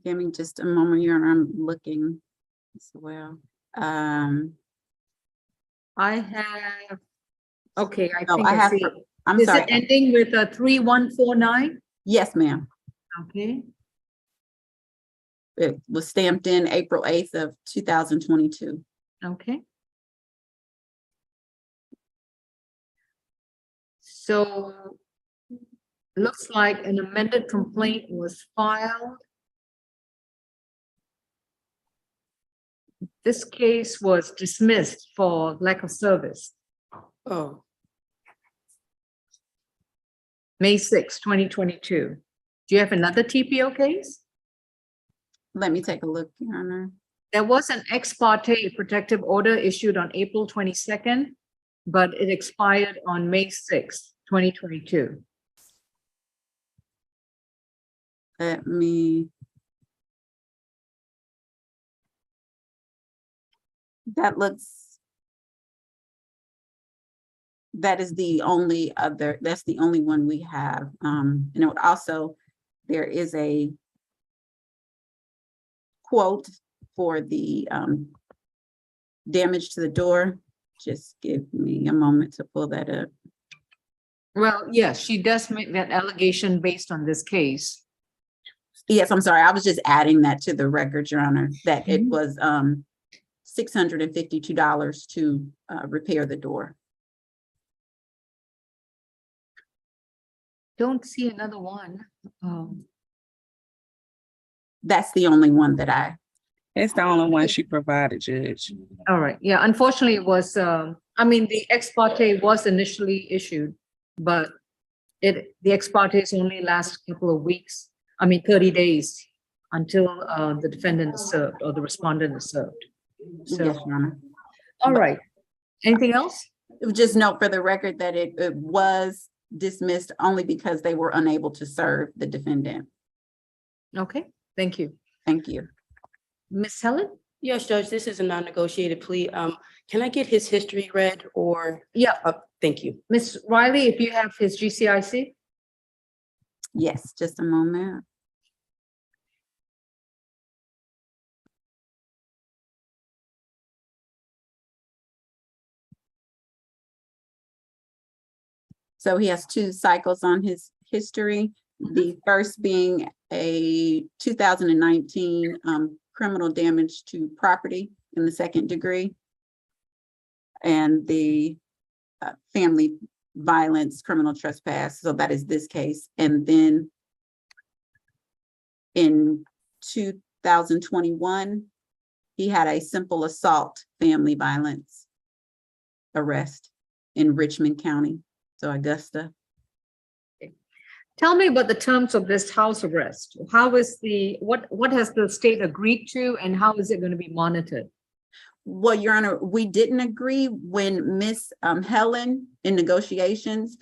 Give me just a moment, Your Honor. I'm looking as well. I have Okay, I So think I I have, see. I'm Is sorry. it ending with a 3149? Yes, ma'am. Okay. It was stamped in April 8th of 2022. Okay. So looks like an amended complaint was filed. This case was dismissed for lack of service. Oh, May 6, 2022. Do you have another TPO case? Let me take a look, Your Honor. There was an ex parte protective order issued on April 22nd, but it expired on May 6, 2022. Let me. That is the only other, that's the only one we have. And it would also, there is a quote for the damage to the door. Just give me a moment to pull that up. Well, yes, she does make that allegation based on this case. Yes, I'm sorry. I was just adding that to the record, Your Honor, that it was $652 to repair the door. Don't see another one. That's the only one that I. It's the only one she provided, Judge. All right. Yeah, unfortunately, it was, I mean, the ex parte was initially issued, but the ex partes only last a couple of weeks. I mean, 30 days until the defendant is served or the respondent is served. So, Yes, Your Honor. all right. Anything else? Just note for the record that it was dismissed only because they were unable to serve the defendant. Okay, thank you. Thank you. Miss Helen? yes, Judge, this is a non-negotiated plea. Can I get his history read or? Yeah. Thank you. Miss Riley, if you have his GCIC? Yes, just a moment. So he has 2 cycles on his history. The first being a 2019 criminal damage to property in the 2nd degree. And the family violence, criminal trespass. So that is this case. And then in 2021, he had a simple assault family violence arrest in Richmond County. So Augusta. Tell me about the terms of this house arrest. How is what has the state agreed to and how is it going to be monitored? Well, Your Honor, we didn't agree when Miss Helen in negotiations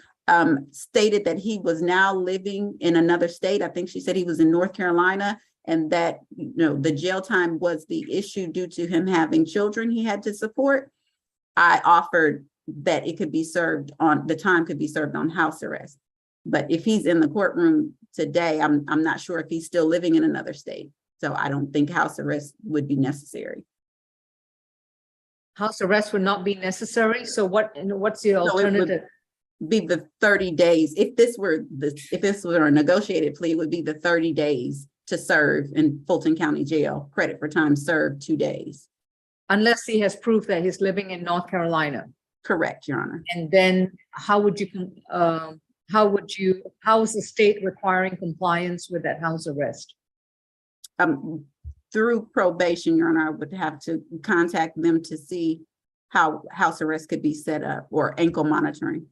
stated that he was now living in another state. I think she said he was in North Carolina and that, you know, the jail time was the issue due to him having children he had to support. I offered that it could be served on, the time could be served on house arrest. But if he's in the courtroom today, I'm not sure if he's still living in another state. So I don't think house arrest would be necessary. House arrest would not be necessary. So what's the alternative? Be the 30 days. If this were a negotiated plea, it would be the 30 days to serve in Fulton County Jail, credit for time served 2 days. Unless he has proof that he's living in North Carolina. Correct, Your Honor. And then how is the state requiring compliance with that house arrest? Through probation, Your Honor, I would have to contact them to see how house arrest could be set up or ankle monitoring.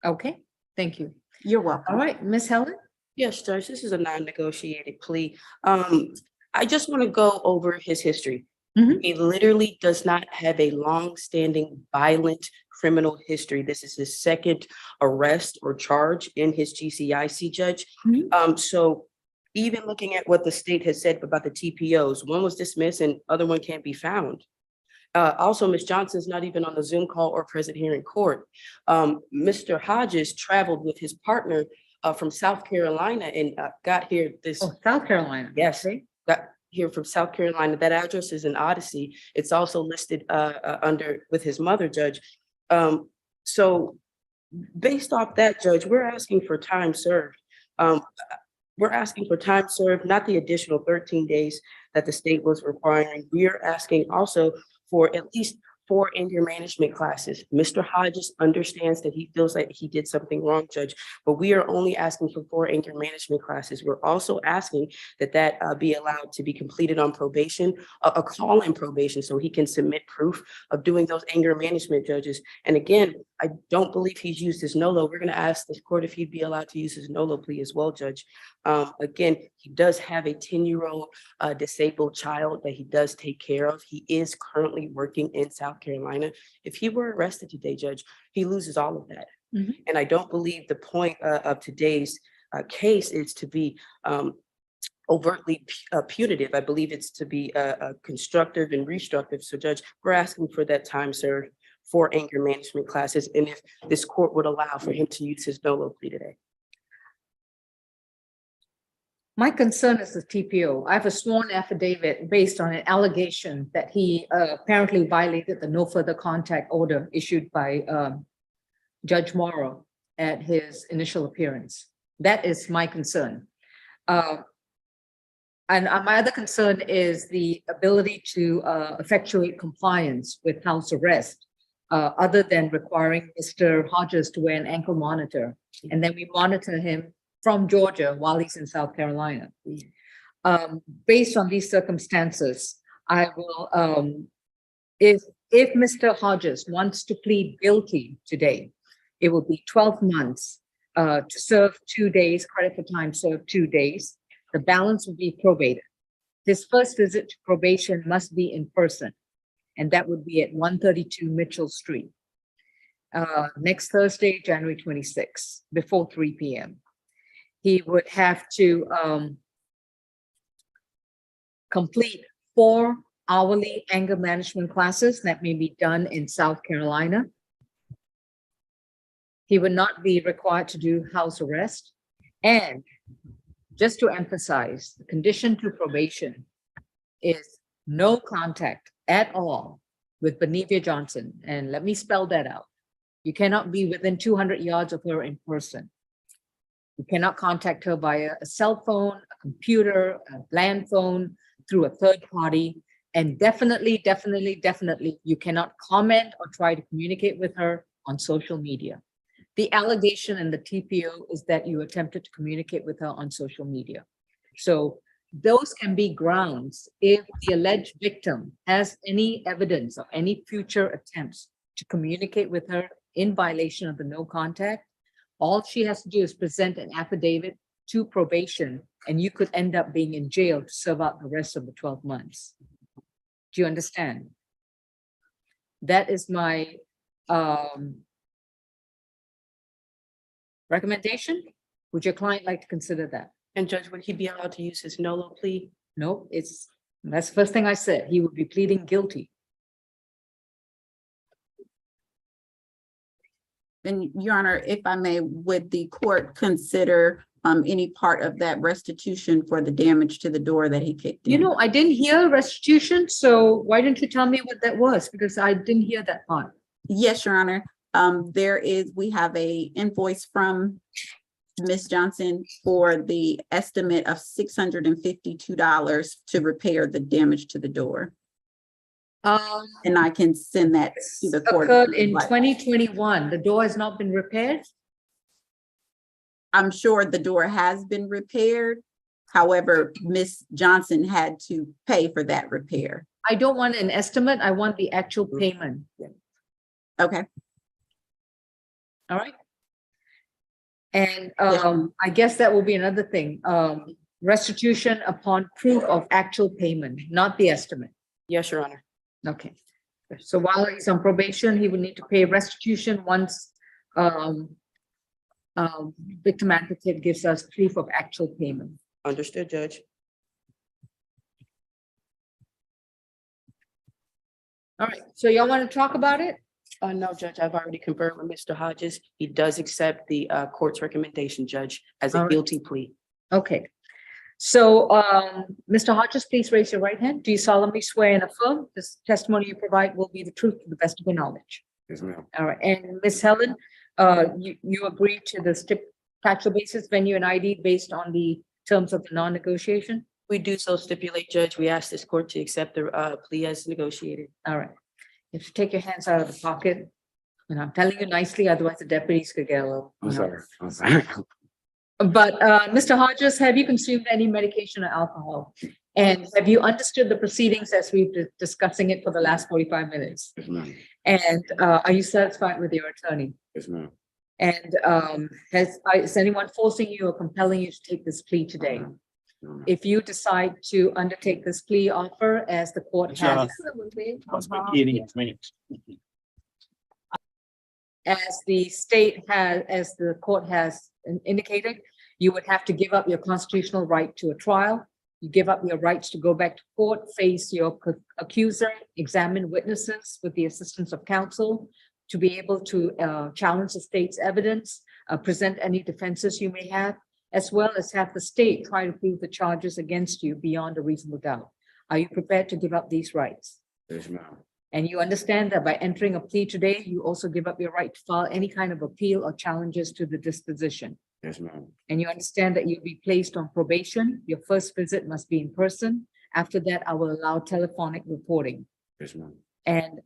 Okay, thank you. You're welcome. All right, Miss Helen? Yes, Judge, this is a non-negotiated plea. I just want to go over his history. He literally does not have a long-standing violent criminal history. This is his 2nd arrest or charge in his GCIC, Judge. So even looking at what the state has said about the TPOs, one was dismissed and other one can't be found. Also, Ms. Johnson's not even on the Zoom call or present here in court. Mr. Hodges traveled with his partner from South Carolina and got here this. Oh, South Carolina. Yes, got here from South Carolina. That address is in Odyssey. It's also listed under with his mother, Judge. So Based off that, Judge, we're asking for time served. We're asking for time served, not the additional 13 days that the state was requiring. We are asking also for at least 4 anger management classes. Mr. Hodges understands that he feels like he did something wrong, Judge, but we are only asking for 4 anger management classes. We're also asking that be allowed to be completed on probation, a call-in probation, so he can submit proof of doing those anger management, judges. And again, I don't believe he's used his NOLO. We're gonna ask the court if he'd be allowed to use his NOLO plea as well, Judge. Again, he does have a 10-year-old disabled child that he does take care of. He is currently working in South Carolina. If he were arrested today, Judge, he loses all of that. And I don't believe the point of today's case is to be overtly punitive. I believe it's to be constructive and restructive. So, Judge, we're asking for that time served for anger management classes, and if this court would allow for him to use his NOLO plea today. My concern is the TPO. I have a sworn affidavit based on an allegation that he apparently violated the no further contact order issued by Judge Morrow at his initial appearance. That is my concern. And my other concern is the ability to effectuate compliance with house arrest, other than requiring Mr. Hodges to wear an ankle monitor. And then we monitor him from Georgia while he's in South Carolina. Based on these circumstances, I will, if Mr. Hodges wants to plead guilty today, it will be 12 months to serve 2 days, credit for time served 2 days. The balance will be probated. His first visit to probation must be in person, and that would be at 132 Mitchell Street. Next Thursday, January 26th, before 3 p.m. He would have to complete 4 hourly anger management classes that may be done in South Carolina. He would not be required to do house arrest. And just to emphasize, the condition to probation is no contact at all with Benevia Johnson. And let me spell that out. You cannot be within 200 yards of her in person. You cannot contact her via a cell phone, a computer, a land phone, through a third party. And definitely, you cannot comment or try to communicate with her on social media. The allegation in the TPO is that you attempted to communicate with her on social media. So those can be grounds if the alleged victim has any evidence of any future attempts to communicate with her in violation of the no contact. All she has to do is present an affidavit to probation, and you could end up being in jail to serve out the rest of the 12 months. Do you understand? That is my recommendation. Would your client like to consider that? And Judge, would he be allowed to use his NOLO plea? No, that's the first thing I said. He would be pleading guilty. And Your Honor, if I may, would the court consider any part of that restitution for the damage to the door that he kicked in? You know, I didn't hear restitution, so why didn't you tell me what that was? Because I didn't hear that part. Yes, Your Honor. We have a invoice from Ms. Johnson for the estimate of $652 to repair the damage to the door. And I can send that to the court. Occurred in 2021. The door has not been repaired? I'm sure the door has been repaired. However, Ms. Johnson had to pay for that repair. I don't want an estimate. I want the actual payment. Okay. All right. And I guess that will be another thing. Restitution upon proof of actual payment, not the estimate. Yes, Your Honor. Okay. So while he's on probation, he would need to pay restitution once victim advocate gives us proof of actual payment. Understood, Judge. All right. So y'all want to talk about it? No, Judge, I've already conferred with Mr. Hodges. He does accept the court's recommendation, Judge, as a guilty plea. Okay. So, Mr. Hodges, please raise your right hand. Do you solemnly swear and affirm this testimony you provide will be the truth to the best of your knowledge? Yes, ma'am. All right. And Ms. Helen, You agree to the factual basis, venue and ID based on the terms of the non-negotiation? We do so stipulate, Judge. We ask this court to accept the plea as negotiated. All right. You have to take your hands out of the pocket. And I'm telling you nicely, otherwise the deputies could get a little. I'm you know. sorry. I'm sorry. But Mr. Hodges, have you consumed any medication or alcohol? And have you understood the proceedings as we've been discussing it for the last 45 minutes? Yes, ma'am. And are you satisfied with your attorney? Yes, ma'am. And is anyone forcing you or compelling you to take this plea today? If you decide to undertake this plea offer as the court has, as the state has, as the court has indicated, you would have to give up your constitutional right to a trial. You give up your rights to go back to court, face your accuser, examine witnesses with the assistance of counsel, to be able to challenge the state's evidence, present any defenses you may have, as well as have the state try to prove the charges against you beyond a reasonable doubt. Are you prepared to give up these rights? Yes, ma'am. And you understand that by entering a plea today, you also give up your right to file any kind of appeal or challenges to the disposition. Yes, ma'am. And you understand that you'll be placed on probation. Your first visit must be in person. After that, I will allow telephonic reporting. Yes, ma'am. And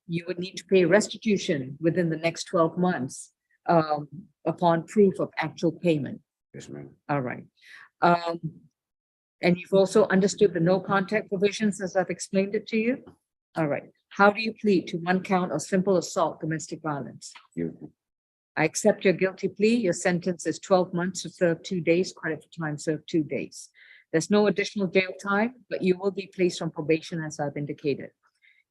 you would need to pay restitution within the next 12 months upon proof of actual payment. Yes, ma'am. All right. And you've also understood the no contact provisions as I've explained it to you? All right. How do you plead to one count of simple assault, domestic violence? I accept your guilty plea. Your sentence is 12 months to serve 2 days, credit for time served 2 days. There's no additional jail time, but you will be placed on probation as I've indicated.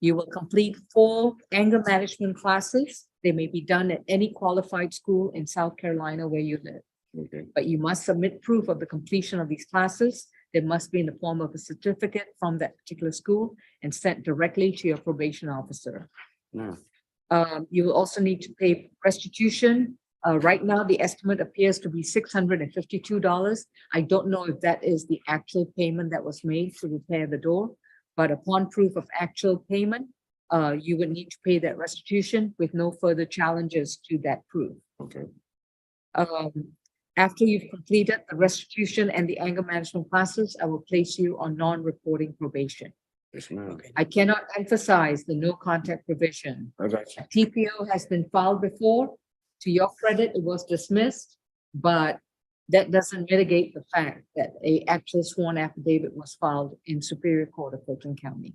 You will complete 4 anger management classes. They may be done at any qualified school in South Carolina where you live. Okay. But you must submit proof of the completion of these classes. They must be in the form of a certificate from that particular school and sent directly to your probation officer. No. You will also need to pay restitution. Right now, the estimate appears to be $652. I don't know if that is the actual payment that was made to repair the door, but upon proof of actual payment, you would need to pay that restitution with no further challenges to that proof. Okay. After you've completed the restitution and the anger management classes, I will place you on non-reporting probation. Yes, ma'am. I cannot emphasize the no contact provision. I got you. TPO has been filed before. To your credit, it was dismissed, but that doesn't mitigate the fact that a actual sworn affidavit was filed in Superior Court of Fulton County.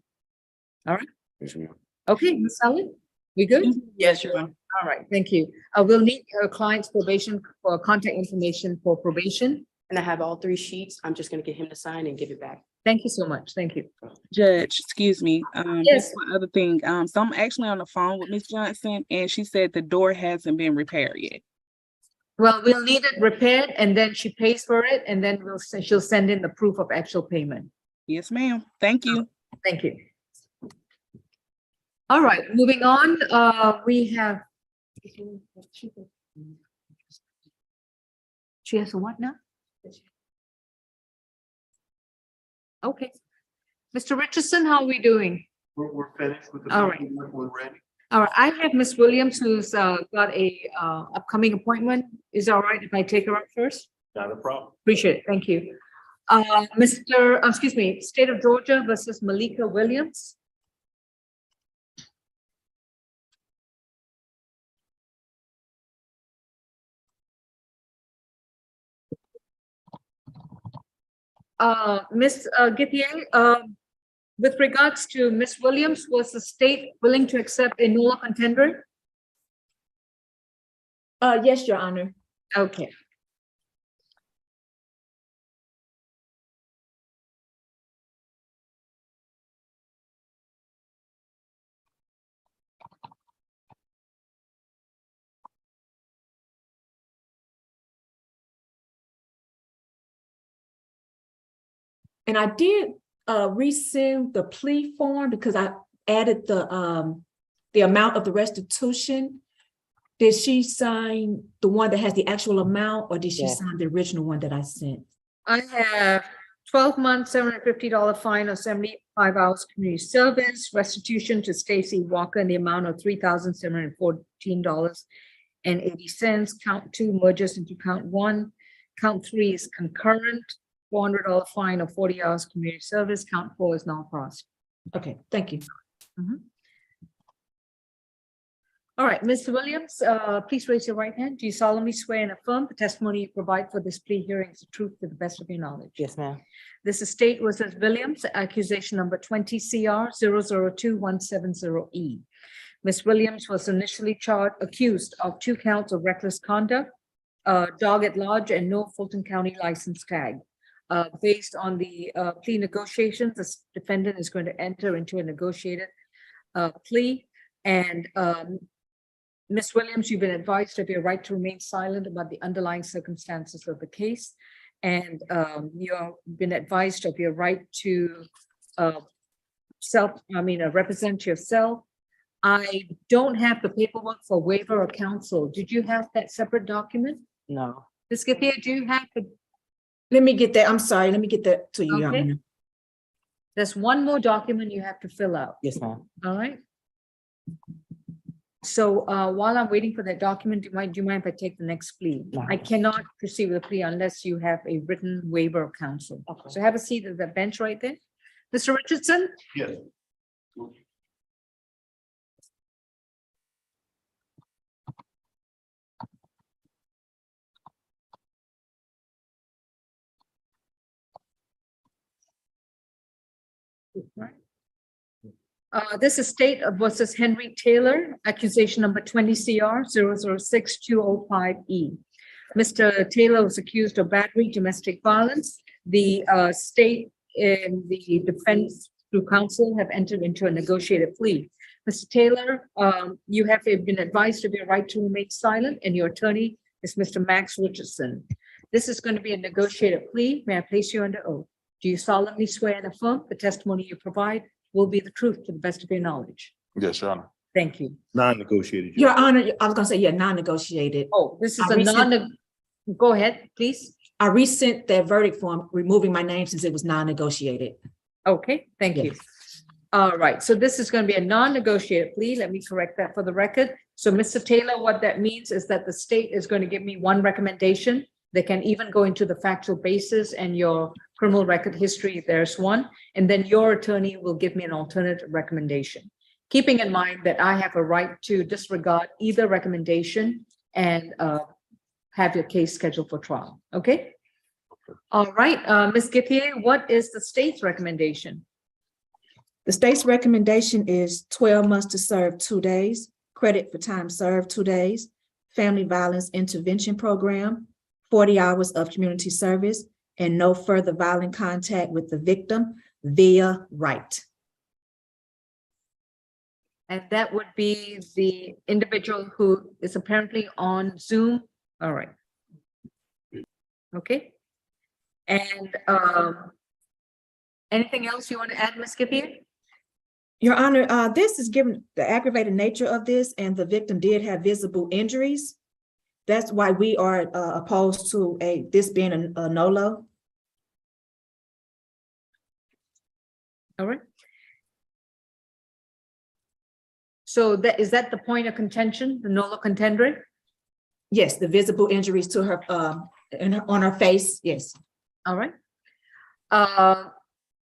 All right. Yes, ma'am. Okay, Ms. Sullivan, we good? Yes, Your Honor. All right, thank you. We'll need your client's probation for contact information for probation. And I have all 3 sheets. I'm just gonna get him to sign and give it back. Thank you so much. Thank you. Judge, excuse me. Yes. Just one other thing. So I'm actually on the phone with Miss Johnson, and she said the door hasn't been repaired yet. Well, we'll need it repaired and then she pays for it and then she'll send in the proof of actual payment. Yes, ma'am. Thank you. Thank you. All right, moving on, we have. She has a what now? Okay. Mr. Richardson, how are we doing? We're finished with the. All right. We're ready. All right, I have Miss Williams who's got a upcoming appointment. Is it all right if I take her up first? Not a problem. Appreciate it, thank you. State of Georgia versus Malika Williams. Ms. Githier, with regards to Ms. Williams, was the state willing to accept a NOLA contender? Yes, Your Honor. Okay. And I did resend the plea form because I added the amount of the restitution. Did she sign the one that has the actual amount, or did she sign the original one that I sent? I have 12 months, $750 fine or 75 hours community service, restitution to Stacy Walker in the amount of $3,714 and 80 cents. Count 2 merges into count 1. Count 3 is concurrent, $400 fine or 40 hours community service. Count 4 is non-cross. Okay, thank you. All right, Mr. Williams, please raise your right hand. Do you solemnly swear and affirm the testimony you provide for this plea hearing is the truth to the best of your knowledge? Yes, ma'am. This is State versus Williams, accusation number 20 CR 002170E. Ms. Williams was initially accused of 2 counts of reckless conduct, dog at large, and no Fulton County license tag. Based on the plea negotiations, the defendant is going to enter into a negotiated plea. And Ms. Williams, you've been advised of your right to remain silent about the underlying circumstances of the case. And you've been advised of your right to represent yourself. I don't have the paperwork for waiver of counsel. Did you have that separate document? No. Ms. Githia, do you have the? Let me get that. I'm sorry. Let me get that to you. Your Okay. Honor. There's one more document you have to fill out. Yes, ma'am. All right. So while I'm waiting for that document, do you mind if I take the next plea? No. I cannot proceed with the plea unless you have a written waiver of counsel. Okay. So have a seat at the bench right there. Mr. Richardson? Yes. This is State versus Henry Taylor, accusation number 20 CR 006205E. Mr. Taylor was accused of battery, domestic violence. The state and the defense through counsel have entered into a negotiated plea. Mr. Taylor, you have been advised of your right to remain silent, and your attorney is Mr. Max Richardson. This is going to be a negotiated plea. May I place you under oath? Do you solemnly swear and affirm the testimony you provide will be the truth to the best of your knowledge? Yes, Your Honor. Thank you. Non-negotiated. Your Honor, I was gonna say, yeah, non-negotiated. Oh, this is I a resent- go ahead, please. I resent that verdict form, removing my name since it was non-negotiated. Okay, thank you. All right, so this is going to be a non-negotiated plea. Let me correct that for the record. So Mr. Taylor, what that means is that the state is going to give me one recommendation. They can even go into the factual basis and your criminal record history if there's one, and then your attorney will give me an alternative recommendation. Keeping in mind that I have a right to disregard either recommendation and have your case scheduled for trial, okay? All right, Ms. Githia, what is the state's recommendation? The state's recommendation is 12 months to serve 2 days, credit for time served 2 days, family violence intervention program, 40 hours of community service, and no further violent contact with the victim via right. And that would be the individual who is apparently on Zoom. All right. Okay. And anything else you want to add, Ms. Githia? Your Honor, this is given the aggravated nature of this, and the victim did have visible injuries. That's why we are opposed to this being a NOLO. All right. So is that the point of contention, the NOLO contendere? Yes, the visible injuries to her on her face. Yes. All right.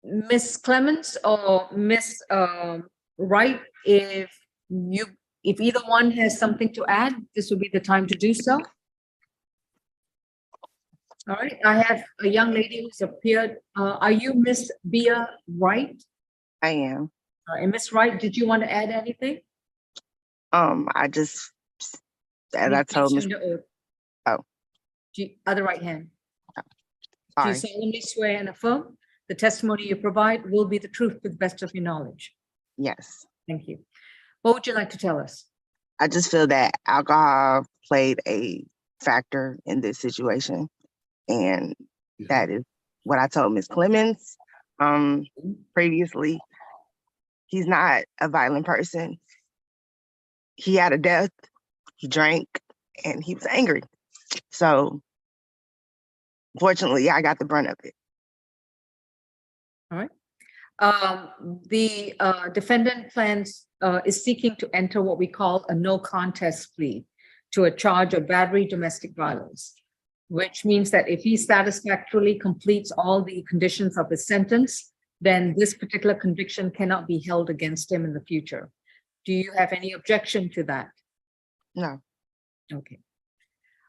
Ms. Clemens or Ms. Wright, if either one has something to add, this would be the time to do so. All right, I have a young lady who's appeared. Are you Miss Bia Wright? I am. And Miss Wright, did you want to add anything? I just, as I told Miss. Oh. Other right hand. Do you Sorry. solemnly swear and affirm the testimony you provide will be the truth to the best of your knowledge? Yes. Thank you. What would you like to tell us? I just feel that alcohol played a factor in this situation. And that is what I told Ms. Clemens previously. He's not a violent person. He had a death, he drank, and he was angry. So fortunately, I got the brunt of it. All right. The defendant is seeking to enter what we call a no contest plea. to a charge of battery domestic violence, which means that if he satisfactorily completes all the conditions of his sentence, then this particular conviction cannot be held against him in the future. Do you have any objection to that? No. Okay.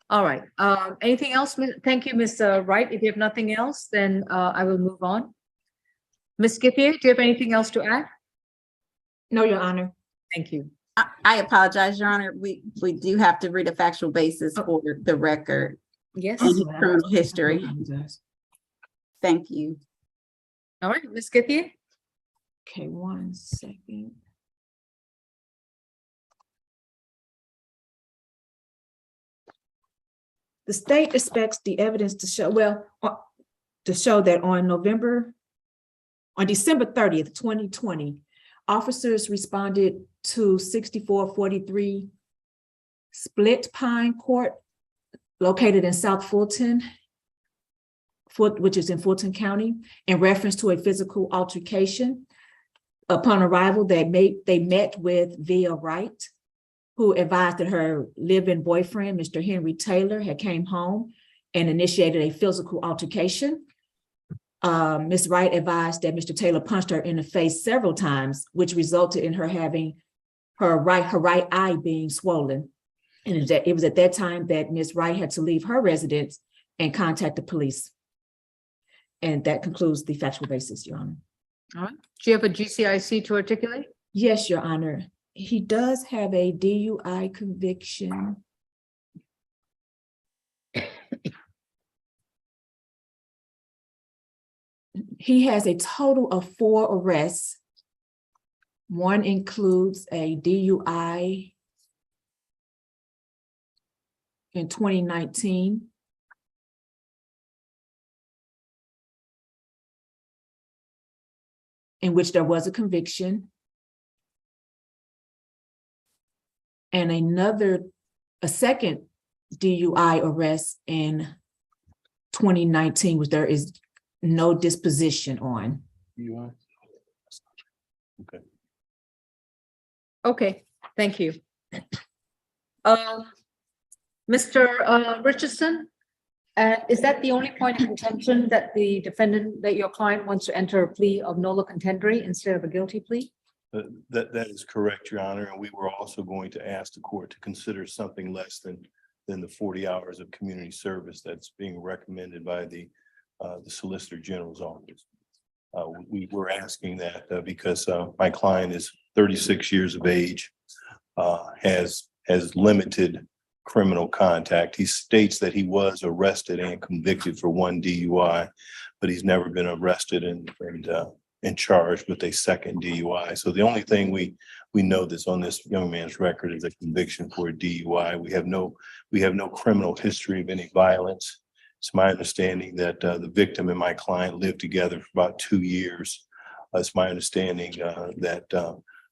All right. Anything else? Thank you, Ms. Wright. If you have nothing else, then I will move on. Ms. Skippier, do you have anything else to add? No, Your Honor. Thank you. I apologize, Your Honor. We do have to read a factual basis for the record. Yes. And his criminal history. Thank you. All right, Ms. Skippier. Okay, 1 second. The state expects the evidence to show, that on December 30th, 2020, officers responded to 6443 Split Pine Court, located in South Fulton, which is in Fulton County, in reference to a physical altercation. Upon arrival, they met with Via Wright, who advised that her live-in boyfriend, Mr. Henry Taylor, had came home and initiated a physical altercation. Ms. Wright advised that Mr. Taylor punched her in the face several times, which resulted in her having her right eye being swollen. And it was at that time that Ms. Wright had to leave her residence and contact the police. And that concludes the factual basis, Your Honor. All right. Do you have a GCIC to articulate? Yes, Your Honor. He does have a DUI conviction. He has a total of 4 arrests. One includes a DUI in 2019. In which there was a conviction. And a second DUI arrest in 2019, which there is no disposition on. Okay. Okay, thank you. Mr. Richardson, is that the only point of contention that the defendant, that your client wants to enter a plea of nolo contendere instead of a guilty plea? That is correct, Your Honor, and we were also going to ask the court to consider something less than the 40 hours of community service that's being recommended by the Solicitor General's office. We were asking that because my client is 36 years of age, has limited criminal contact. He states that he was arrested and convicted for 1 DUI, but he's never been arrested and charged with a second DUI. So the only thing we know that's on this young man's record is a conviction for a DUI. We have no criminal history of any violence. It's my understanding that the victim and my client lived together for about 2 years. It's my understanding that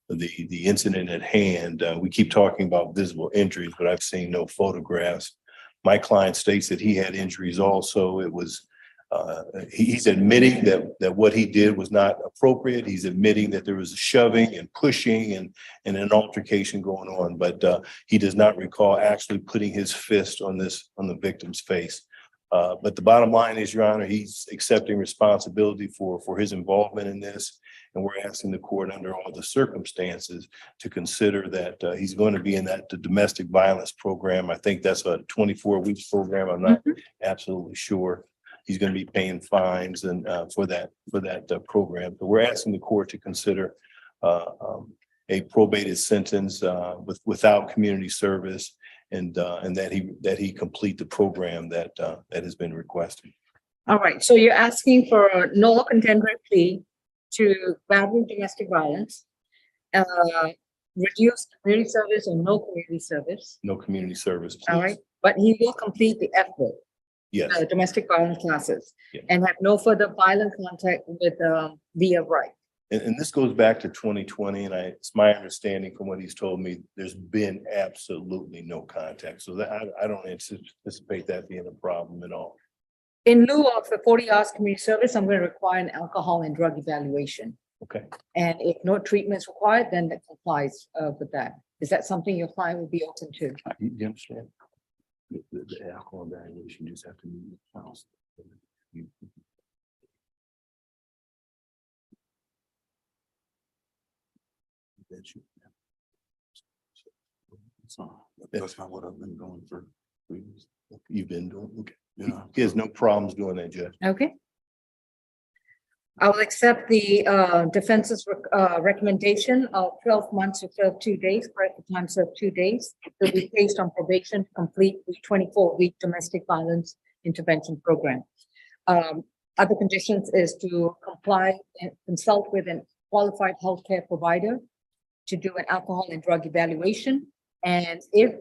the incident at hand, we keep talking about visible injuries, but I've seen no photographs. My client states that he had injuries also. It was he's admitting that what he did was not appropriate. He's admitting that there was shoving and pushing and an altercation going on, but he does not recall actually putting his fist on the victim's face. But the bottom line is, Your Honor, he's accepting responsibility for his involvement in this. And we're asking the court under all the circumstances to consider that he's going to be in the domestic violence program. I think that's a 24-week program. I'm not absolutely sure. He's going to be paying fines and for that program. But we're asking the court to consider a probated sentence without community service, and that he complete the program that has been requested. All right, so you're asking for a nolo contendere plea to battery domestic violence, reduce community service or no community service. No community service, please. All right, but he will complete the effort. Yes. Domestic violence classes, Yes. And have no further violent contact with Via Wright. And this goes back to 2020, and it's my understanding from what he's told me, there's been absolutely no contact. So that I don't anticipate that being a problem at all. In lieu of the 40 hours community service, I'm going to require an alcohol and drug evaluation. Okay. And if no treatment is required, then that complies with that. Is that something your client would be open to? You understand? The alcohol evaluation, you just have to meet with counsel. That's not what I've been doing for years. You've been doing, okay. Yeah. He has no problems doing that, Judge. Okay. I will accept the defense's recommendation of 12 months to serve 2 days, correct time served 2 days. Will be placed on probation to complete the 24-week domestic violence intervention program. Other conditions is to comply and consult with a qualified healthcare provider to do an alcohol and drug evaluation. And if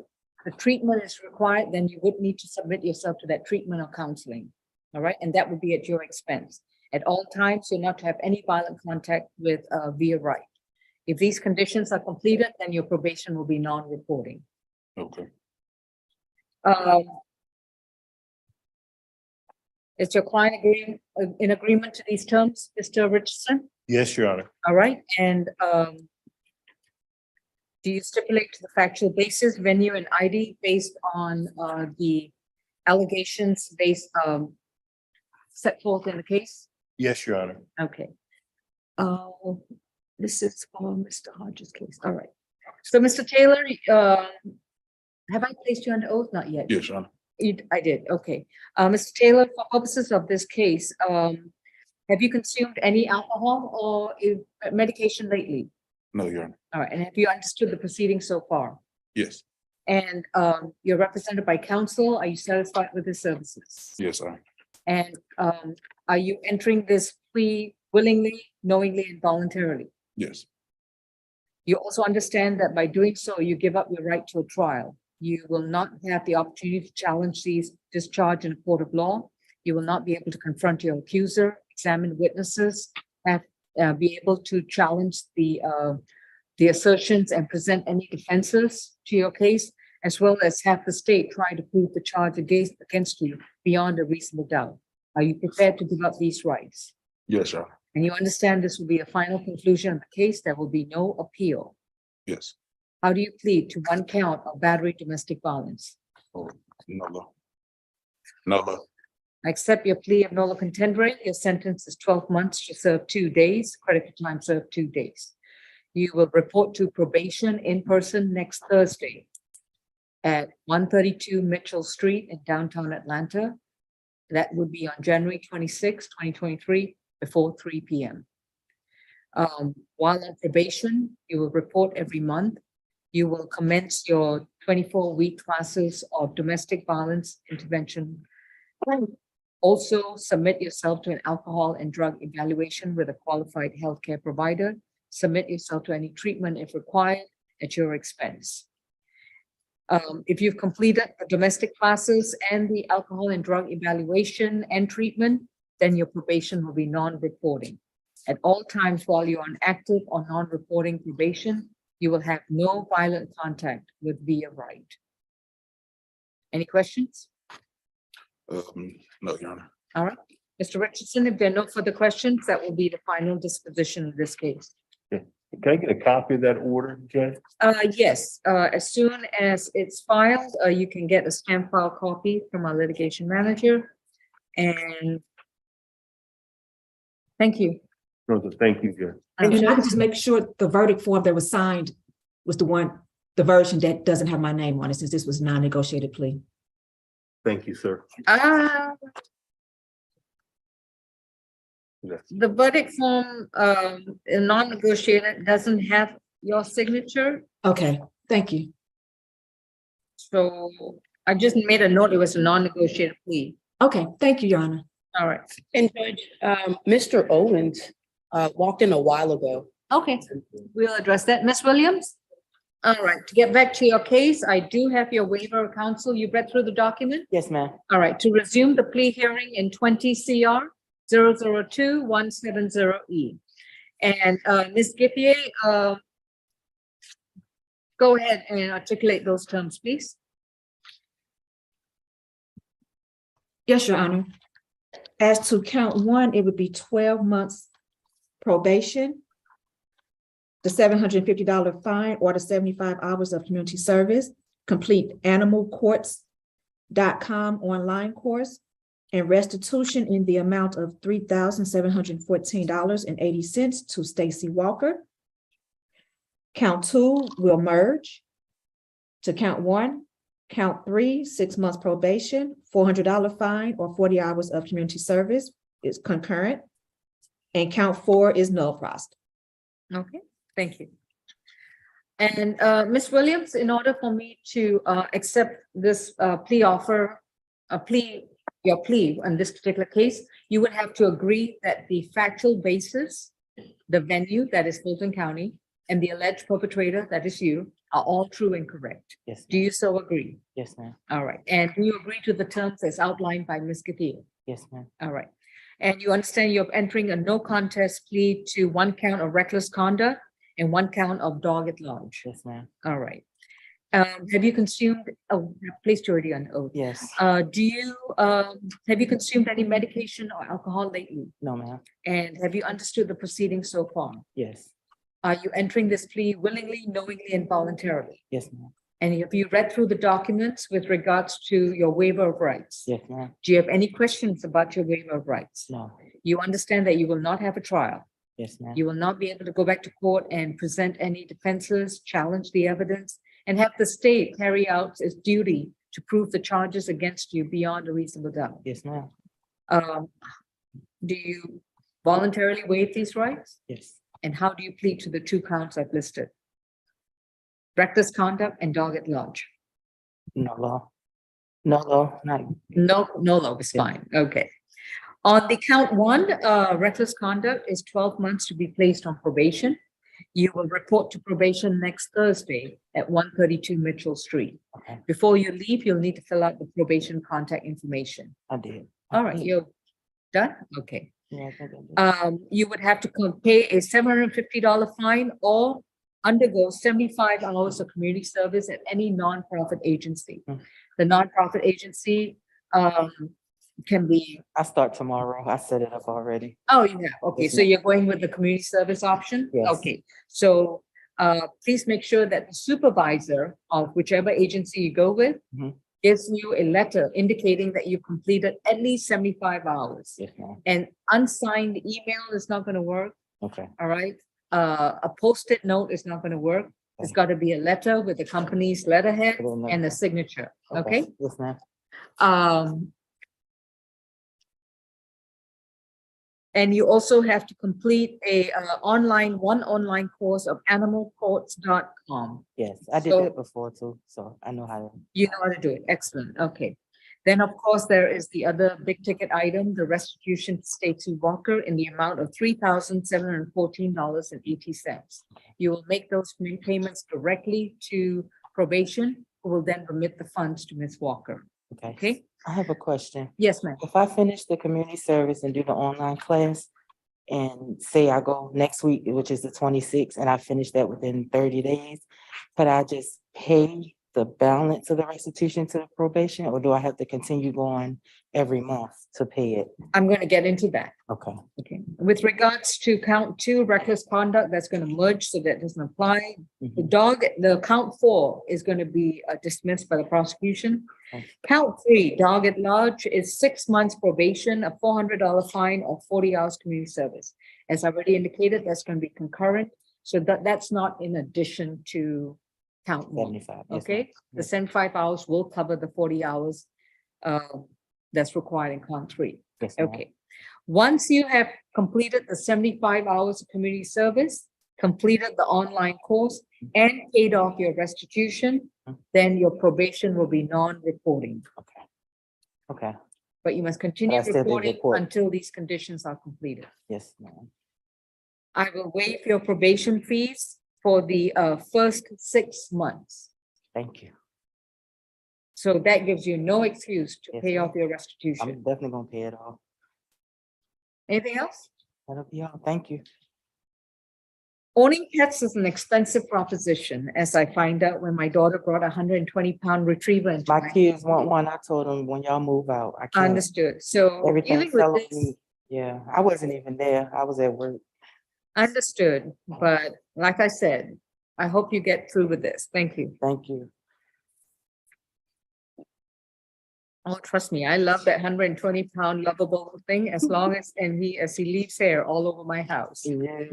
the treatment is required, then you would need to submit yourself to that treatment or counseling. All right, and that would be at your expense. At all times, you're not to have any violent contact with via right. If these conditions are completed, then your probation will be non-reporting. Okay. Is your client in agreement to these terms, Mr. Richardson? Yes, Your Honor. All right, and do you stipulate to the factual basis, venue, and ID based on the allegations based set forth in the case? Yes, Your Honor. Okay. This is for Mr. Hodges' case. All right. So, Mr. Taylor, have I placed you under oath? Not yet. Yes, Your Honor. I did. Okay. Mr. Taylor, for purposes of this case, have you consumed any alcohol or medication lately? No, Your Honor. All right. And have you understood the proceedings so far? Yes. And you're represented by counsel. Are you satisfied with the services? Yes, sir. And are you entering this plea willingly, knowingly, and voluntarily? Yes. You also understand that by doing so, you give up your right to a trial. You will not have the opportunity to challenge these discharge in a court of law. You will not be able to confront your accuser, examine witnesses, be able to challenge the assertions and present any defenses to your case, as well as have the state try to prove the charge against you beyond a reasonable doubt. Are you prepared to give up these rights? Yes, sir. And you understand this will be a final conclusion of the case. There will be no appeal. Yes. How do you plead to one count of battery domestic violence? Oh, no. No. I accept your plea of nolo contendere. Your sentence is 12 months to serve 2 days, credit for time served 2 days. You will report to probation in person next Thursday at 132 Mitchell Street in downtown Atlanta. That would be on January 26, 2023, before 3 p.m. While on probation, you will report every month. You will commence your 24-week classes of domestic violence intervention. Also, submit yourself to an alcohol and drug evaluation with a qualified healthcare provider. Submit yourself to any treatment if required at your expense. If you've completed the domestic classes and the alcohol and drug evaluation and treatment, then your probation will be non-reporting. At all times while you're on active or non-reporting probation, you will have no violent contact with via right. Any questions? No, Your Honor. All right. Mr. Richardson, if there are no further questions, that will be the final disposition of this case. Can I get a copy of that order, Judge? Yes, as soon as it's filed, you can get a stamp file copy from our litigation manager. And thank you. Thank you, Judge. And I can just make sure the verdict form that was signed was the version that doesn't have my name on it, since this was non-negotiated plea. Thank you, sir. The verdict form, non-negotiated, doesn't have your signature. Okay, thank you. So I just made a note, it was a non-negotiated plea. Okay, thank you, Your Honor. All right. And Judge, Mr. Owens walked in a while ago. Okay, we'll address that. Ms. Williams? All right, to get back to your case, I do have your waiver of counsel. You read through the document? Yes, ma'am. All right, to resume the plea hearing in 20 CR 002-170E. And Ms. Gippier, go ahead and articulate those terms, please. Yes, Your Honor. As to count one, it would be 12 months probation. the $750 fine or the 75 hours of community service, complete animalcourts.com online course, and restitution in the amount of $3,714.80 to Stacy Walker. Count 2 will merge to count 1. Count 3, 6 months probation, $400 fine or 40 hours of community service is concurrent. And count 4 is null prost. Okay, thank you. And Ms. Williams, in order for me to accept this plea offer, your plea on this particular case, you would have to agree that the factual basis, the venue, that is Fulton County, and the alleged perpetrator, that is you, are all true and correct. Yes. Do you so agree? Yes, ma'am. All right. And do you agree to the terms as outlined by Ms. Cathia? Yes, ma'am. All right. And you understand you're entering a no contest plea to 1 count of reckless conduct and 1 count of dog at large? Yes, ma'am. All right. Have you consumed, placed you already on oath? Yes. Have you consumed any medication or alcohol lately? No, ma'am. And have you understood the proceedings so far? Yes. Are you entering this plea willingly, knowingly, and voluntarily? Yes, ma'am. And have you read through the documents with regards to your waiver of rights? Yes, ma'am. Do you have any questions about your waiver of rights? No. You understand that you will not have a trial. Yes, ma'am. You will not be able to go back to court and present any defenses, challenge the evidence, and have the state carry out its duty to prove the charges against you beyond a reasonable doubt. Yes, ma'am. Do you voluntarily waive these rights? Yes. And how do you plead to the 2 counts I've listed? Reckless conduct and dog at large. No law. No law. Not. No law is fine. Okay. On the count 1, reckless conduct is 12 months to be placed on probation. You will report to probation next Thursday at 132 Mitchell Street. Okay. Before you leave, you'll need to fill out the probation contact information. I did. All right, you're done? Okay. Yeah, I think I did. You would have to pay a $750 fine or undergo 75 hours of community service at any nonprofit agency. The nonprofit agency can be. I start tomorrow. I set it up already. Oh, you have. Okay, Yes, so ma'am. you're going with the community service option? Yes. Okay, so please make sure that the supervisor of whichever agency you go with Mhm. gives you a letter indicating that you completed at least 75 hours. Yes, ma'am. An unsigned email is not going to work, Okay. all right? A post-it note is not going to work. It's got to be a letter with the company's letterhead and a signature, okay? Yes, ma'am. And you also have to complete a one online course of animalcourts.com. Yes, I did So- that before too, so I know how to. You know how to do it. Excellent. Okay. Then, of course, there is the other big ticket item, the restitution to Stacy Walker in the amount of $3,714.80. You will make those payments directly to probation, who will then remit the funds to Ms. Walker. Okay. Okay? I have a question. Yes, ma'am. If I finish the community service and do the online class, and say I go next week, which is the 26th, and I finish that within 30 days, could I just pay the balance of the restitution to the probation, or do I have to continue going every month to pay it? I'm going to get into that. Okay. Okay. With regards to count 2, reckless conduct, that's going to merge, so that doesn't apply. The count 4 is going to be dismissed by the prosecution. Okay. Count 3, dog at large, is 6 months probation, a $400 fine, or 40 hours community service. As I already indicated, that's going to be concurrent. So that's not in addition to count 1. 75. Yes, Okay, ma'am. the 75 hours will cover the 40 hours that's required in count 3. Yes, ma'am. Okay. Once you have completed the 75 hours of community service, completed the online course, and paid off your restitution, then your probation will be non-reporting. Okay. But you must continue I still do reporting report. until these conditions are completed. Yes, ma'am. I will waive your probation fees for the first 6 months. Thank you. So that gives you no excuse to Yes, pay ma'am. off your restitution. I'm definitely gonna pay it off. Anything else? That'll be all. Thank you. Owning pets is an expensive proposition, as I find out when my daughter brought a 120-pound retriever into My kids want one. I told them when y'all move out, I can't. Understood. So Everything dealing fell with on this, me. Yeah, I wasn't even there. I was at work. understood, but like I said, I hope you get through with this. Thank you. Thank you. Oh, trust me, I love that 120-pound lovable thing as long as, as he leaves hair all over my house. Okay,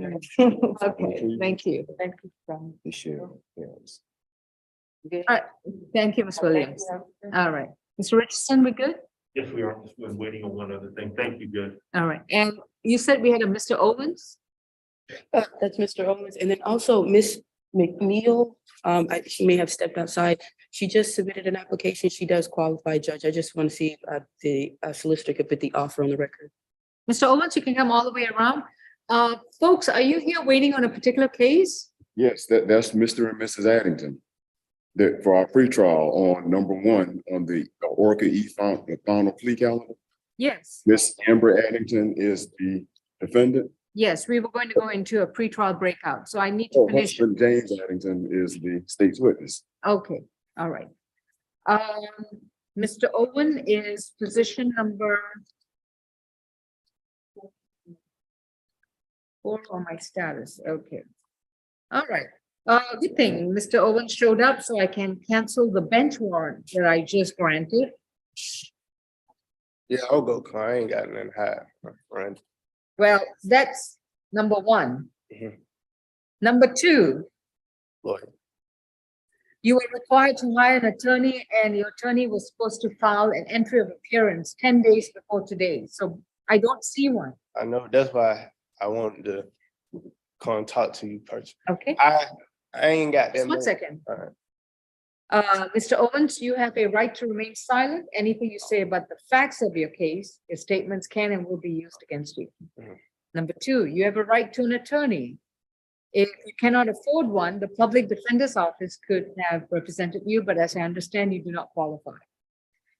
thank you. Thank you. Thank you, Ms. Williams. All right. Mr. Richardson, we good? Yes, we are. Just was waiting on one other thing. Thank you, good. All right. And you said we had a Mr. Owens? That's Mr. Owens. And then also Miss McNeil, she may have stepped outside. She just submitted an application. She does qualify, Judge. I just want to see if the solicitor could put the offer on the record. Mr. Owens, you can come all the way around. Folks, are you here waiting on a particular case? Yes, that's Mr. and Mrs. Addington. That for our pretrial on number 1 on the Orca the final plea calendar. Yes. Miss Amber Addington is the defendant. Yes, we were going to go into a pretrial breakout, so I need to finish. Husband James Addington is the state's witness. Okay, all right. Mr. Owen is position number 4 on my status. Okay. All right. Good thing Mr. Owen showed up so I can cancel the bench warrant that I just granted. Yeah, I'll go. I ain't got nothing to hide, my friend. Well, that's number 1. Mhm. Number 2, Lord. you were required to hire an attorney and your attorney was supposed to file an entry of appearance 10 days before today. So I don't see one. I know, that's why I wanted to come and talk to you personally. Okay. I ain't got that. Just 1 much. second. All right. Mr. Owens, you have a right to remain silent. Anything you say about the facts of your case, your statements can and will be used against you. Mhm. Number 2, you have a right to an attorney. If you cannot afford one, the public defender's office could have represented you, but as I understand, you do not qualify.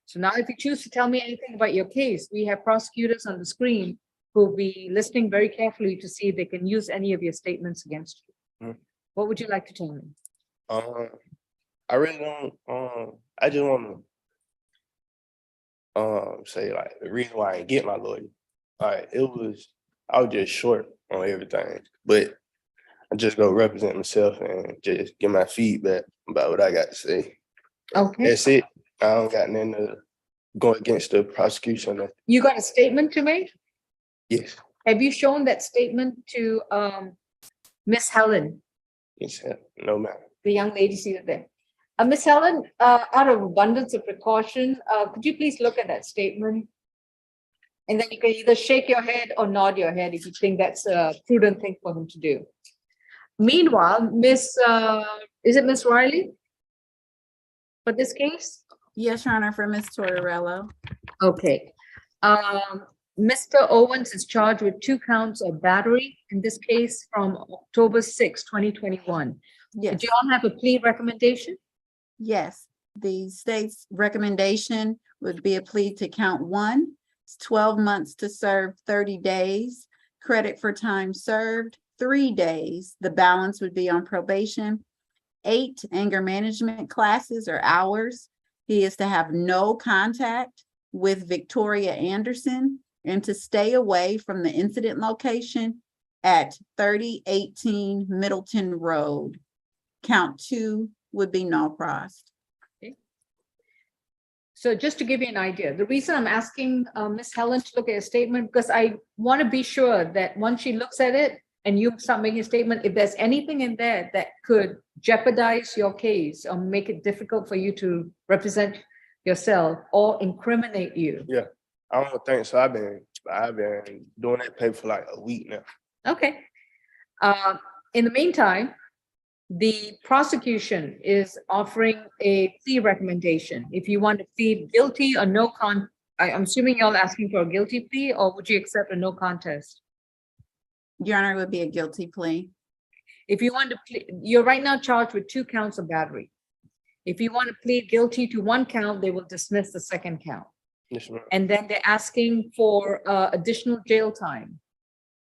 So now if you choose to tell me anything about your case, we have prosecutors on the screen who will be listening very carefully to see if they can use any of your statements against you. Mhm. What would you like to tell me? I really don't, I just want to say like the reason why I didn't get my lawyer. Like I was just short on everything, but I just go represent myself and just get my feedback about what I got to say. Okay. That's it. I don't got nothing to go against the prosecution. You got a statement to make? Yes. Have you shown that statement to Miss Helen, Yes, no matter. the young lady seated there? Miss Helen, out of abundance of precaution, could you please look at that statement? And then you can either shake your head or nod your head if you think that's a prudent thing for him to do. Meanwhile, is it Miss Riley for this case? Yes, Your Honor, for Ms. Tortorello. Okay. Mr. Owens is charged with 2 counts of battery in this case from October 6, 2021. Yes. Did you all have a plea recommendation? Yes, the state's recommendation would be a plea to count 1. It's 12 months to serve 30 days, credit for time served, 3 days. The balance would be on probation. 8 anger management classes or hours. He is to have no contact with Victoria Anderson and to stay away from the incident location at 3018 Middleton Road. Count 2 would be no prost. Okay. So just to give you an idea, the reason I'm asking Ms. Helen to look at a statement, because I want to be sure that once she looks at it and you start making a statement, if there's anything in there that could jeopardize your case or make it difficult for you to represent yourself or incriminate you. Yeah, I don't think so. I've been doing that paper for like a week now. Okay. In the meantime, the prosecution is offering a plea recommendation. If you want to plead guilty or no I'm assuming y'all asking for a guilty plea, or would you accept a no contest? Your Honor, it would be a guilty plea. If you want to plead, you're right now charged with 2 counts of battery. If you want to plead guilty to 1 count, they will dismiss the 2nd count. Yes, ma'am. And then they're asking for additional jail time,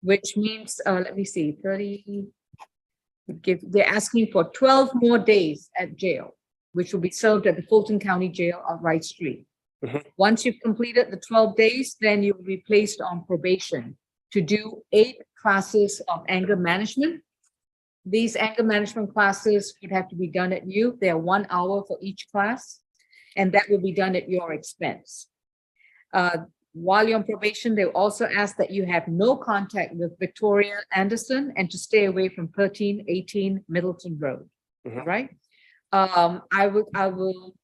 which means, let me see, 30, they're asking for 12 more days at jail, which will be served at the Fulton County Jail on Wright Street. Mhm. Once you've completed the 12 days, then you will be placed on probation to do 8 classes of anger management these anger management classes would have to be done at you. They're 1 hour for each class, and that will be done at your expense. While you're on probation, they also ask that you have no contact with Victoria Anderson and to stay away from 1318 Middleton Road. All right. I will,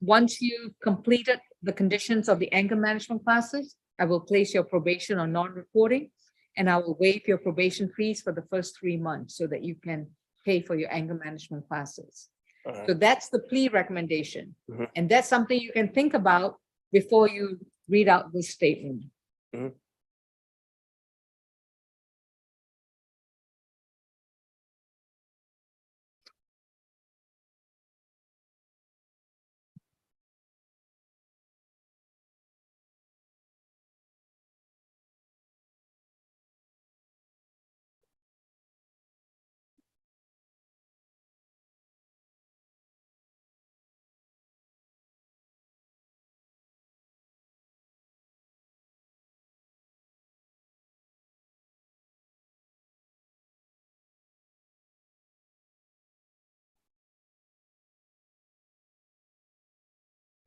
once you've completed the conditions of the anger management classes, I will place your probation on non-reporting, and I will waive your probation fees for the first 3 months so that you can pay for your anger management classes. So that's the plea recommendation. And that's something you can think about before you read out this statement.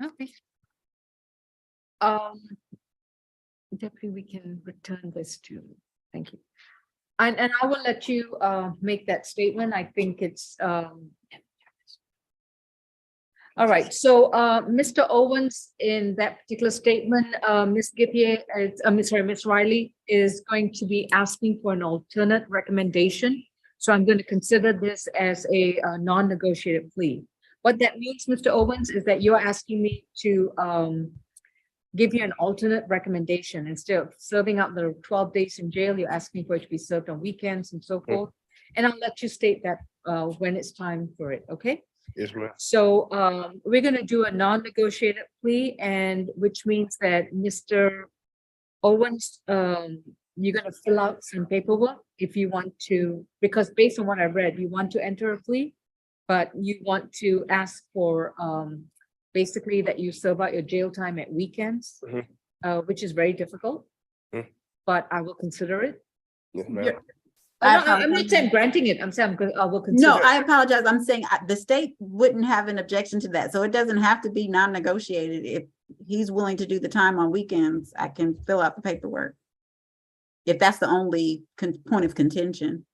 Okay. Definitely we can return this to, thank you. And I will let you make that statement. I think it's all right. So Mr. Owens, in that particular statement, Ms. Gippier, Ms. Riley is going to be asking for an alternate recommendation. So I'm going to consider this as a non-negotiated plea. What that means, Mr. Owens, is that you're asking me to give you an alternate recommendation. Instead of serving out the 12 days in jail, you're asking for it to be served on weekends and so forth. And I'll let you state that when it's time for it, okay? Yes, ma'am. So we're going to do a non-negotiated plea, and which means that Mr. Owens, you're going to fill out some paperwork if you want to, because based on what I read, you want to enter a plea, but you want to ask for basically that you serve out your jail time at weekends, which is very difficult, but I will consider it. Yes, ma'am. I'm not saying granting it. I'm saying I will consider. No, I apologize. I'm saying the state wouldn't have an objection to that. So it doesn't have to be non-negotiated. If he's willing to do the time on weekends, I can fill out the paperwork. If that's the only point of contention.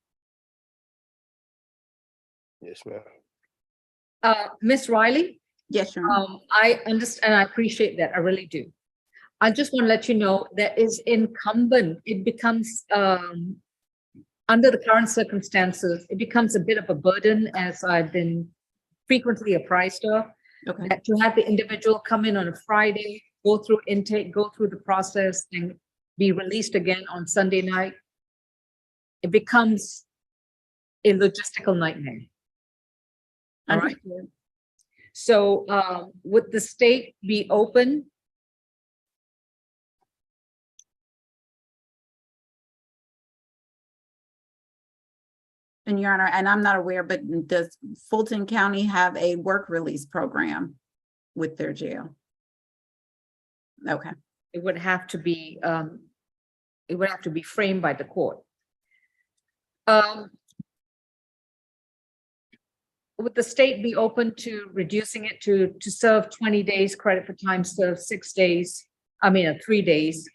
Yes, ma'am. Miss Riley? Yes, Your Honor. I understand. I appreciate that. I really do. I just want to let you know that is incumbent. It becomes under the current circumstances, it becomes a bit of a burden, as I've been frequently apprised of, that to have the individual come in on a Friday, go through intake, go through the process, and be released again on Sunday night. It becomes a logistical nightmare. All right. So would the state be open? And Your Honor, and I'm not aware, but does Fulton County have a work release program with their jail? Okay. It would have to be framed by the court. Would the state be open to reducing it to serve 20 days credit for time served, 6 days, 3 days,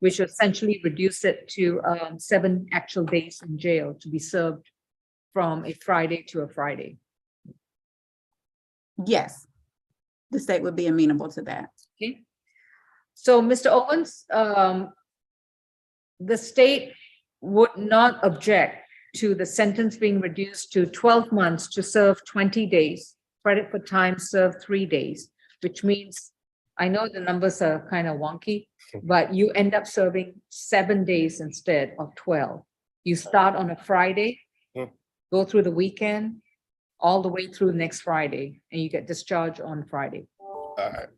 which essentially reduce it to 7 actual days in jail to be served from a Friday to a Friday? Yes, the state would be amenable to that. Okay. So, Mr. Owens, the state would not object to the sentence being reduced to 12 months to serve 20 days, credit for time served 3 days, which means, I know the numbers are kind of wonky, but you end up serving 7 days instead of 12. You start on a Friday, go through the weekend, all the way through next Friday, and you get discharged on Friday. All right.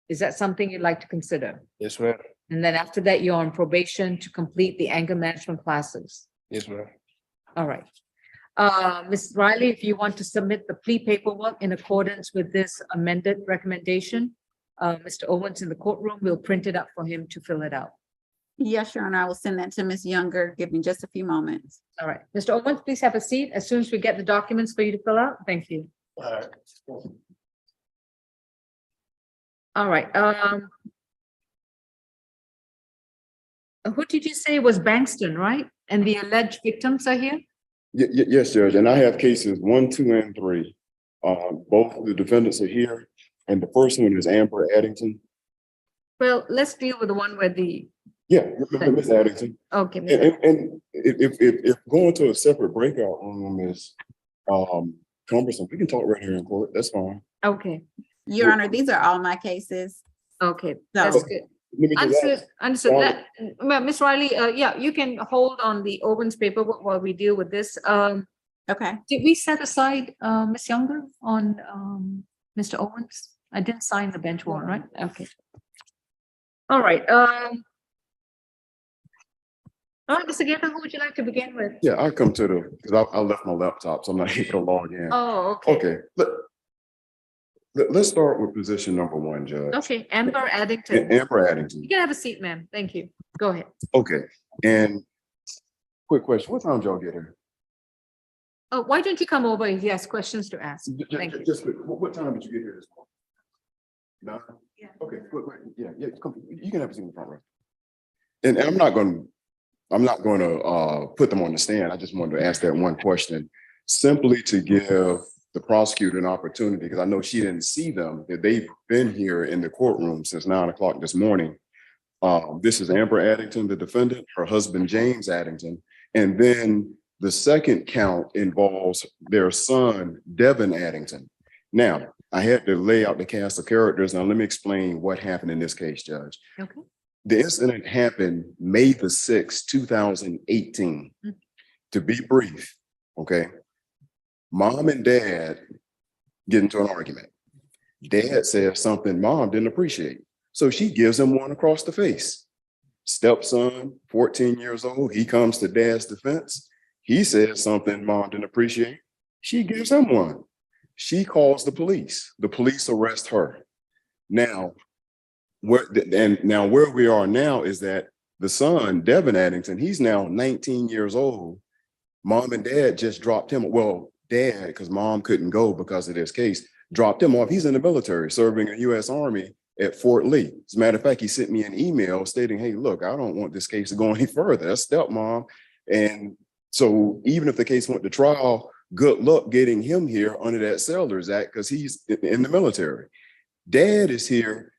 Is that something you'd like to consider? Yes, ma'am. And then after that, you're on probation to complete the anger management classes. Yes, ma'am. All right. Ms. Riley, if you want to submit the plea paperwork in accordance with this amended recommendation, Mr. Owens in the courtroom will print it up for him to fill it out. Yes, Your Honor, I will send that to Ms. Younger. Give me just a few moments. All right, Mr. Owens, please have a seat as soon as we get the documents for you to fill out. Thank you. All right, who did you say was Bankston, right? And the alleged victims are here? Yes, Judge, and I have cases 1, 2, and 3. Both of the defendants are here, and the first one is Amber Addington. Well, let's deal with the one where the, Yeah, Miss Addington. okay. And if going to a separate breakout room is cumbersome, we can talk right here in court. That's fine. Okay, Your Honor, these are all my cases. okay, So- that's good. Let me just Understood, ask, understood. Sorry. Ms. Riley, yeah, you can hold on the Owens paperwork while we deal with this. Okay. Did we set aside, Ms. Younger on, Mr. Owens? I didn't sign the bench warrant, right? Okay. All right, Mr. Gator, who would you like to begin with? Yeah, I'll come to the, because I left my laptop, so I'm not able to log in. Oh, okay. Okay, let's start with position number 1, Judge. Okay, Amber Addington. Amber Addington. You can have a seat, ma'am. Thank you. Go ahead. Okay, and quick question, what time did y'all get here? Oh, why don't you come over if you have questions to ask? Thank you. Just what time did you get here this morning? 9? Yeah. Okay, quick, yeah, come, you can have a seat in the front row. And I'm not going to put them on the stand. I just wanted to ask that one question simply to give the prosecutor an opportunity, because I know she didn't see them, that they've been here in the courtroom since 9 o'clock this morning. This is Amber Addington, the defendant, her husband, James Addington. And then the second count involves their son, Devin Addington. Now, I had to lay out the cast of characters. Now, let me explain what happened in this case, Judge. Okay. The incident happened May the 6th, 2018. To be brief, okay? Mom and dad get into an argument. Dad says something mom didn't appreciate. So she gives him one across the face. Stepson, 14 years old, he comes to dad's defense. He says something mom didn't appreciate. She gives him one. She calls the police. The police arrest her. Now, where we are now is that the son, Devin Addington, he's now 19 years old. Mom and dad just dropped him. Well, dad, because mom couldn't go because of this case, dropped him off. He's in the military serving in U.S. Army at Fort Lee. As a matter of fact, he sent me an email stating, hey, look, I don't want this case to go any further. That's stepmom. And so even if the case went to trial, good luck getting him here under that Settlers Act because he's in the military. Dad is here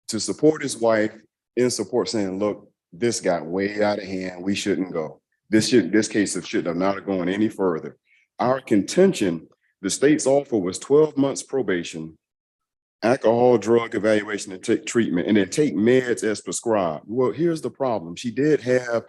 to support his wife, in support, saying, look, this got way out of hand. We shouldn't go. This case should have not gone any further. Our contention, the state's offer was 12 months probation, alcohol, drug evaluation, and take treatment, and then take meds as prescribed. Well, here's the problem. She did have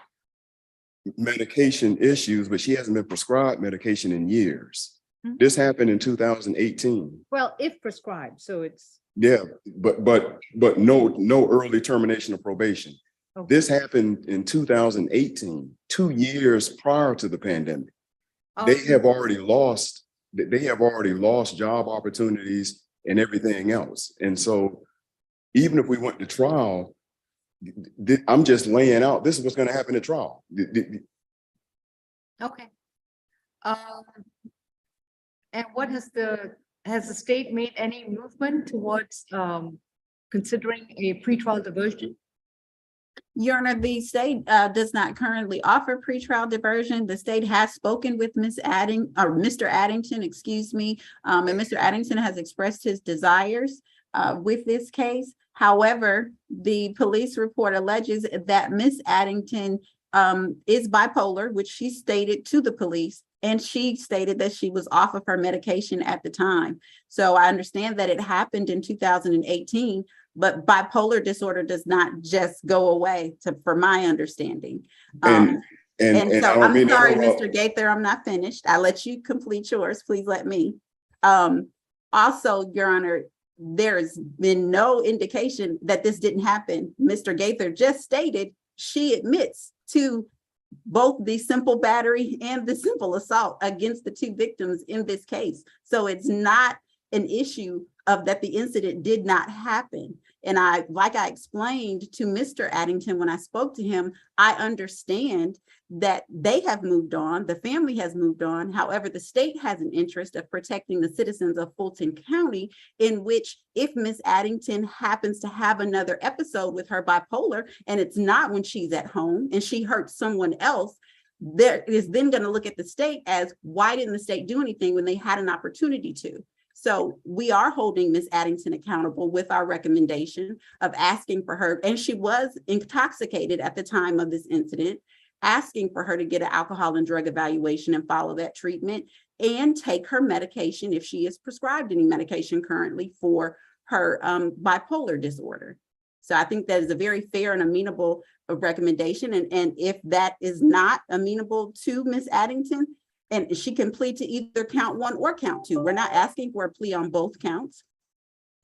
medication issues, but she hasn't been prescribed medication in years. This happened in 2018. Well, if prescribed, so it's. Yeah, but no early termination of probation. Okay. This happened in 2018, 2 years prior to the pandemic. They have already lost job opportunities and everything else. And so even if we went to trial, I'm just laying out, this is what's going to happen at trial. Okay. And what has the state made any movement towards considering a pretrial diversion? Your Honor, the state does not currently offer pretrial diversion. The state has spoken with Mr. Addington, excuse me, and Mr. Addington has expressed his desires with this case. However, the police report alleges that Ms. Addington is bipolar, which she stated to the police, and she stated that she was off of her medication at the time. So I understand that it happened in 2018, but bipolar disorder does not just go away, for my understanding. And so I'm sorry, Mr. Gaither, I'm not finished. I'll let you complete yours. Please let me. Also, Your Honor, there's been no indication that this didn't happen. Mr. Gaither just stated she admits to both the simple battery and the simple assault against the two victims in this case. So it's not an issue of that the incident did not happen. And like I explained to Mr. Addington when I spoke to him, I understand that they have moved on, the family has moved on. However, the state has an interest of protecting the citizens of Fulton County, in which if Miss Addington happens to have another episode with her bipolar, and it's not when she's at home and she hurts someone else, there is then going to look at the state as, why didn't the state do anything when they had an opportunity to? So we are holding Miss Addington accountable with our recommendation of asking for her, and she was intoxicated at the time of this incident, asking for her to get an alcohol and drug evaluation and follow that treatment and take her medication if she is prescribed any medication currently for her bipolar disorder. So I think that is a very fair and amenable recommendation. And if that is not amenable to Miss Addington, and she can plead to either count 1 or count 2. We're not asking for a plea on both counts.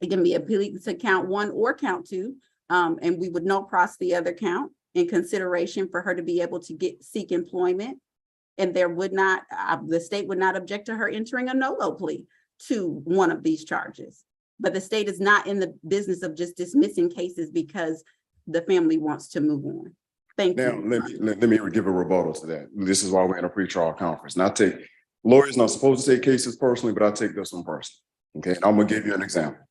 It can be a plea to count 1 or count 2. And we would no cross the other count in consideration for her to be able to seek employment. And there would not, the state would not object to her entering a no-go plea to one of these charges. But the state is not in the business of just dismissing cases because the family wants to move on. Thank Now, you. let me give a rebuttal to that. This is why we're in a pretrial conference. And lawyers not supposed to take cases personally, but I take this one personally. Okay, and I'm gonna give you an example.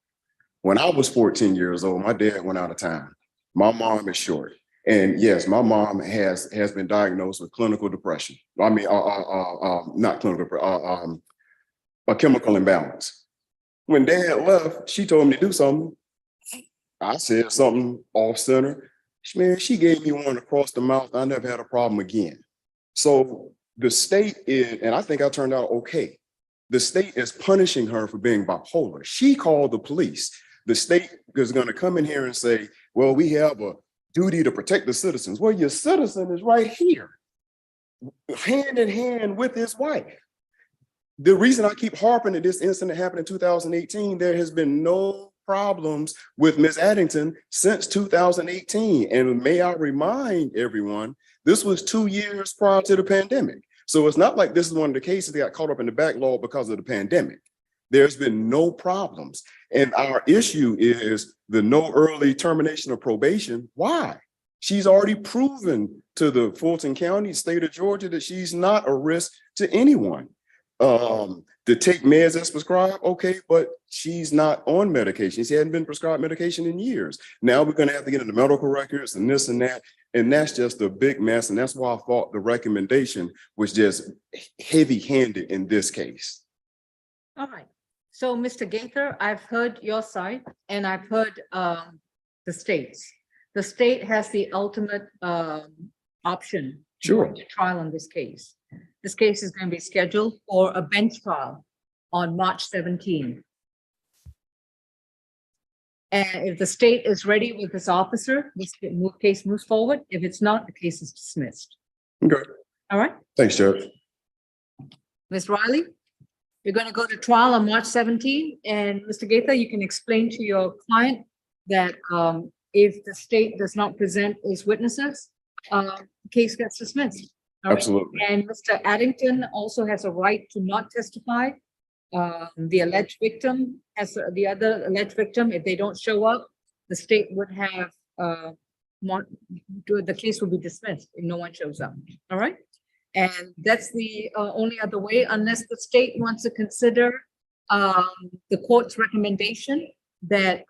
When I was 14 years old, my dad went out of town. My mom is short. And yes, my mom has been diagnosed with clinical depression. I mean, not clinical depression, a chemical imbalance. When dad left, she told me to do something. I said something off center. Man, she gave me one across the mouth. I never had a problem again. So the state is, and I think I turned out okay. The state is punishing her for being bipolar. She called the police. The state is going to come in here and say, well, we have a duty to protect the citizens. Well, your citizen is right here, hand in hand with his wife. The reason I keep harping that this incident happened in 2018, there has been no problems with Ms. Addington since 2018. And may I remind everyone, this was 2 years prior to the pandemic. So it's not like this is one of the cases that got caught up in the backlog because of the pandemic. There's been no problems. And our issue is the no early termination of probation. Why? She's already proven to the Fulton County, state of Georgia, that she's not a risk to anyone. To take meds as prescribed, okay, but she's not on medication. She hadn't been prescribed medication in years. Now we're going to have to get into medical records and this and that, and that's just a big mess. And that's why I thought the recommendation was just heavy-handed in this case. All right. So, Mr. Gaither, I've heard your side, and I've heard the state's. The state has the ultimate option to go to trial on this case. This case is going to be scheduled for a bench trial on March 17th. And if the state is ready with this officer, this case moves forward. If it's not, the case is dismissed. Okay. All right. Thanks, Judge. Ms. Riley, you're going to go to trial on March 17th. And Mr. Gaither, you can explain to your client that if the state does not present its witnesses, the case gets dismissed. All right? Absolutely. And Mr. Addington also has a right to not testify. The alleged victim has the other alleged victim. If they don't show up, the state would have the case will be dismissed if no one shows up. All right. And that's the only other way, unless the state wants to consider the court's recommendation that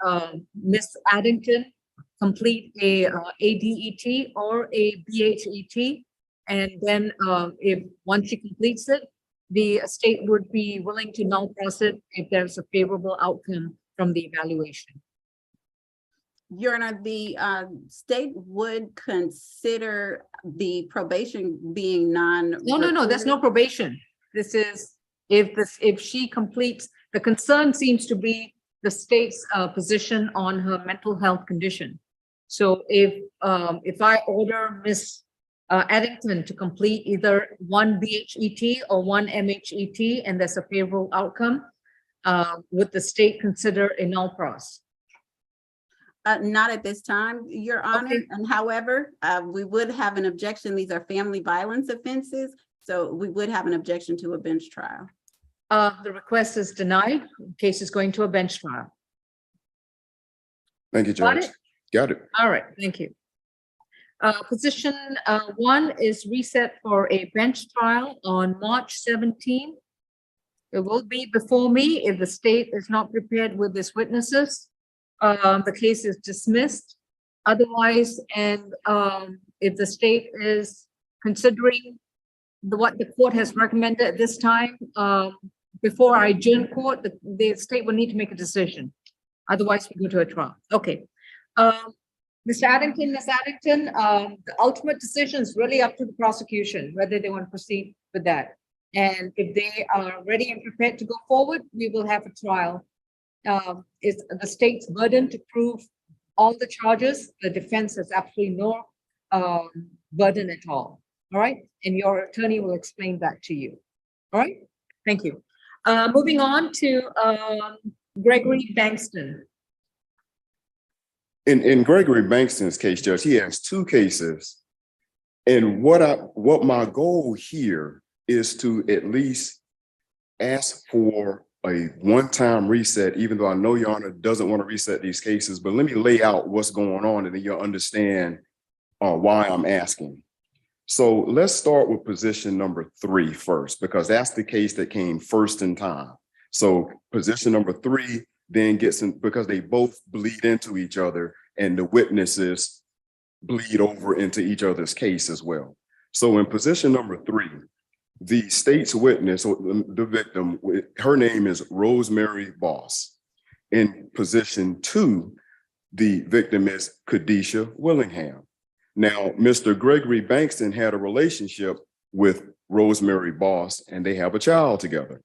Ms. Addington complete a ADET or a BHET. And then if once she completes it, the state would be willing to non-cross it if there's a favorable outcome from the evaluation. Your Honor, the state would consider the probation being No, there's no probation. This is if she completes, the concern seems to be the state's position on her mental health condition. So if I order Ms. Addington to complete either one BHET or one MHET, and there's a favorable outcome, would the state consider a null pros? Not at this time, Your Honor. Okay. And however, we would have an objection. These are family violence offenses. So we would have an objection to a bench trial. The request is denied. The case is going to a bench trial. Thank you, Got Judge. it? Got it. All right, thank you. Position 1 is reset for a bench trial on March 17. It will be before me if the state is not prepared with its witnesses. The case is dismissed. Otherwise, and if the state is considering what the court has recommended at this time, before I adjourn court, the state will need to make a decision. Otherwise, we go to a trial. Okay. Mr. Addington, Ms. Addington, the ultimate decision is really up to the prosecution, whether they want to proceed with that. And if they are ready and prepared to go forward, we will have a trial. It's the state's burden to prove all the charges. The defense has absolutely no burden at all. All right. And your attorney will explain that to you. All right. Thank you. Moving on to Gregory Bankston. In Gregory Bankston's case, Judge, he has 2 cases. And what my goal here is to at least ask for a one-time reset, even though I know Your Honor doesn't want to reset these cases, but let me lay out what's going on and then you'll understand why I'm asking. So let's start with position number 3 first, because that's the case that came first in time. So position number 3 then gets in, because they both bleed into each other and the witnesses bleed over into each other's case as well. So in position number 3, the state's witness, or the victim, her name is Rosemary Boss. In position 2, the victim is Kadisha Willingham. Now, Mr. Gregory Bankston had a relationship with Rosemary Boss and they have a child together.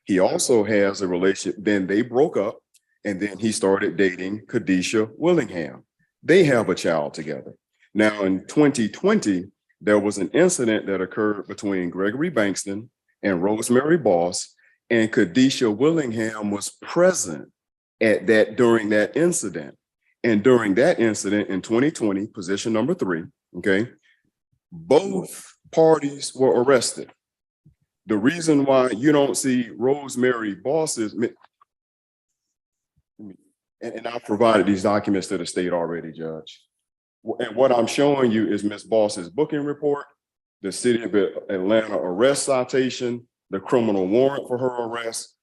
He also has a relationship, then they broke up and then he started dating Kadisha Willingham. They have a child together. Now in 2020, there was an incident that occurred between Gregory Bankston and Rosemary Boss, and Kadisha Willingham was present at that during that incident. And during that incident in 2020, position number 3, okay, both parties were arrested. The reason why you don't see Rosemary Boss's, and I've provided these documents to the state already, Judge. And what I'm showing you is Ms. Boss's booking report, the city of Atlanta arrest citation, the criminal warrant for her arrest.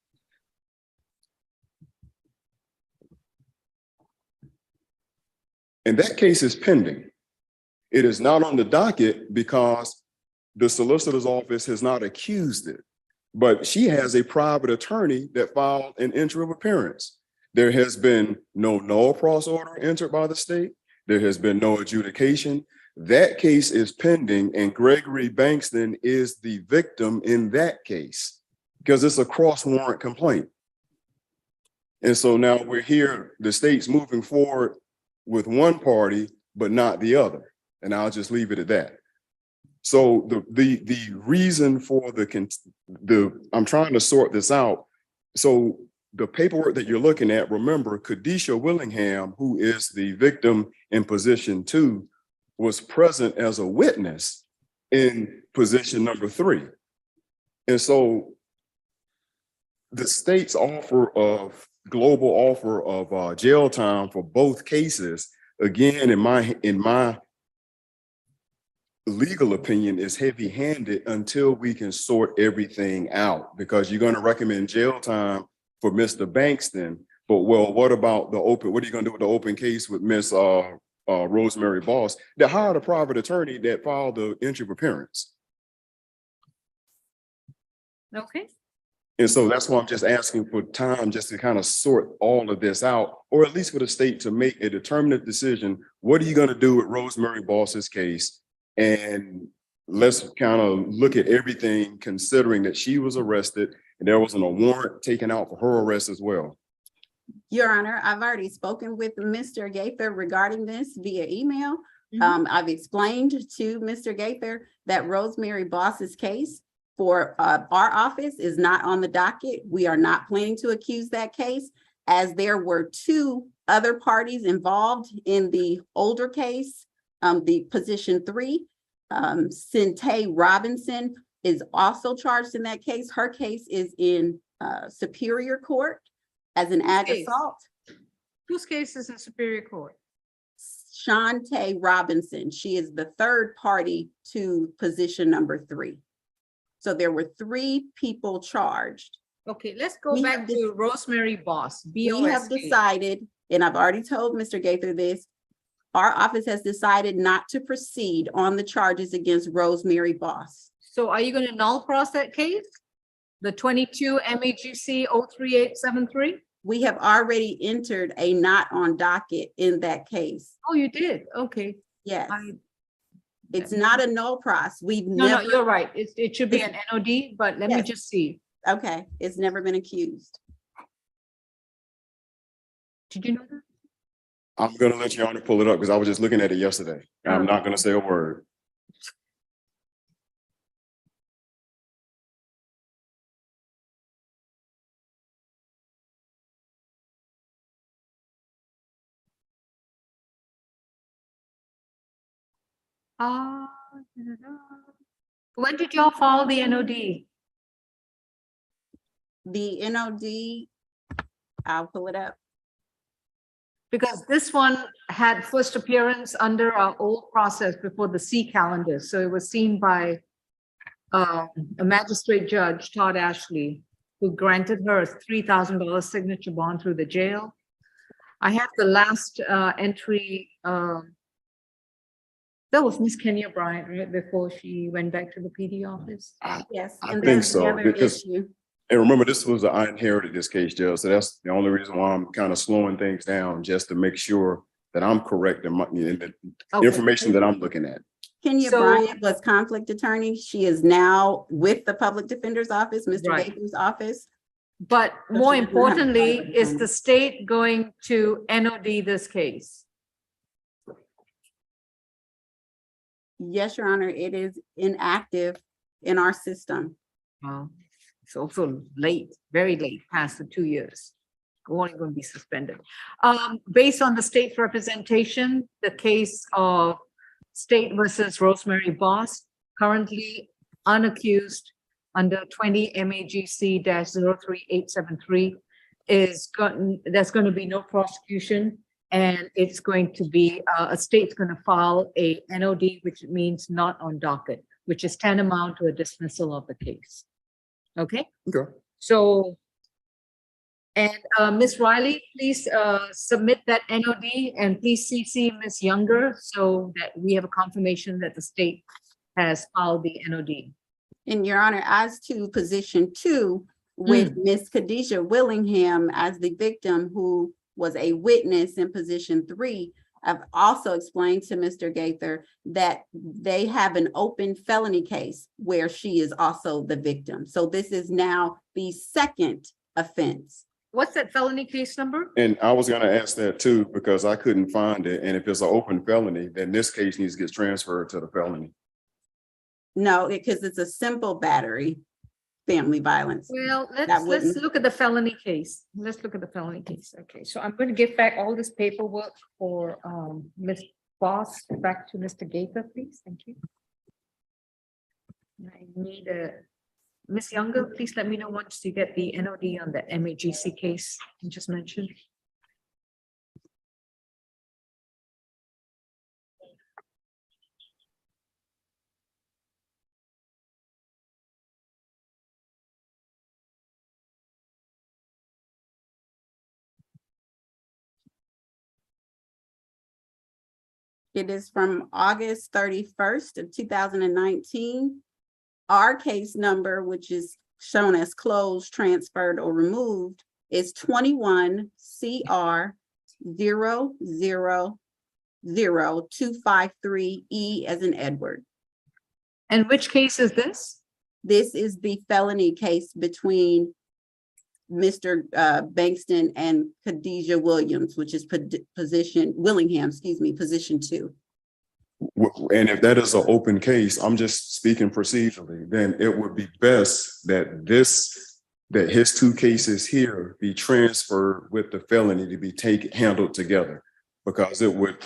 And that case is pending. It is not on the docket because the solicitor's office has not accused it, but she has a private attorney that filed an entry of appearance. There has been no null pros order entered by the state. There has been no adjudication. That case is pending and Gregory Bankston is the victim in that case because it's a cross warrant complaint. And so now we're here, the state's moving forward with one party, but not the other. And I'll just leave it at that. So the reason for I'm trying to sort this out. So the paperwork that you're looking at, remember, Kadisha Willingham, who is the victim in position 2, was present as a witness in position number 3. And so the state's global offer of jail time for both cases, again, in my legal opinion, is heavy-handed until we can sort everything out, because you're going to recommend jail time for Mr. Bankston, but well, what about what are you going to do with the open case with Miss Rosemary Boss that hired a private attorney that filed the entry of appearance? Okay. And so that's why I'm just asking for time just to kind of sort all of this out, or at least for the state to make a determinate decision. What are you going to do with Rosemary Boss's case? And let's kind of look at everything, considering that she was arrested and there wasn't a warrant taken out for her arrest as well. Your Honor, I've already spoken with Mr. Gaither regarding this via email. I've explained to Mr. Gaither that Rosemary Boss's case for our office is not on the docket. We are not planning to accuse that case, as there were 2 other parties involved in the older case, the position 3. Sinte Robinson is also charged in that case. Her case is in Superior Court as an ag assault. Whose case is in Superior Court? Shantae Robinson, she is the third party to position number 3. So there were 3 people charged. Okay, let's go We back have to Rosemary Boss, We have BOSC. decided, and I've already told Mr. Gaither this, our office has decided not to proceed on the charges against Rosemary Boss. So are you gonna null cross that case? The 22 MAGC 03873? We have already entered a not on docket in that case. Oh, you did? Okay. Yes. It's not a null pros. We've No, never. you're right. It should be an NOD, but let me Yes. just see. Okay, it's never been accused. Did you know that? I'm gonna let your honor pull it up because I was just looking at it yesterday. I'm not gonna say a word. When did y'all file the NOD? The NOD, I'll pull it up. Because this one had first appearance under our old process before the C calendar. So it was seen by a magistrate judge, Todd Ashley, who granted her a $3,000 signature bond through the jail. I have the last entry. That was Miss Kenya Bryant, right, before she went back to the PD office? Yes. I and think that's the so, other because- issue. And remember, I inherited this case, Jill, so that's the only reason why I'm kind of slowing things down, just to make sure that I'm correct in the Okay. information that I'm looking at. Kenya So- Bryant was conflict attorney. She is now with the public defender's office, Mr. Right. Gaither's office. But more she doesn't have a importantly, private is attorney. the state going to NOD this case? Yes, Your Honor, it is inactive in our system. It's also late, very late, past the 2 years. Only going to be suspended. Based on the state's representation, the case of State versus Rosemary Boss, currently unaccused under 20 MAGC-03873 there's going to be no prosecution, and it's going to be, a state's going to file a NOD, which means not on docket, which is tantamount to a dismissal of the case. Okay? Okay. So, and Ms. Riley, please submit that NOD and please CC Ms. Younger so that we have a confirmation that the state has filed the NOD. And Your Honor, as to position 2, with Miss Khadijah Willingham as the victim who was a witness in position 3, I've also explained to Mr. Gaither that they have an open felony case where she is also the victim. So this is now the second offense. What's that felony case number? And I was gonna ask that too, because I couldn't find it. And if it's an open felony, then this case needs to get transferred to the felony. No, because it's a simple battery, family violence. Well, That let's wouldn't- look at the felony case. Let's look at the felony case. Okay, so I'm going to give back all this paperwork for Ms. Boss back to Mr. Gaither, please. Thank you. I need Ms. Younger, please let me know once you get the NOD on the MAGC case you just mentioned. It is from August 31st of 2019. Our case number, which is shown as closed, transferred, or removed, is 21 CR 000253E as in Edward. And which case is this? This is the felony case between Mr. Bankston and Khadijah Williams, which is Willingham, position 2. And if that is an open case, I'm just speaking procedurally, then it would be best that his 2 cases here be transferred with the felony to be handled together. Because it would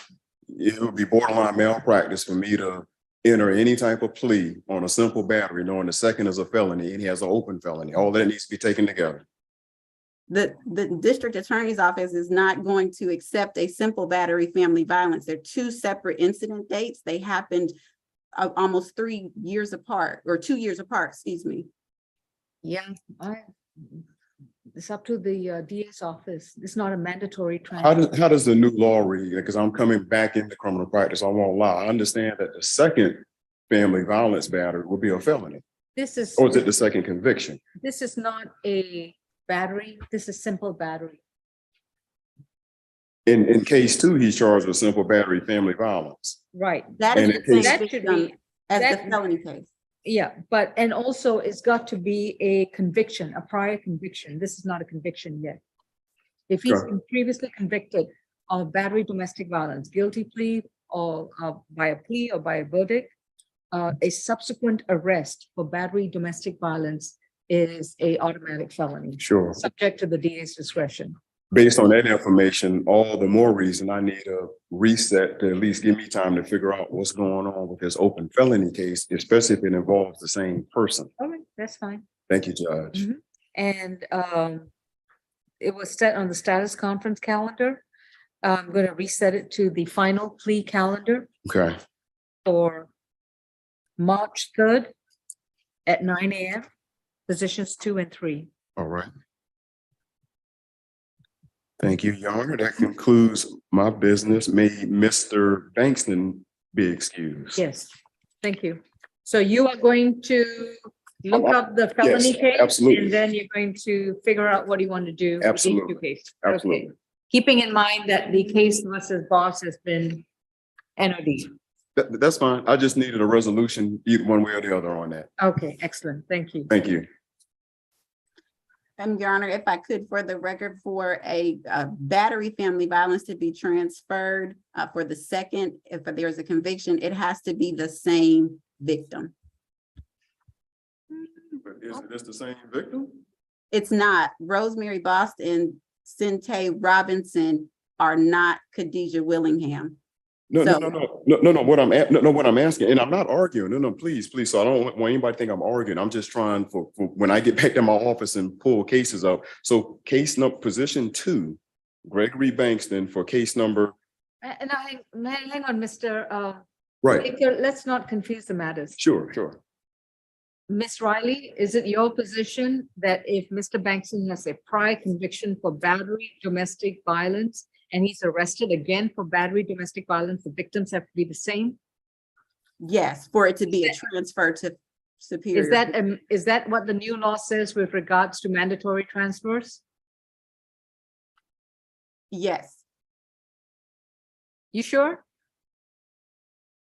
be borderline malpractice for me to enter any type of plea on a simple battery, knowing the second is a felony and he has an open felony. All that needs to be taken together. The district attorney's office is not going to accept a simple battery family violence. They're two separate incident dates. They happened almost 3 years apart, or 2 years apart, excuse me. Yeah, it's up to the DA's office. It's not a mandatory How transfer. does the new law read? Because I'm coming back into criminal practice, I won't lie. I understand that the second family violence battery will be a felony. This is, Or is it the second conviction? this is not a battery. This is simple battery. In case 2, he's charged with simple battery family violence. Right. That And is in the same case- That should victim be, as the that- felony case. yeah, but, and also it's got to be a conviction, a prior conviction. This is not a conviction yet. If he's Sure. been previously convicted of battery domestic violence, guilty plea or by a plea or by a verdict, a subsequent arrest for battery domestic violence is a automatic felony, Sure. subject to the DA's discretion. Based on that information, all the more reason I need a reset to at least give me time to figure out what's going on with this open felony case, especially if it involves the same person. All right, that's fine. Thank you, Judge. Mhm. And it was set on the status conference calendar. I'm going to reset it to the final plea calendar Okay. for March 3rd at 9 a.m., positions 2 and 3. All right. Thank you, Your Honor. That concludes my business. May Mr. Bankston be excused. Yes, thank you. So you are going to look up the felony Yes, case? absolutely. And then you're going to figure out what you want to do. with these Absolutely. two cases. Absolutely. Okay. Keeping in mind that the case versus Boss has been NOD. That's fine. I just needed a resolution either one way or the other on that. Okay, excellent. Thank you. Thank you. Your Honor, if I could, for the record, for a battery family violence to be transferred for the second, if there's a conviction, it has to be the same victim. But isn't this the same victim? It's not. Rosemary Boston, Sente Robinson are not Khadijah Willingham. No, So- no. What I'm asking, and I'm not arguing. No, please. So I don't want anybody to think I'm arguing. I'm just trying for when I get back to my office and pull cases up. So case number position 2, Gregory Bankston for case number. And hang on, Mr. Right. Baker, let's not confuse the matters. Sure. Miss Riley, is it your position that if Mr. Bankston has a prior conviction for battery domestic violence and he's arrested again for battery domestic violence, the victims have to be the same? Yes, for it to be a transfer to superior. Is that what the new law says with regards to mandatory transfers? Yes, You sure?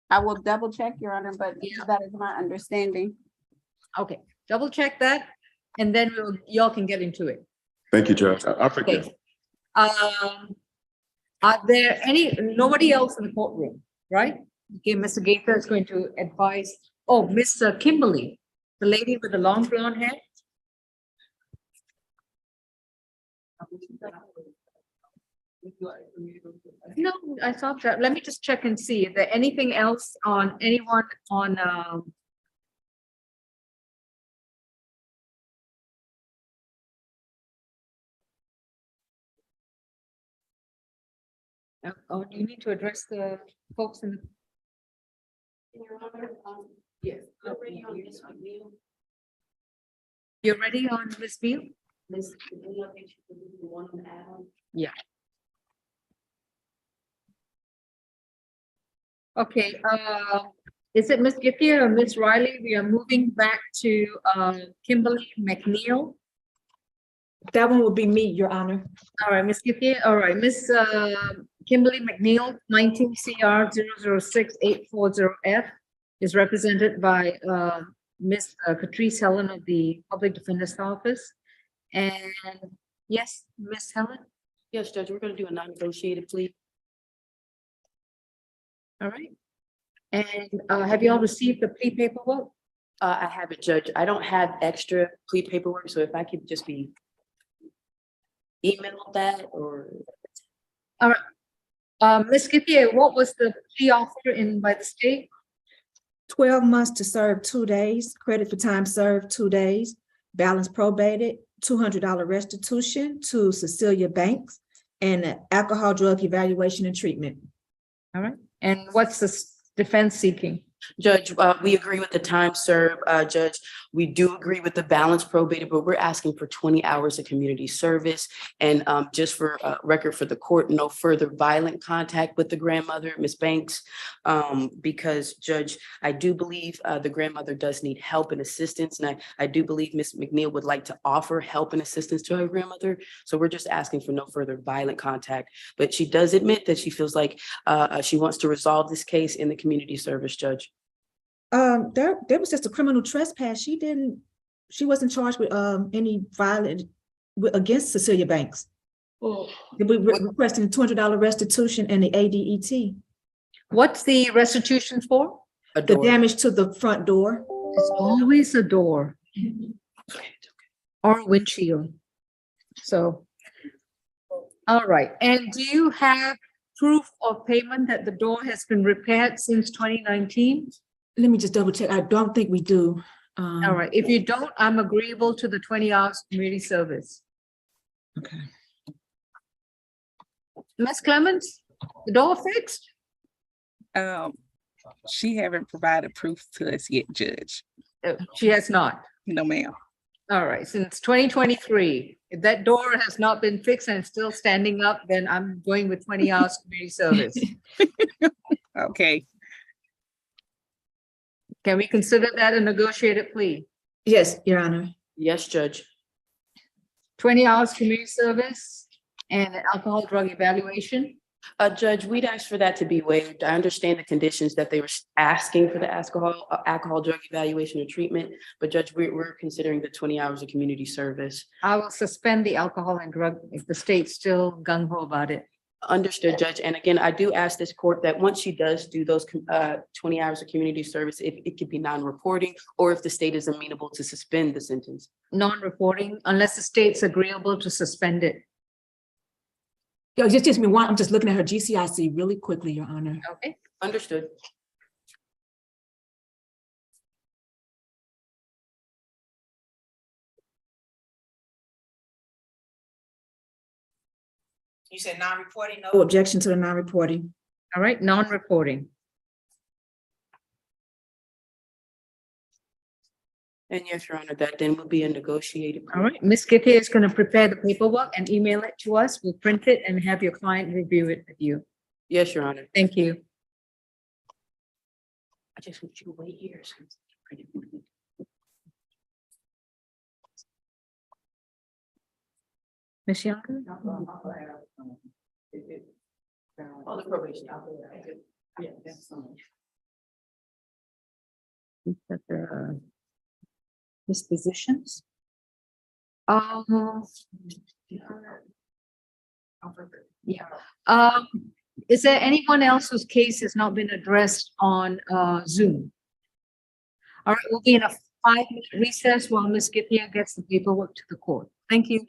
I will double check, Your Honor, but that is my understanding. Okay, double check that, and then y'all can get into it. Thank you, Judge. I forget. Okay. Are there nobody else in the courtroom, right? Okay, Mr. Gaither is going to advise, Miss Kimberly, the lady with the long blonde hair. No, I thought that. Let me just check and see. Is there anything else on anyone on, do you need to address the folks in the? Yes. You're ready on Ms. Beal? Yeah. Okay, is it Ms. Githia or Ms. Riley? We are moving back to Kimberly McNeil. That one would be me, Your Honor. All right, Ms. Githia, all right, Ms. Kimberly McNeil, 19 CR 006-840F is represented by Ms. Catrice Helen of the Public Defender's Office. And yes, Ms. Helen? Yes, Judge, we're going to do a non-negotiated plea. All right. And have you all received the plea paperwork? I haven't, Judge. I don't have extra plea paperwork, so if I could just be email that or. All right. Ms. Githia, what was the plea offer in by the state? 12 months to serve 2 days, credit for time served 2 days, balance probated, $200 restitution to Cecilia Banks and alcohol drug evaluation and treatment. All right. And what's the defense seeking? Judge, we agree with the time served. Judge, we do agree with the balance probated, but we're asking for 20 hours of community service. And just for record for the court, no further violent contact with the grandmother, Ms. Banks, because Judge, I do believe the grandmother does need help and assistance. And I do believe Ms. McNeil would like to offer help and assistance to her grandmother. So we're just asking for no further violent contact. But she does admit that she feels like she wants to resolve this case in the community service, Judge. There was just a criminal trespass. She wasn't charged with any violence against Cecilia Banks. Oh. We requesting $200 restitution and the ADET. What's the restitution for? The damage to the front door. It's always a door or a windshield. So, all right. And do you have proof of payment that the door has been repaired since 2019? Let me just double check. I don't think we do. All right. If you don't, I'm agreeable to the 20 hours community service. Okay. Ms. Clemens, the door fixed? She haven't provided proof to us yet, Judge. She has not. No, ma'am. All right. Since 2023, if that door has not been fixed and it's still standing up, then I'm going with 20 hours community service. Okay. Can we consider that a negotiated plea? Yes, Your Honor. Yes, Judge. 20 hours community service and alcohol drug evaluation? Judge, we'd ask for that to be waived. I understand the conditions that they were asking for the alcohol drug evaluation or treatment, but Judge, we're considering the 20 hours of community service. I will suspend the alcohol and drug if the state's still gung-ho about it. Understood, Judge. And again, I do ask this court that once she does do those 20 hours of community service, if it could be non-reporting or if the state is amenable to suspend the sentence. Non-reporting unless the state's agreeable to suspend it. Yo, just me one. I'm just looking at her GCIC really quickly, Your Honor. Okay. Understood. You said non-reporting? No objection to the non-reporting. All right, non-reporting. And yes, Your Honor, that then would be a negotiated. All right, Ms. Kitty is going to prepare the paperwork and email it to us. We'll print it and have your client review it with you. Yes, Your Honor. Thank you. I just want you to wait here. Ms. Younger? All the probation. Yeah, that's Dispositions. Yeah. Is there anyone else whose case has not been addressed on Zoom? All right, we'll be in a 5-minute recess while Ms. Githia gets the paperwork to the court. Thank you.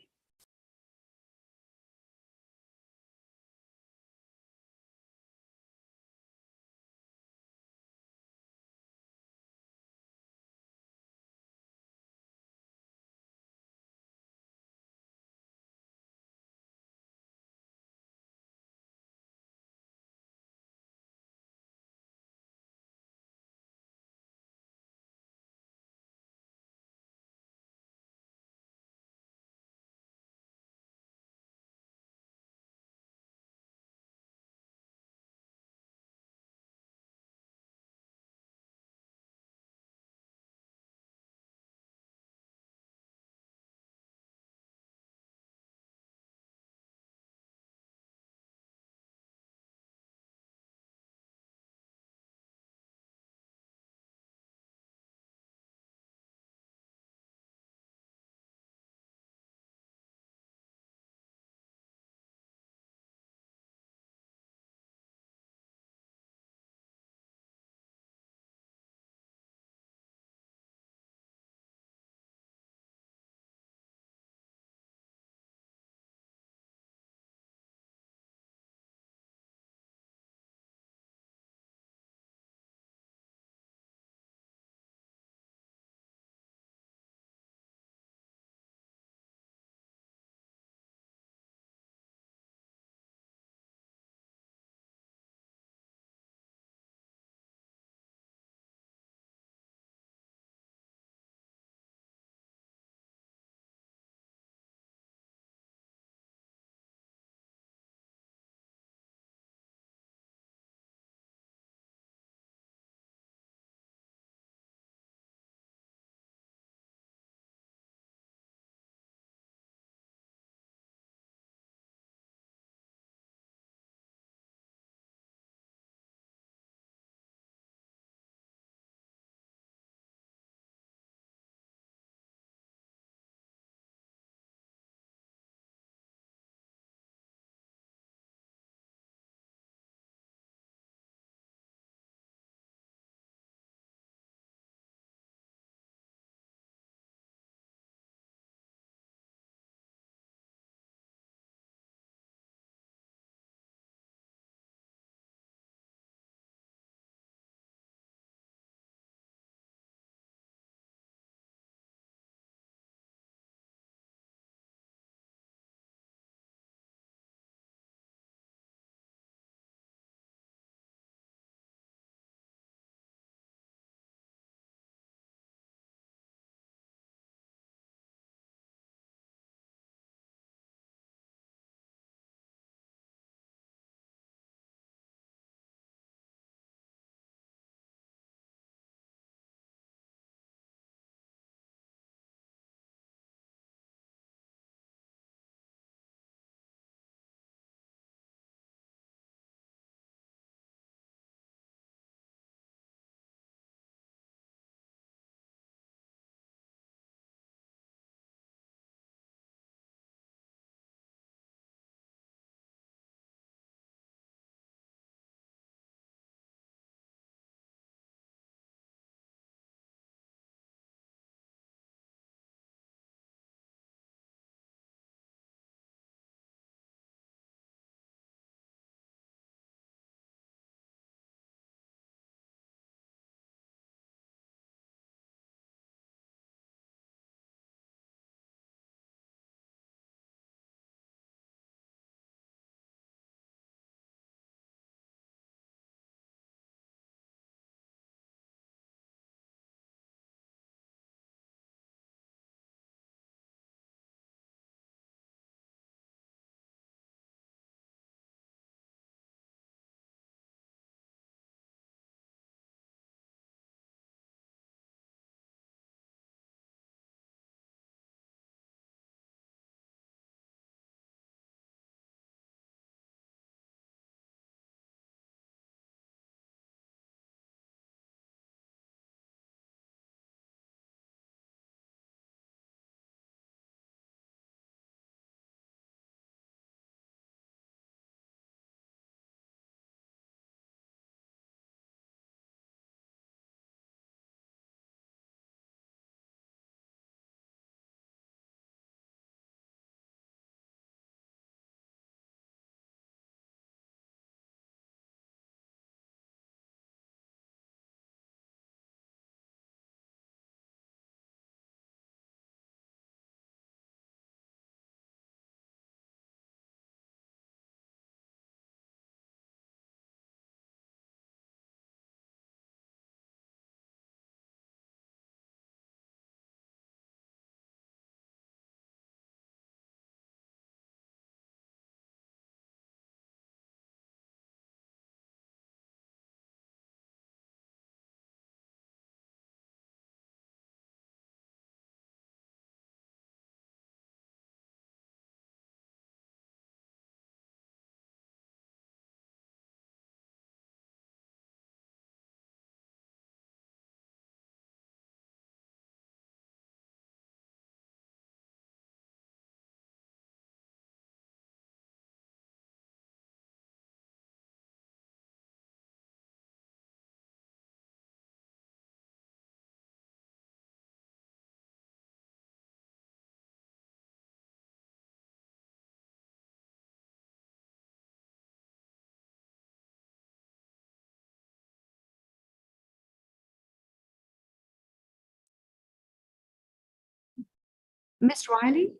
Ms. Riley?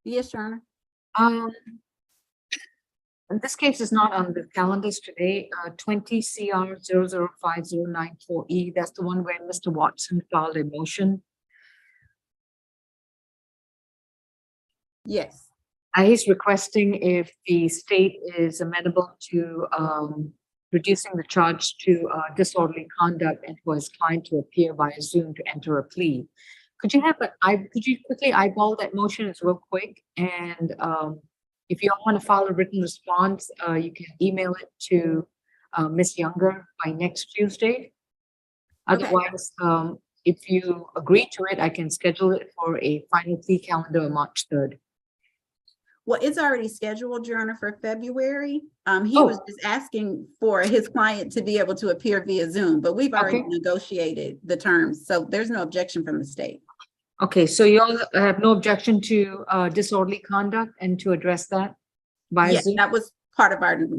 Yes, Your Honor. And this case is not on the calendars today, 20 CR 005094E. That's the one where Mr. Watson filed a motion. Yes. He's requesting if the state is amenable to reducing the charge to disorderly conduct and for his client to appear via Zoom to enter a plea. Could you quickly eyeball that motion? It's real quick. And if you all want to file a written response, you can email it to Ms. Younger by next Tuesday. Otherwise, if you agree to it, I can schedule it for a final plea calendar on March 3rd. Well, it's already scheduled, Your Honor, for February. He was just asking for his client to be able to appear via Zoom, but we've already negotiated the terms, so there's no objection from the state. Okay, so you all have no objection to disorderly conduct and to address that by Yes, Zoom? that was part of our Okay,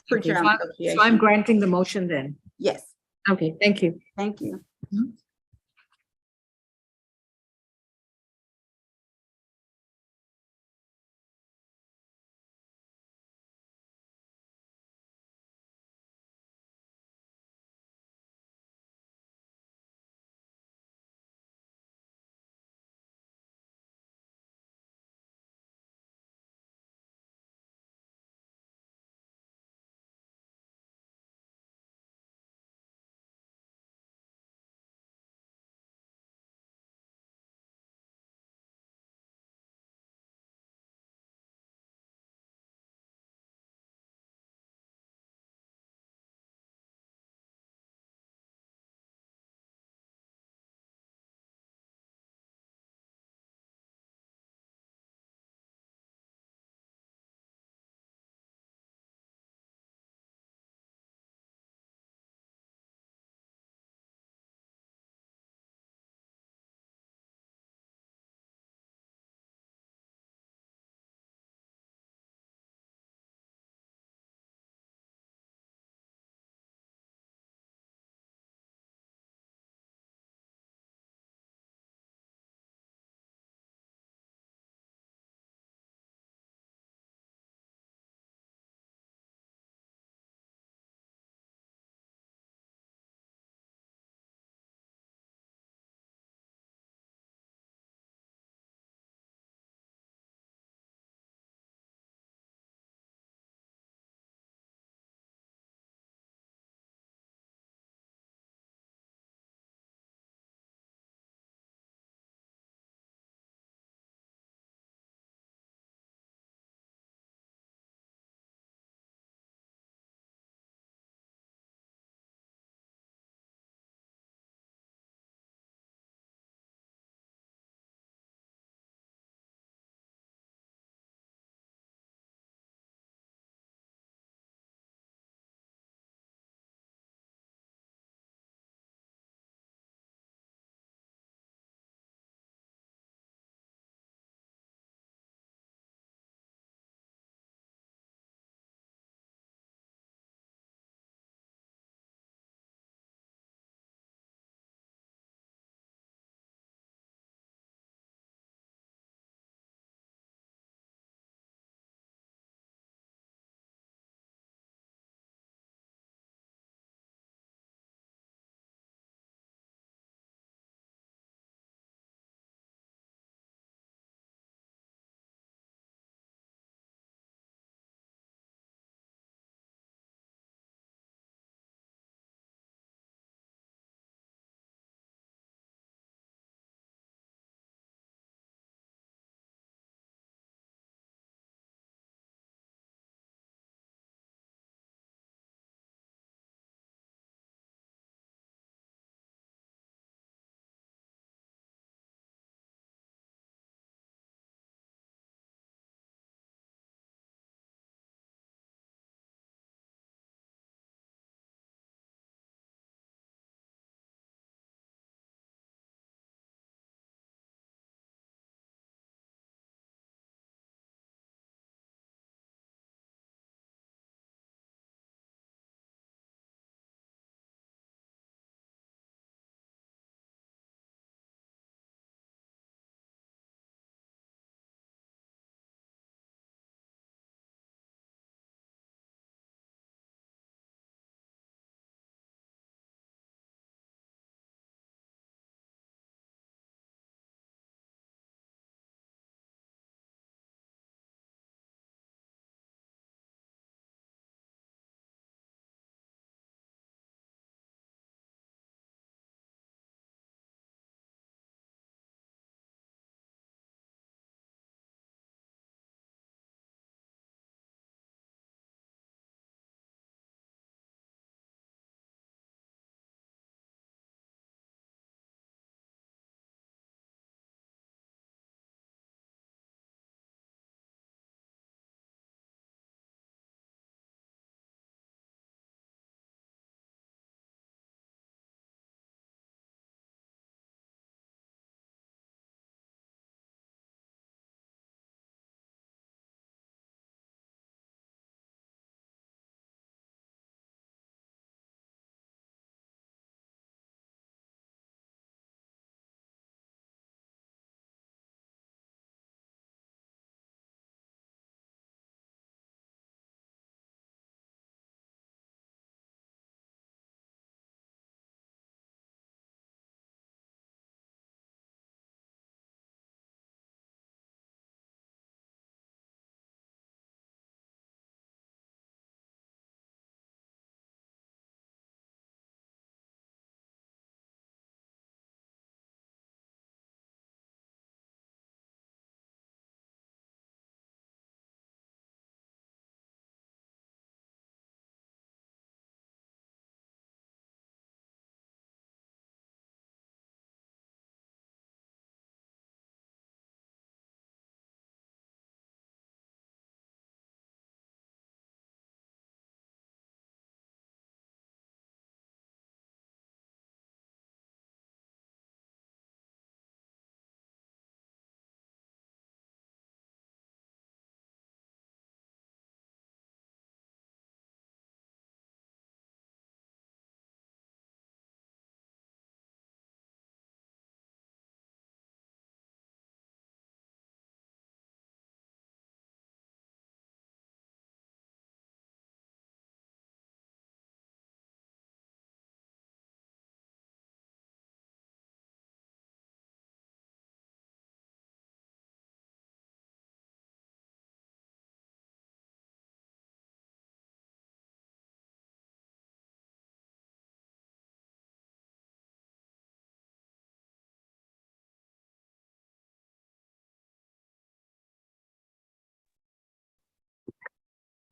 pre-trial so negotiation. I'm granting the motion then. Yes. Okay, thank you. Thank you.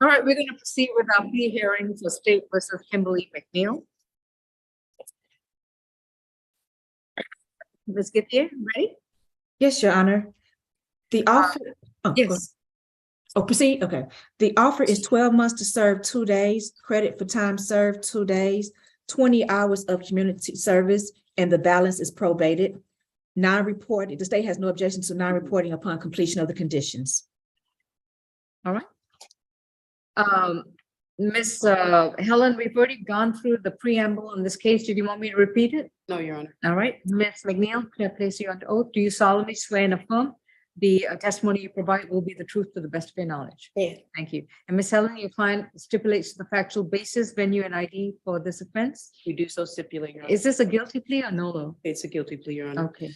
All right, we're going to proceed with our plea hearing for State versus Kimberly McNeil. Ms. Githier, ready? Yes, Your Honor. The offer. Oh, yes. go ahead. Oh, proceed. Okay. The offer is 12 months to serve 2 days, credit for time served 2 days, 20 hours of community service, and the balance is probated. Non-reporting, the state has no objection to non-reporting upon completion of the conditions. All right. Ms. Helen, we've already gone through the preamble on this case. Did you want me to repeat it? No, Your Honor. All right. Ms. McNeil, can I place you under oath? Do you solemnly swear and affirm the testimony you provide will be the truth to the best of your knowledge? Yes. Thank you. And Ms. Helen, your client stipulates the factual basis, venue, and ID for this offense. We do so stipulate, Your Honor. Is this a guilty plea or no law? It's a guilty plea, Your Honor. Okay.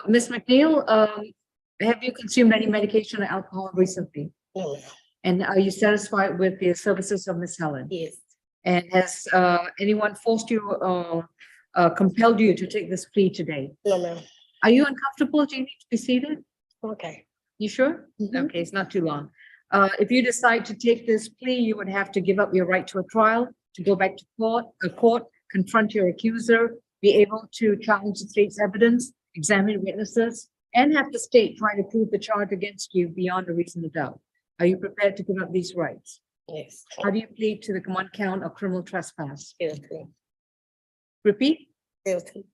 Ms. McNeil, have you consumed any medication or alcohol recently? No. And are you satisfied with the services of Ms. Helen? Yes. And has anyone forced you or compelled you to take this plea today? No, ma'am. Are you uncomfortable? Do you need to be seated? Okay. You sure? Okay, it's not too long. If you decide to take this plea, you would have to give up your right to a trial, to go back to court, confront your accuser, be able to challenge the state's evidence, examine witnesses, and have the state try to prove the charge against you beyond a reasonable doubt. Are you prepared to give up these rights? Yes. How do you plead to the one count of criminal trespass? Guilty. Repeat. Guilty.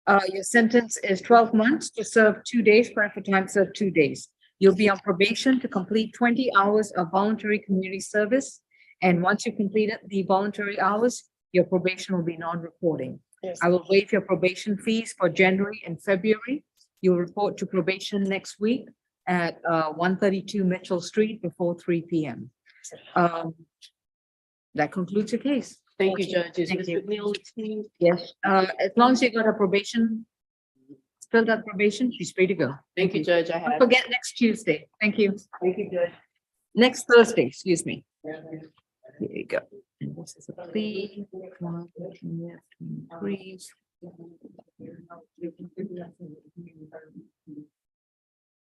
Your sentence is 12 months to serve 2 days, credit for time served 2 days. You'll be on probation to complete 20 hours of voluntary community service. And once you completed the voluntary hours, your probation will be non-reporting. Yes. I will waive your probation fees for January and February. You'll report to probation next week at 132 Mitchell Street before 3 p.m. That concludes your case. Thank you, judges. Thank Ms. you. McNeil, please. Yes, as long as you got her probation, filled out probation, she's free to go. Thank you, Judge. I Don't have. forget next Tuesday. Thank you. Thank you, Judge. Next Thursday, excuse me. Here you go. And this is a plea. 1, 2, 3.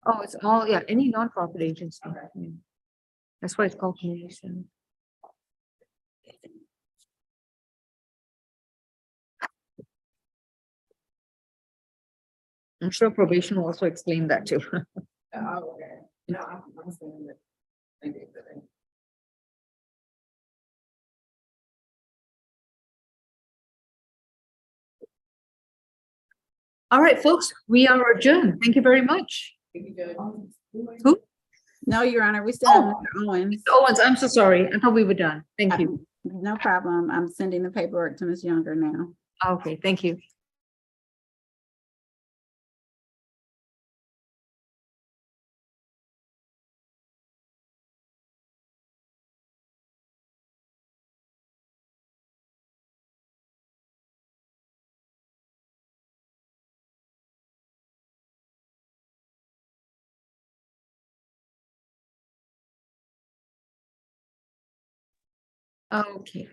Oh, it's all, yeah, any nonprofit agency. Yeah. That's why it's called community center. I'm sure probation will also explain that too. All right, folks, we are adjourned. Thank you very much. Who? No, Your Honor, we still have Mr. Owens. Mr. Owens, I'm so sorry. I thought we were done. Thank you. No problem. I'm sending the paperwork to Ms. Younger now. Okay, thank you. Okay.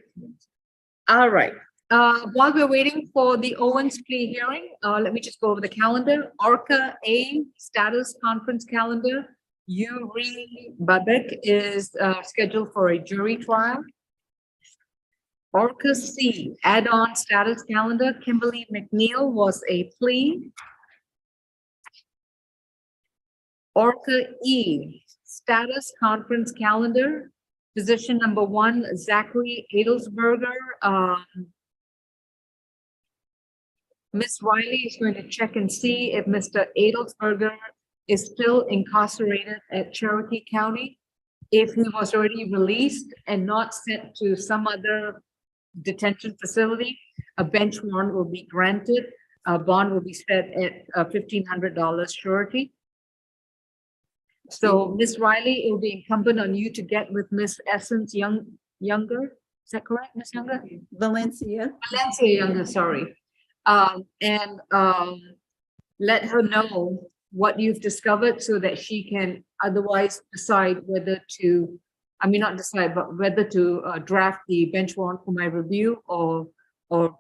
All right. While we're waiting for the Owens plea hearing, let me just go over the calendar. Orca A status conference calendar. Yuri Babek is scheduled for a jury trial. Orca C add-on status calendar. Kimberly McNeil was a plea. Orca E status conference calendar. Position number 1, Zachary Adelsberger. Ms. Riley is going to check and see if Mr. Adelsberger is still incarcerated at Cherokee County. If he was already released and not sent to some other detention facility, a bench warrant will be granted. A bond will be set at $1,500 surety. So, Ms. Riley, it will be incumbent on you to get with Ms. Essence Younger. Is that correct, Ms. Younger? Valencia. Valencia Younger, sorry. And let her know what you've discovered so that she can otherwise decide whether to, I mean, not decide, but whether to draft the bench warrant for my review, or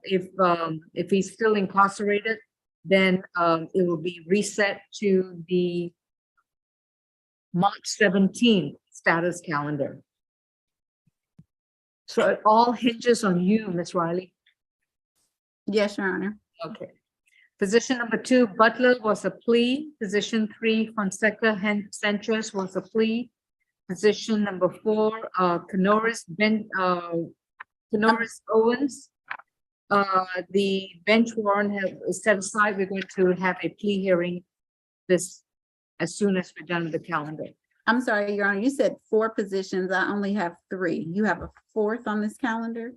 if he's still incarcerated, then it will be reset to the March 17th status calendar. So it all hinges on you, Ms. Riley. Yes, Your Honor. Okay. Position number 2, Butler was a plea. Position 3, Fonseca Sanchez was a plea. Position number 4, Canoris Owens. The bench warrant is set aside. We're going to have a plea hearing this as soon as we're done with the calendar. I'm sorry, Your Honor, you said 4 positions. I only have 3. You have a 4th on this calendar?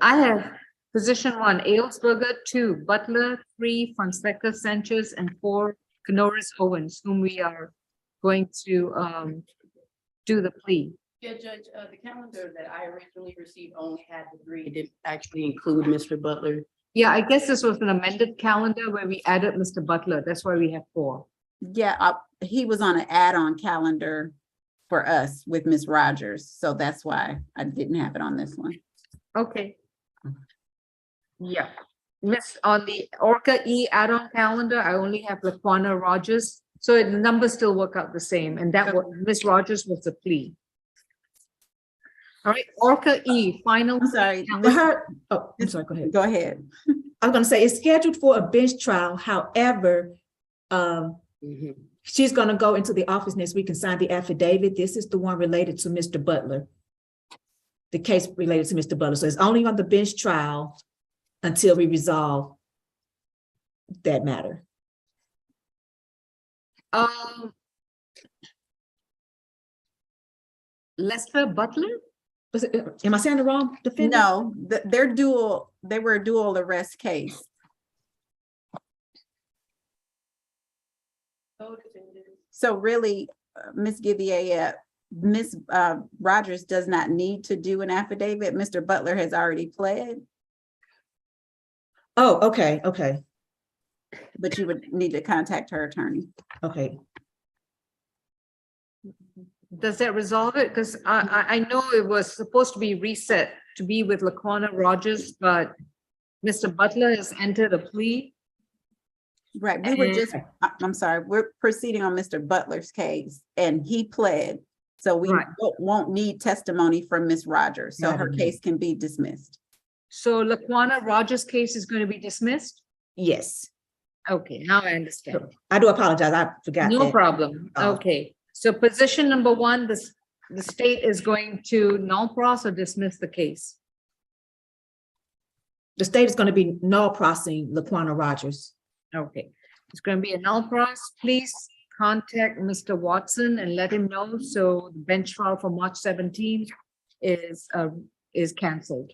I have position 1, Aylesberger, 2, Butler, 3, Fonseca Sanchez, and 4, Canoris Owens, whom we are going to do the plea. Yeah, Judge, the calendar that I originally received only had the 3. It didn't actually include Mr. Butler. Yeah, I guess this was an amended calendar where we added Mr. Butler. That's why we have 4. Yeah, he was on an add-on calendar for us with Ms. Rogers, so that's why I didn't have it on this one. Okay. Yeah. Miss, on the Orca E add-on calendar, I only have Laquana Rogers. So the numbers still work out the same. And that was, Miss Rogers was the plea. All right, Orca E, final. I'm sorry. Oh, I'm sorry, go ahead. Go ahead. I was gonna say, it's scheduled for a bench trial. However, she's gonna go into the office next week and sign the affidavit. This is the one related to Mr. Butler. The case related to Mr. Butler. So it's only on the bench trial until we resolve that matter. Lester Butler? Was it, am I saying the wrong defendant? No, they were a dual arrest case. So really, Ms. Givier, Ms. Rogers does not need to do an affidavit. Mr. Butler has already pled. Oh, okay, okay. But you would need to contact her attorney. Okay. Does that resolve it? Because I know it was supposed to be reset to be with Laquana Rogers, but Mr. Butler has entered a plea. Right, we were just, I'm sorry, we're proceeding on Mr. Butler's case and he pled. So we won't need testimony from Ms. Rogers, so her case can be dismissed. So Laquana Rogers' case is going to be dismissed? Yes. Okay, now I understand. I do apologize, I forgot. No problem. Okay, so position number 1, the state is going to null pros or dismiss the case? The state is going to be null prosing Laquana Rogers. Okay, it's going to be a null pros. Please contact Mr. Watson and let him know so the bench trial for March 17th is canceled.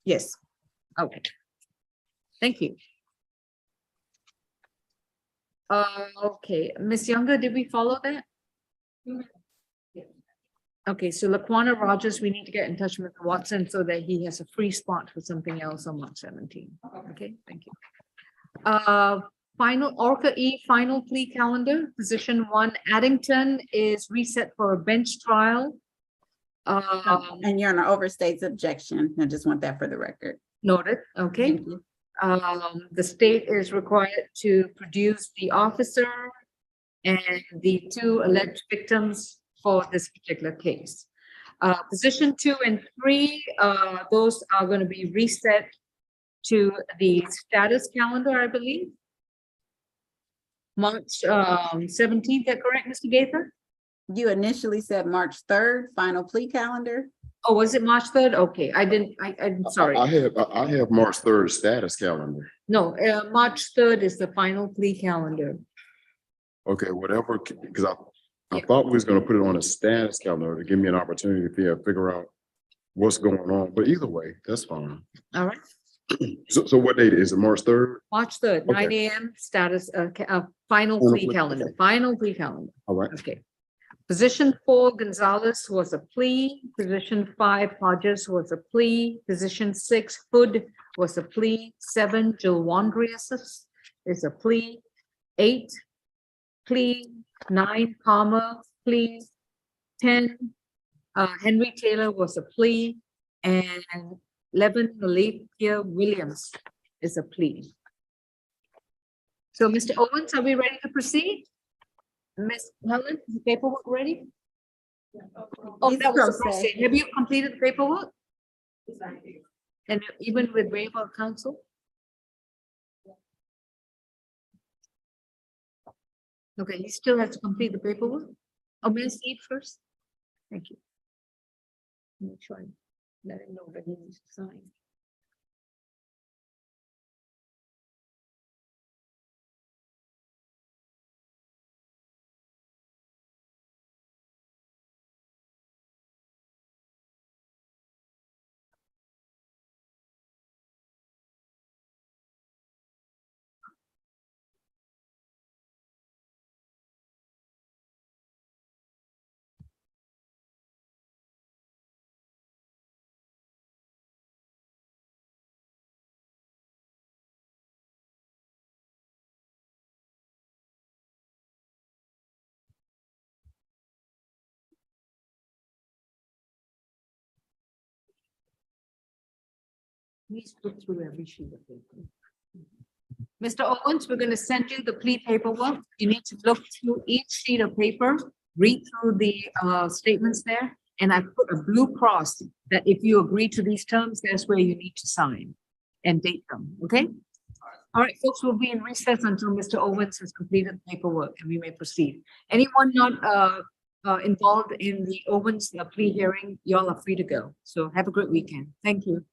Yes. Okay. Thank you. Okay, Ms. Younger, did we follow that? Okay, so Laquana Rogers, we need to get in touch with Watson so that he has a free spot for something else on March 17th. Okay, thank you. Final Orca E final plea calendar, position 1, Addington is reset for a bench trial. And you're on an overstates objection. I just want that for the record. Noted, okay. The state is required to produce the officer and the 2 alleged victims for this particular case. Position 2 and 3, those are going to be reset to the status calendar, I believe. March 17th, that correct, Mr. Gaither? You initially said March 3rd, final plea calendar. Oh, was it March 3rd? Okay, I'm sorry. I have March 3rd status calendar. No, March 3rd is the final plea calendar. Okay, whatever, because I thought we was gonna put it on a status calendar to give me an opportunity to figure out what's going on, but either way, that's fine. All right. So what date is it, March 3rd? March 3rd, 9 a.m. status, final plea calendar, final plea calendar. All right. Okay. Position 4, Gonzalez was a plea. Position 5, Hodges was a plea. Position 6, Hood was a plea. 7, Jill Henderson is a plea. 8, plea. 9, Palmer, plea. 10, Henry Taylor was a plea. And 11, Malika Williams is a plea. So, Mr. Owens, are we ready to proceed? Miss Helen, is the paperwork ready? Oh, He's that was pro a se. process. Have you completed the paperwork? And even with waiver of counsel? Okay, he still has to complete the paperwork? Oh, may I see it first? Thank you. Make sure I let him know that he needs to sign. Please look through every sheet of paper. Mr. Owens, we're gonna send you the plea paperwork. You need to look through each sheet of paper, read through the statements there, and I put a blue cross that if you agree to these terms, that's where you need to sign and date them, okay? All right, folks, we'll be in recess until Mr. Owens has completed the paperwork and we may proceed. Anyone not involved in the Owens plea hearing, y'all are free to go. So have a great weekend. Thank you.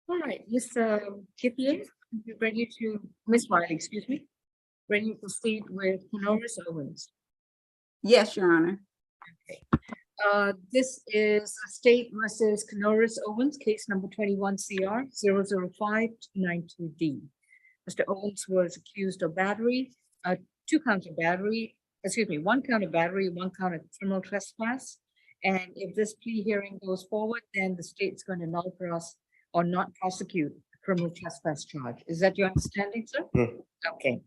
All right, Ms. Kithier, you're ready to, Ms. Wiley, excuse me, ready to proceed with Canoris Owens. Yes, Your Honor. This is State versus Canoris Owens, case number 21 CR 00592D. Mr. Owens was accused of battery, 2 counts of battery, excuse me, 1 count of battery, 1 count of criminal trespass. And if this plea hearing goes forward, then the state's going to null for us or not prosecute the criminal trespass charge. Is that your understanding, sir? Okay.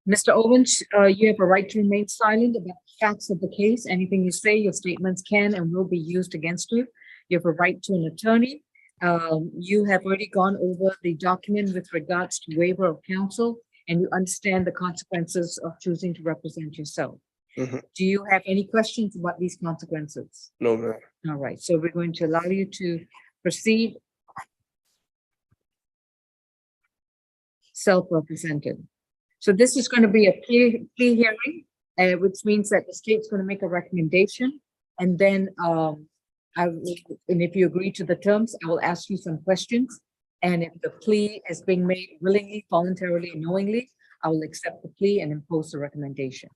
Mr. Owens, you have a right to remain silent about the facts of the case. Anything you say, your statements can and will be used against you. You have a right to an attorney. You have already gone over the document with regards to waiver of counsel, and you understand the consequences of choosing to represent yourself. Do you have any questions about these consequences? No, ma'am. All right, so we're going to allow you to proceed self-represented. So this is going to be a plea hearing, which means that the state's going to make a recommendation, and then and if you agree to the terms, I will ask you some questions. And if the plea is being made willingly, voluntarily, and knowingly, I will accept the plea and impose the recommendation.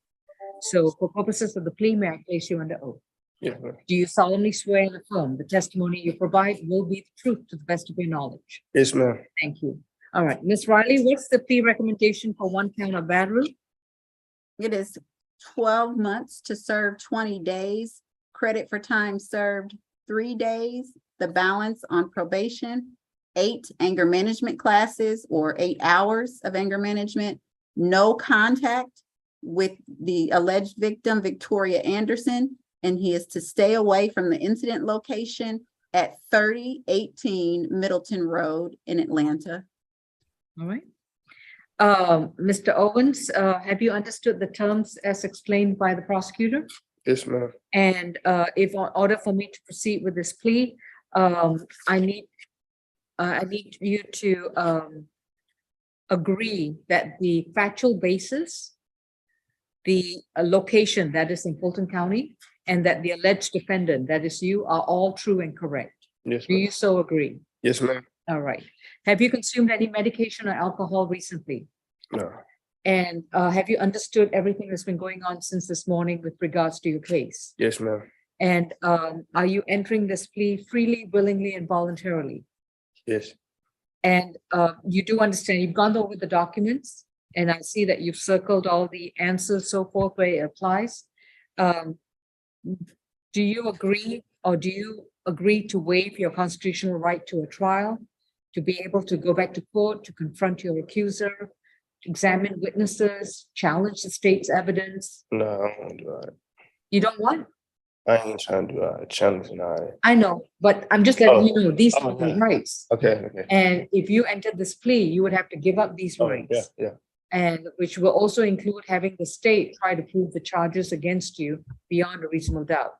So for purposes of the plea, may I place you under oath? Yeah, ma'am. Do you solemnly swear and affirm the testimony you provide will be the truth to the best of your knowledge? Yes, ma'am. Thank you. All right, Ms. Riley, what's the plea recommendation for 1 count of battery? It is 12 months to serve 20 days, credit for time served 3 days, the balance on probation, 8 anger management classes or 8 hours of anger management, no contact with the alleged victim, Victoria Anderson, and he is to stay away from the incident location at 3018 Middleton Road in Atlanta. All right. Mr. Owens, have you understood the terms as explained by the prosecutor? Yes, ma'am. And if in order for me to proceed with this plea, I need you to agree that the factual basis, the location that is in Fulton County, and that the alleged defendant, that is you, are all true and correct. Yes, Do ma'am. you so agree? Yes, ma'am. All right. Have you consumed any medication or alcohol recently? No. And have you understood everything that's been going on since this morning with regards to your case? Yes, ma'am. And are you entering this plea freely, willingly, and voluntarily? Yes. And you do understand, you've gone over the documents, and I see that you've circled all the answers, so forth, where it applies. Do you agree, or do you agree to waive your constitutional right to a trial, to be able to go back to court, to confront your accuser, to examine witnesses, challenge the state's evidence? No, I don't want to do that. You don't want? I ain't trying to do a challenge and I know, but I'm just letting you know, these are the rights. Okay, okay. And if you entered this plea, you would have to give up these rights. Yeah, yeah. And which will also include having the state try to prove the charges against you beyond a reasonable doubt.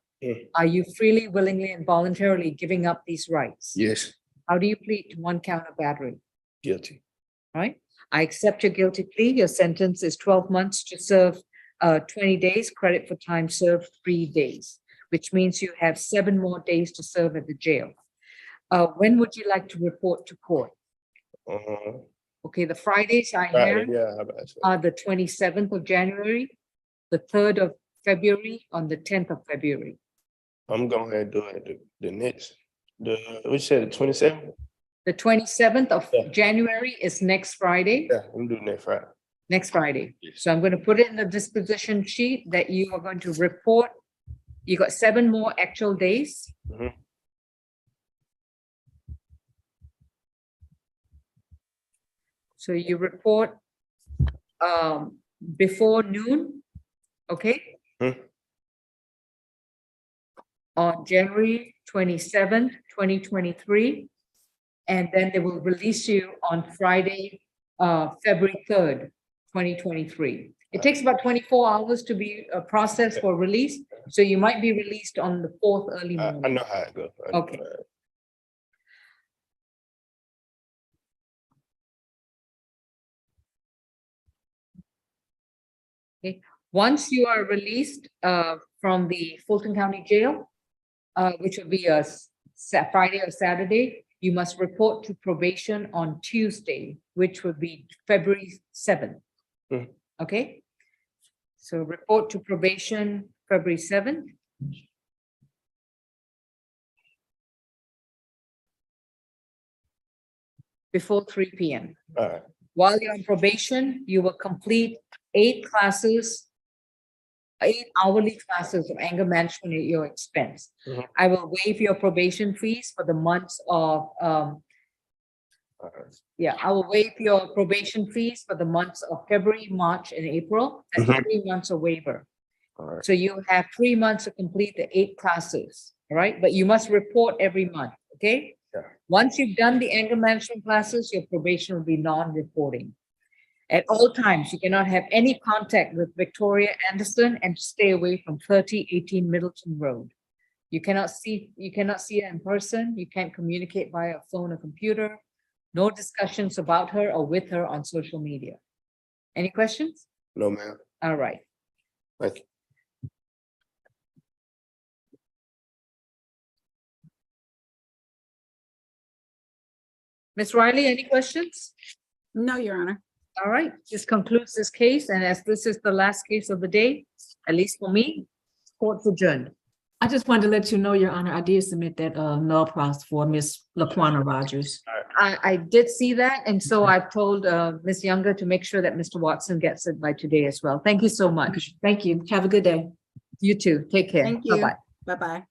Are you freely, willingly, and voluntarily giving up these rights? Yes. How do you plead to 1 count of battery? Guilty. All right. I accept your guilty plea. Your sentence is 12 months to serve 20 days, credit for time served 3 days, which means you have 7 more days to serve at the jail. When would you like to report to court? Okay, the Fridays I have are the 27th of January, the 3rd of February, on the 10th of February. I'm going to do it the next, what you said, the 27th? The 27th of January is next Friday. Yeah, I'm doing next Friday. Next Friday. So I'm going to put it in the disposition sheet that you are going to report. You got 7 more actual days. So you report before noon, okay? On January 27th, 2023. And then they will release you on Friday, February 3rd, 2023. It takes about 24 hours to be processed for release. So you might be released on the 4th early morning. I know how it goes. Okay. Okay. Once you are released from the Fulton County Jail, which will be a Friday or Saturday, you must report to probation on Tuesday, which would be February 7th. Okay? So report to probation February 7th. Before 3 p.m. All right. While you're on probation, you will complete 8 hourly classes of anger management at your expense. I will waive your probation fees for the months of, I will waive your probation fees for the months of February, March, and April. That's 3 months of waiver. So you have 3 months to complete the 8 classes, all right? But you must report every month, okay? Once you've done the anger management classes, your probation will be non-reporting. At all times, you cannot have any contact with Victoria Anderson and to stay away from 3018 Middleton Road. You cannot see her in person. You can't communicate via phone or computer. No discussions about her or with her on social media. Any questions? No, ma'am. All right. Thank you. Ms. Riley, any questions? No, Your Honor. All right, this concludes this case, and as this is the last case of the day, at least for me, court's adjourned. I just wanted to let you know, Your Honor, I did submit that null process for Miss Laquana Rogers. I did see that, and so I told Ms. Younger to make sure that Mr. Watson gets it by today as well. Thank you so much. Thank you. Have a good day. You too. Take care. Thank you. Bye-bye. Bye-bye.